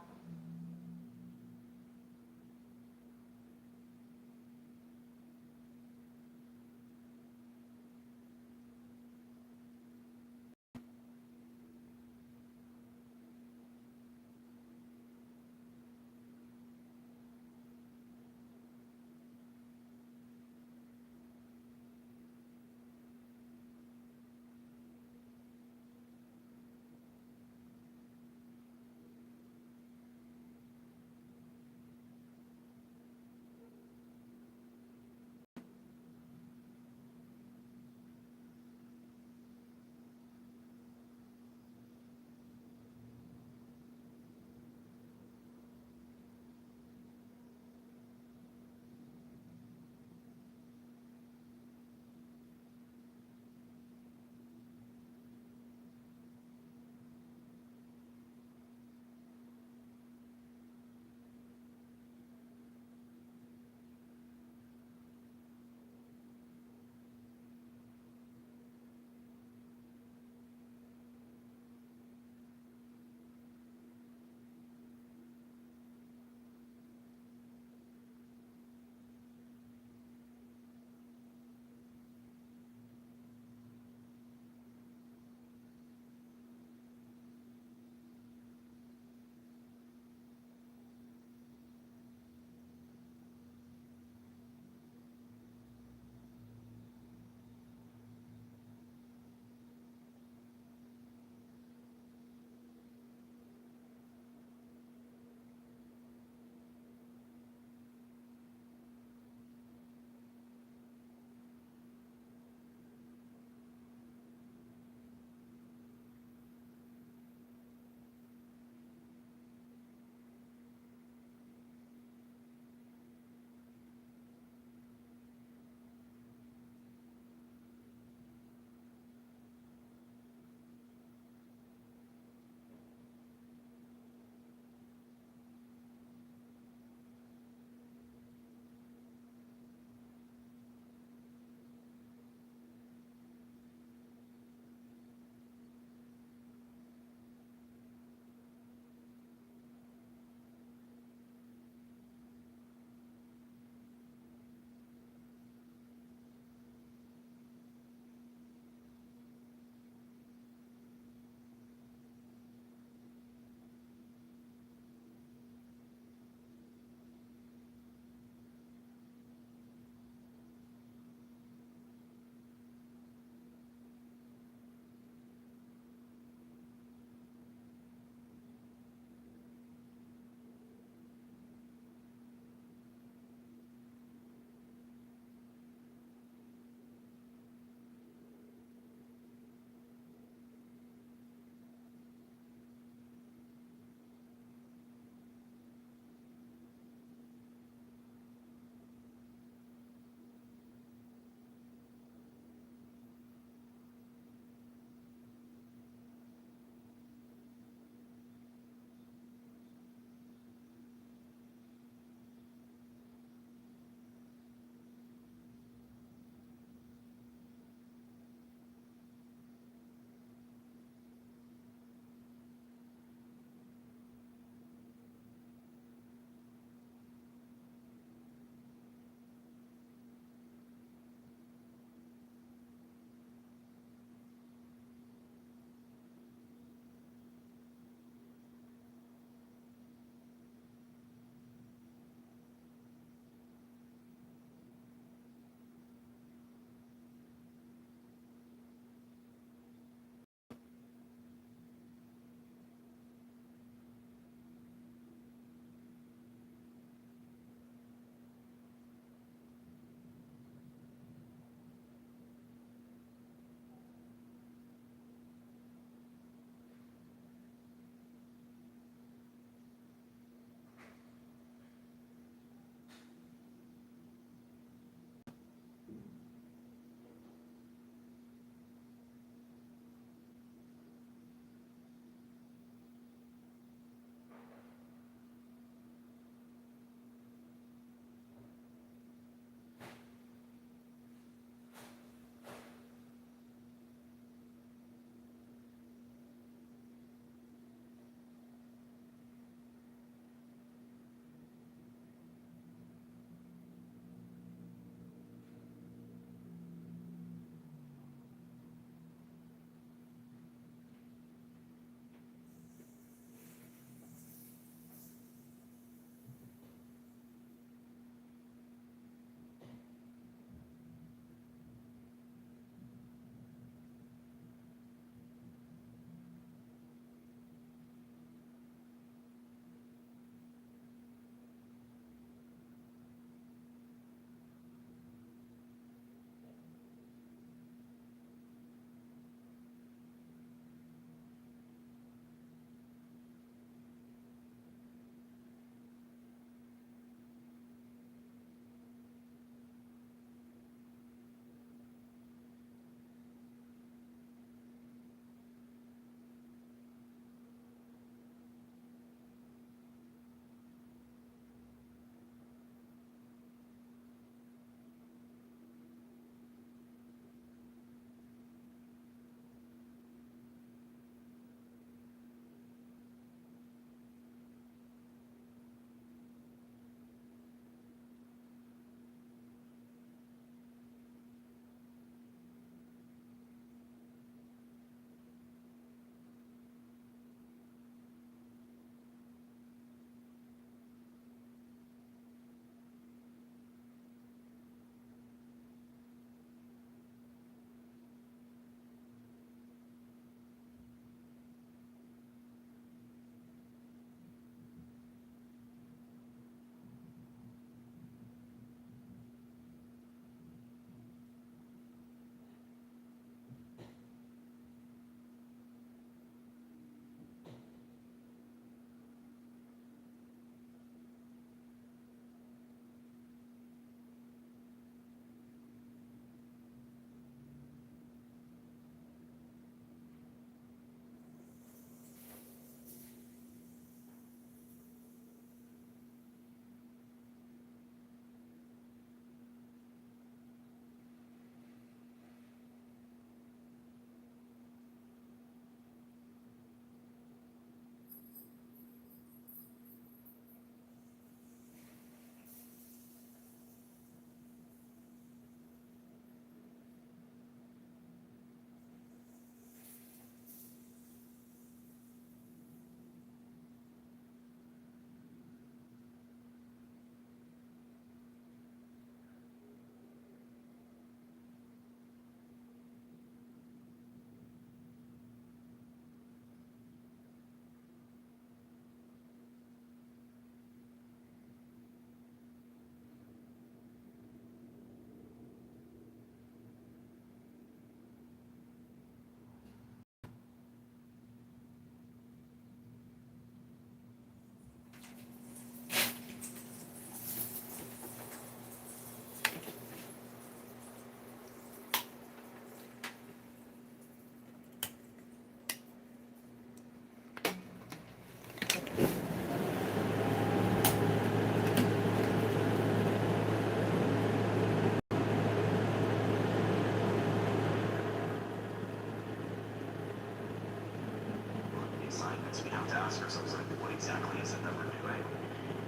ask ourselves, like, what exactly is it that we're doing?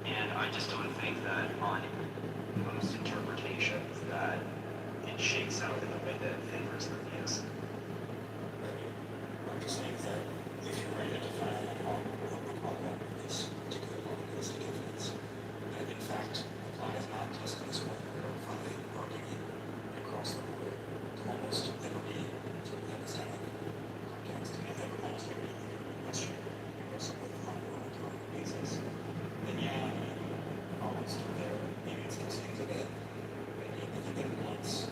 And I just don't think that on most interpretations that it shakes out in the way that favors the theist. I'm just saying that if you're going to define this particular probabilistic evidence, that in fact applies not just in this one find arguing across the board to almost every sort of epistemic context and almost every question you wrestle with on a basis, then yeah, almost there, maybe it's just things a bit, but you get it once,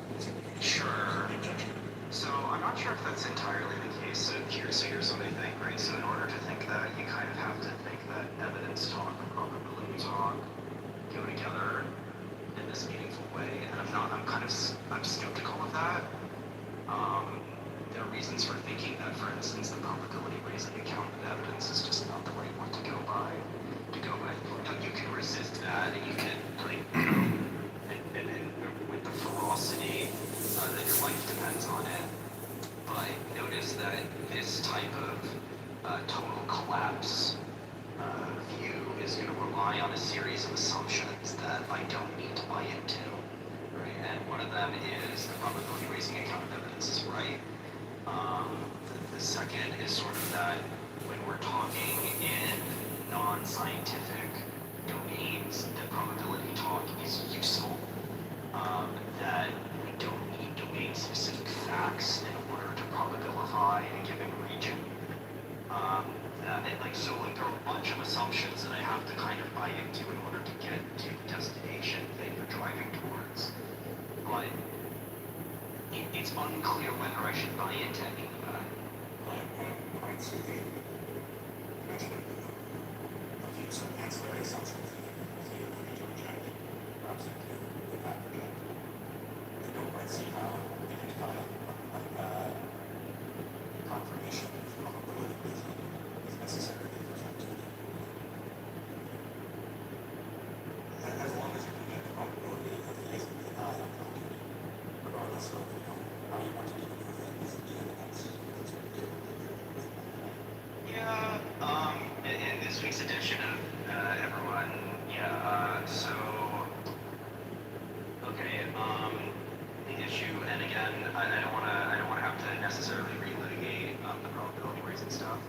Sure. So I'm not sure if that's entirely the case. So here's what I think, right? So in order to think that, you kind of have to think that evidence talk and probability talk go together in this meaningful way, and I'm skeptical of that. There are reasons for thinking that, for instance, the probability raising account of evidence is just not the right one to go by. Now, you can resist that, and you can, like, and with the ferocity that your life depends on it. But notice that this type of total collapse view is going to rely on a series of assumptions that I don't need to buy into. Right? And one of them is the probability raising account of evidence is right. The second is sort of that when we're talking in non-scientific domains, the probability talk is useful. That we don't need domain-specific facts in order to probabilify a given region. There are a bunch of assumptions that I have to kind of buy into in order to get to the destination that you're driving towards. But it's unclear whether I should buy into any of that. Quite soothing. A few some ancillary assumptions that you need to reject, perhaps you not reject. I don't quite see how identifying confirmation of probability is necessary for scientific. As long as you can get the probability of theism to deny regardless of how you want to deal with things, that's pretty good. Yeah, in this week's edition of Everyone, the issue, and again, I don't want to have to necessarily relitigate the probability raising stuff.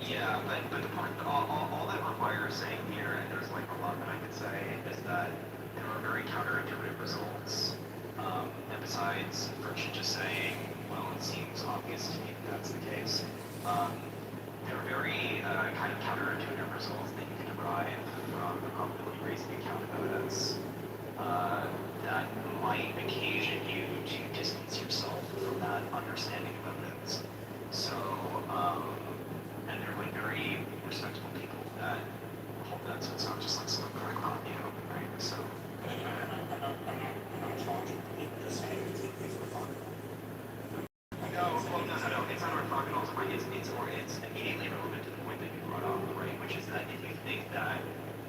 Yeah, but the point, all that requires saying here, and there's like a lot that I could say, is that there are very counterintuitive results. And besides Friction just saying, well, it seems obvious to me that that's the case, there are very kind of counterintuitive results that you can derive from the probability raising account of evidence that might occasion you to distance yourself from that understanding of evidence. So, and they're like very respectable people that hold that, so it's not just like some crackpot, right? So. I'm not challenging people, just saying it's orthogonal. No, it's not orthogonal to mine. It's immediately relevant to the point that you brought up, right? Which is that if you think that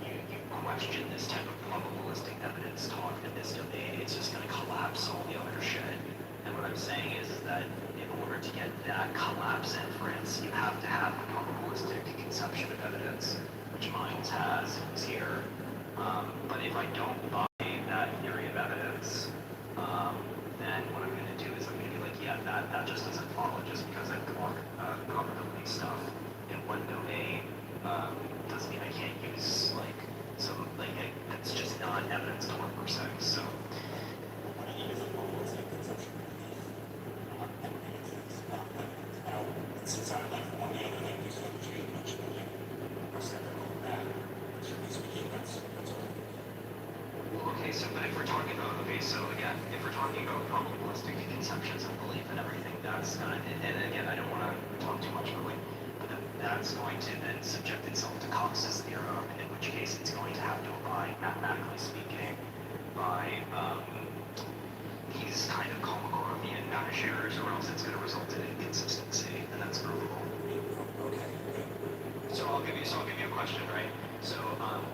you question this type of probabilistic evidence talk in this domain, it's just going to collapse all the other shit. And what I'm saying is that in order to get that collapse inference, you have to have a probabilistic conception of evidence, which Miles has, who's here. But if I don't buy that theory of evidence, then what I'm going to do is I'm going to be like, yeah, that just doesn't follow. Just because I block probability stuff in one domain doesn't mean I can't use it's just not evidence to 1%. So. Since I like one of the other things that you mentioned, are skeptical of that, generally speaking, that's Okay, so but if we're talking about, if we're talking about probabilistic conceptions of belief and everything, that's gonna, and again, I don't want to talk too much, but that's going to then subject itself to Cox's theorem, in which case it's going to have to abide, mathematically speaking, by these kind of Kolmogorovian Nash errors, or else it's going to result in inconsistency, and that's provable. So I'll give you a question, right? So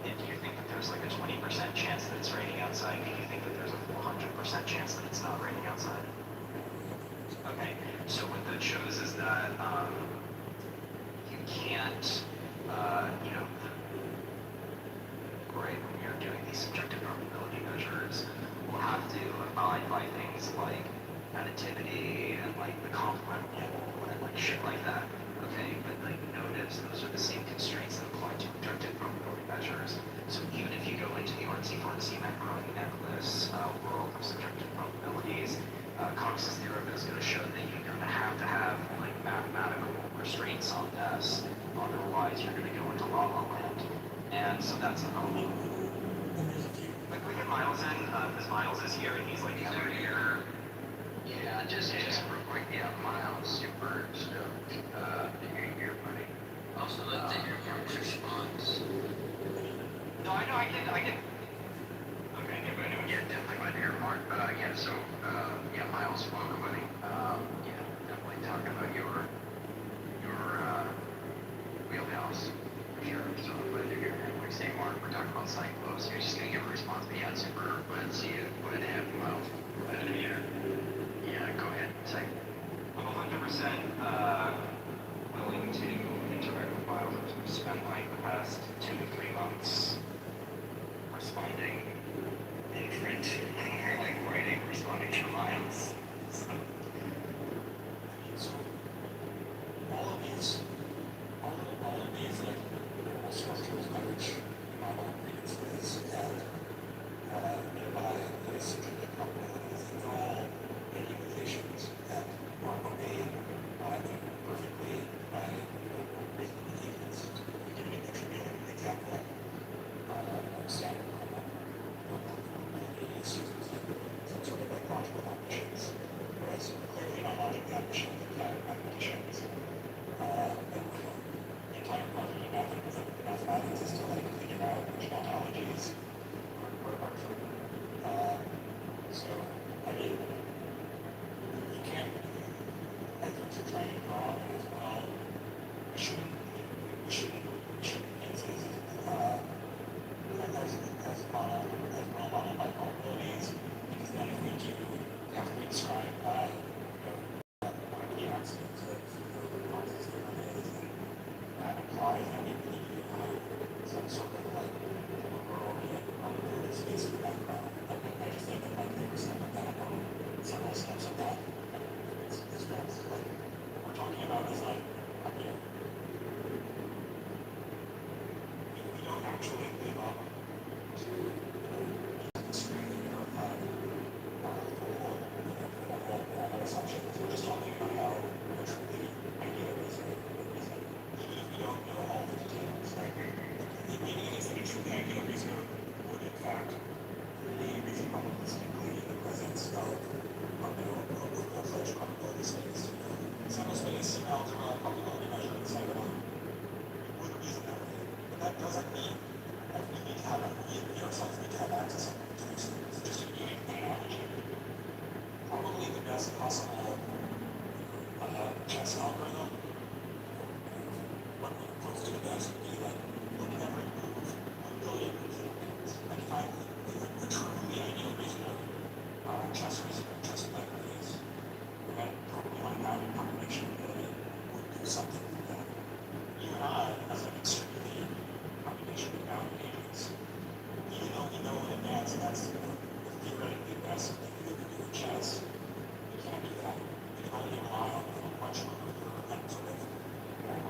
if you think that there's like a 20% chance that it's raining outside, do you think that there's a 400% chance that it's not raining outside? Okay, so what that shows is that and you know, right when you're doing these subjective probability measures, we'll have to abide by things like additivity and like the complement rule and like shit like that. Okay, but like notice those are the same constraints that apply to objective probability measures. So even if you go into the artsy-fartsy macaroni necklace world of subjective probabilities, Cox's theorem is going to show that you're going to have like mathematical restraints on this, otherwise you're going to go into la la land. And so that's an element. Like we get Miles in, because Miles is here and he's like every year. Yeah, just real quick, yeah, Miles, super stoked to hear your buddy. Also, love to hear Mark's response. No, I know, I can. Okay, yeah, definitely glad to hear Mark. Yeah, so, yeah, Miles, welcome, buddy. Yeah, definitely talking about your wheelhouse, for sure. So glad to hear that. Like say, Mark, we're talking about cyclos. You're just gonna give a response, but yeah, super glad to see you. Glad to have you, Miles. Glad to be here. Yeah, go ahead. Say. I'm 100% willing to interact with Miles. I've spent like the past 2 to 3 months responding in print, or like writing, responding to Miles. So all of these, like structures by which model ingredients is and thereby the subjective probabilities and all the limitations that are obeyed perfectly by reasonable behaviors. We can make a trivial example standard probability some sort of like logical conditions, whereas clearly not logical conditions, mathematicians, the entire part of mathematics is to like figure out which ontologies are true. So, I mean, you can't, I think to try and draw it as well, we shouldn't use these as role model by probabilities, because then if we do have to be described by one of the axioms of Cox's theorem is, and that implies that we need to some sort of like overall probability space in the background. I just think that like there was some of that several steps of that. It's like what we're talking about is like, you know, we don't actually live up to the constraint of assumptions. We're just talking about how a truly idea is even if we don't know all the details. Like, the meaning is that a truly ideal reasoner would in fact really reason probabilistically in the presence of a fledged probability space. Sample space, algebra, probability measurement, cycle. We would reason that way. But that doesn't mean that we need to have ourselves need to have access to these things. Just to give an analogy, probably the best possible chess algorithm, what close to the best would be like, look at every move 1 billion moves in advance. Like if I the truly ideal reasoner, chess reasoner, chess player is, that probably on that combination ability would do something like that. You and I, as an extremely combination of bound agents, even though we know in advance that's the theoretically best thing we could do in chess, we can't do that. We can only rely on a much quicker and sort of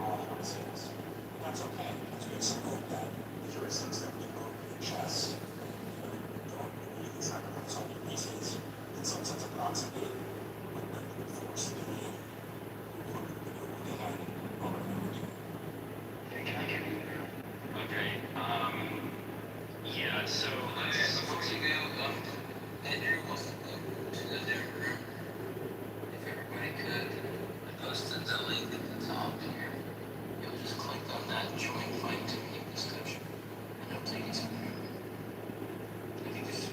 raw process. And that's okay, because we have some hope that the heuristics that we invoke in chess, don't really sacrifice all the pieces, in some sense approximate what the force of the behind what we're doing. Okay, can I get in there? Okay, yeah, so before you go, Andrew wants to go to the different room. If everybody could, I posted the link at the top here. You'll just click on that join fine-tuning discussion, and it'll take you to there. If you just,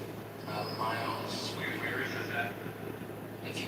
Miles. where is this at? If you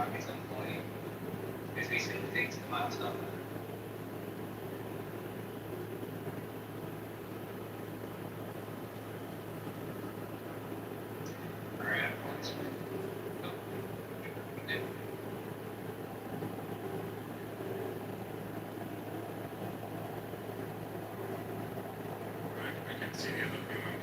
rockets on point. It's basically fixed the milestone. Alright, I'm going this way. Oh. Yeah. I can see the other human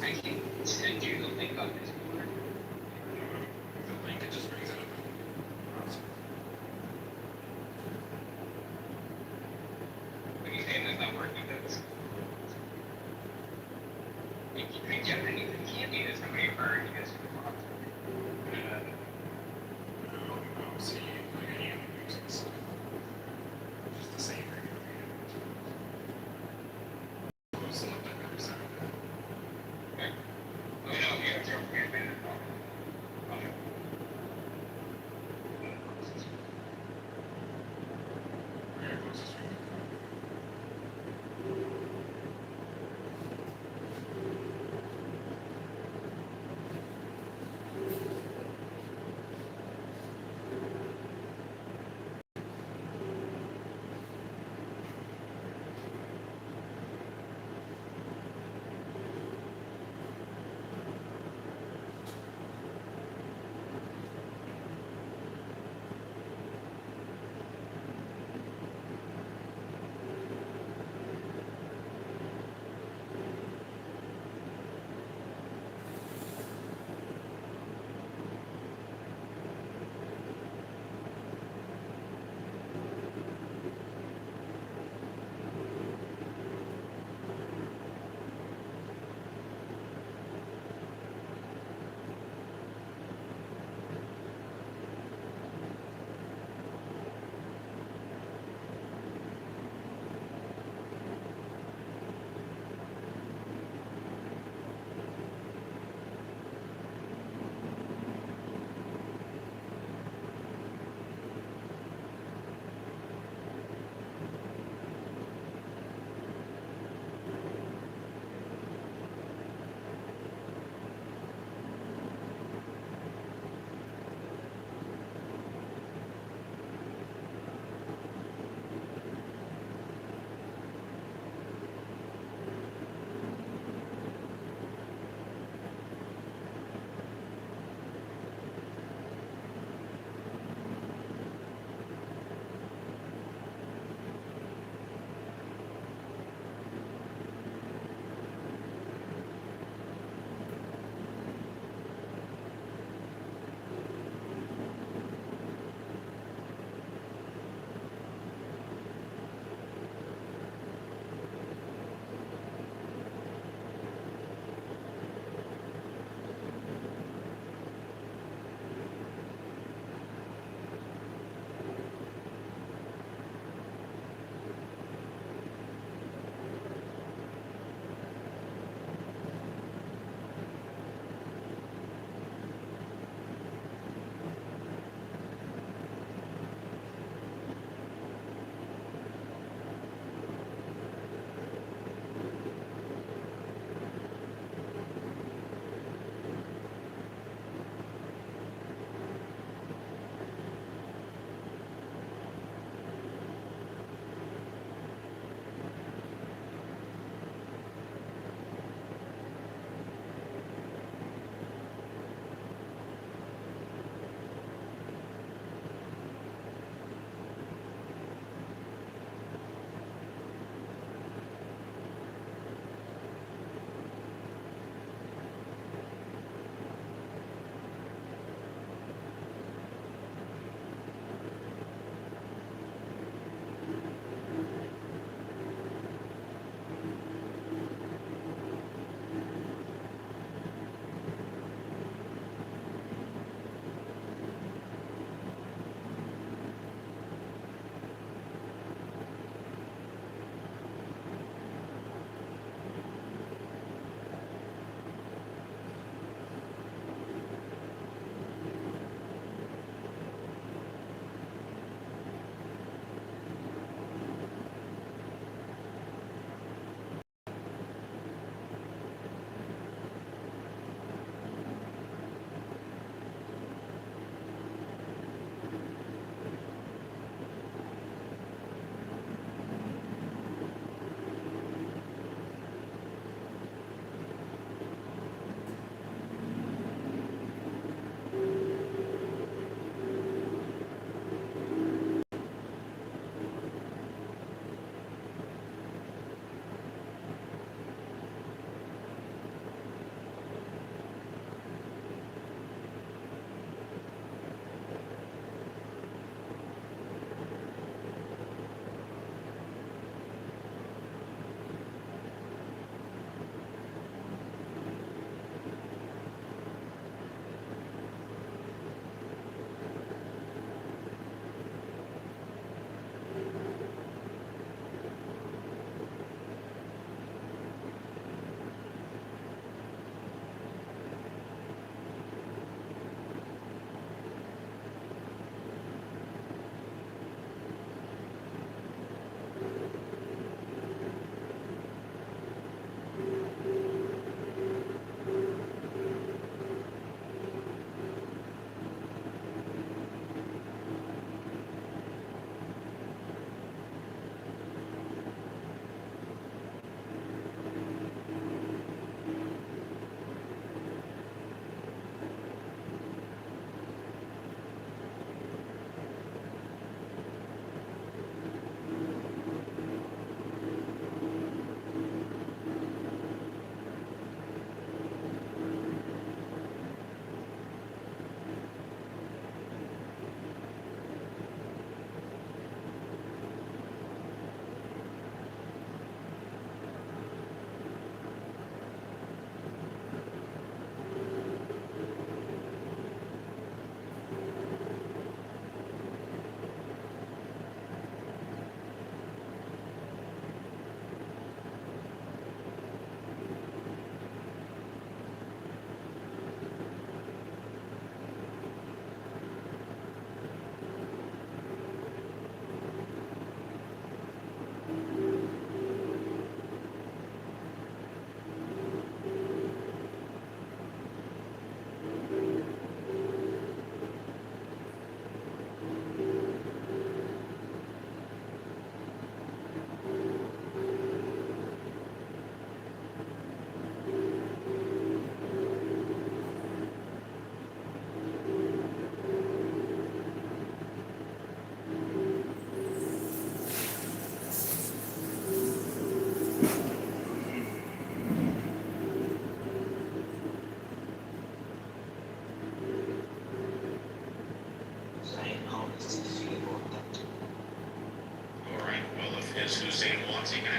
I can send you the link on Discord. The link, it just brings it up. What are you saying that's not working? That's... You can't be this somebody burned because See, like any other music stuff. Just the same thing. Select that every second. Oh, no, yeah,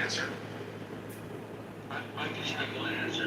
answer. I can have one answer.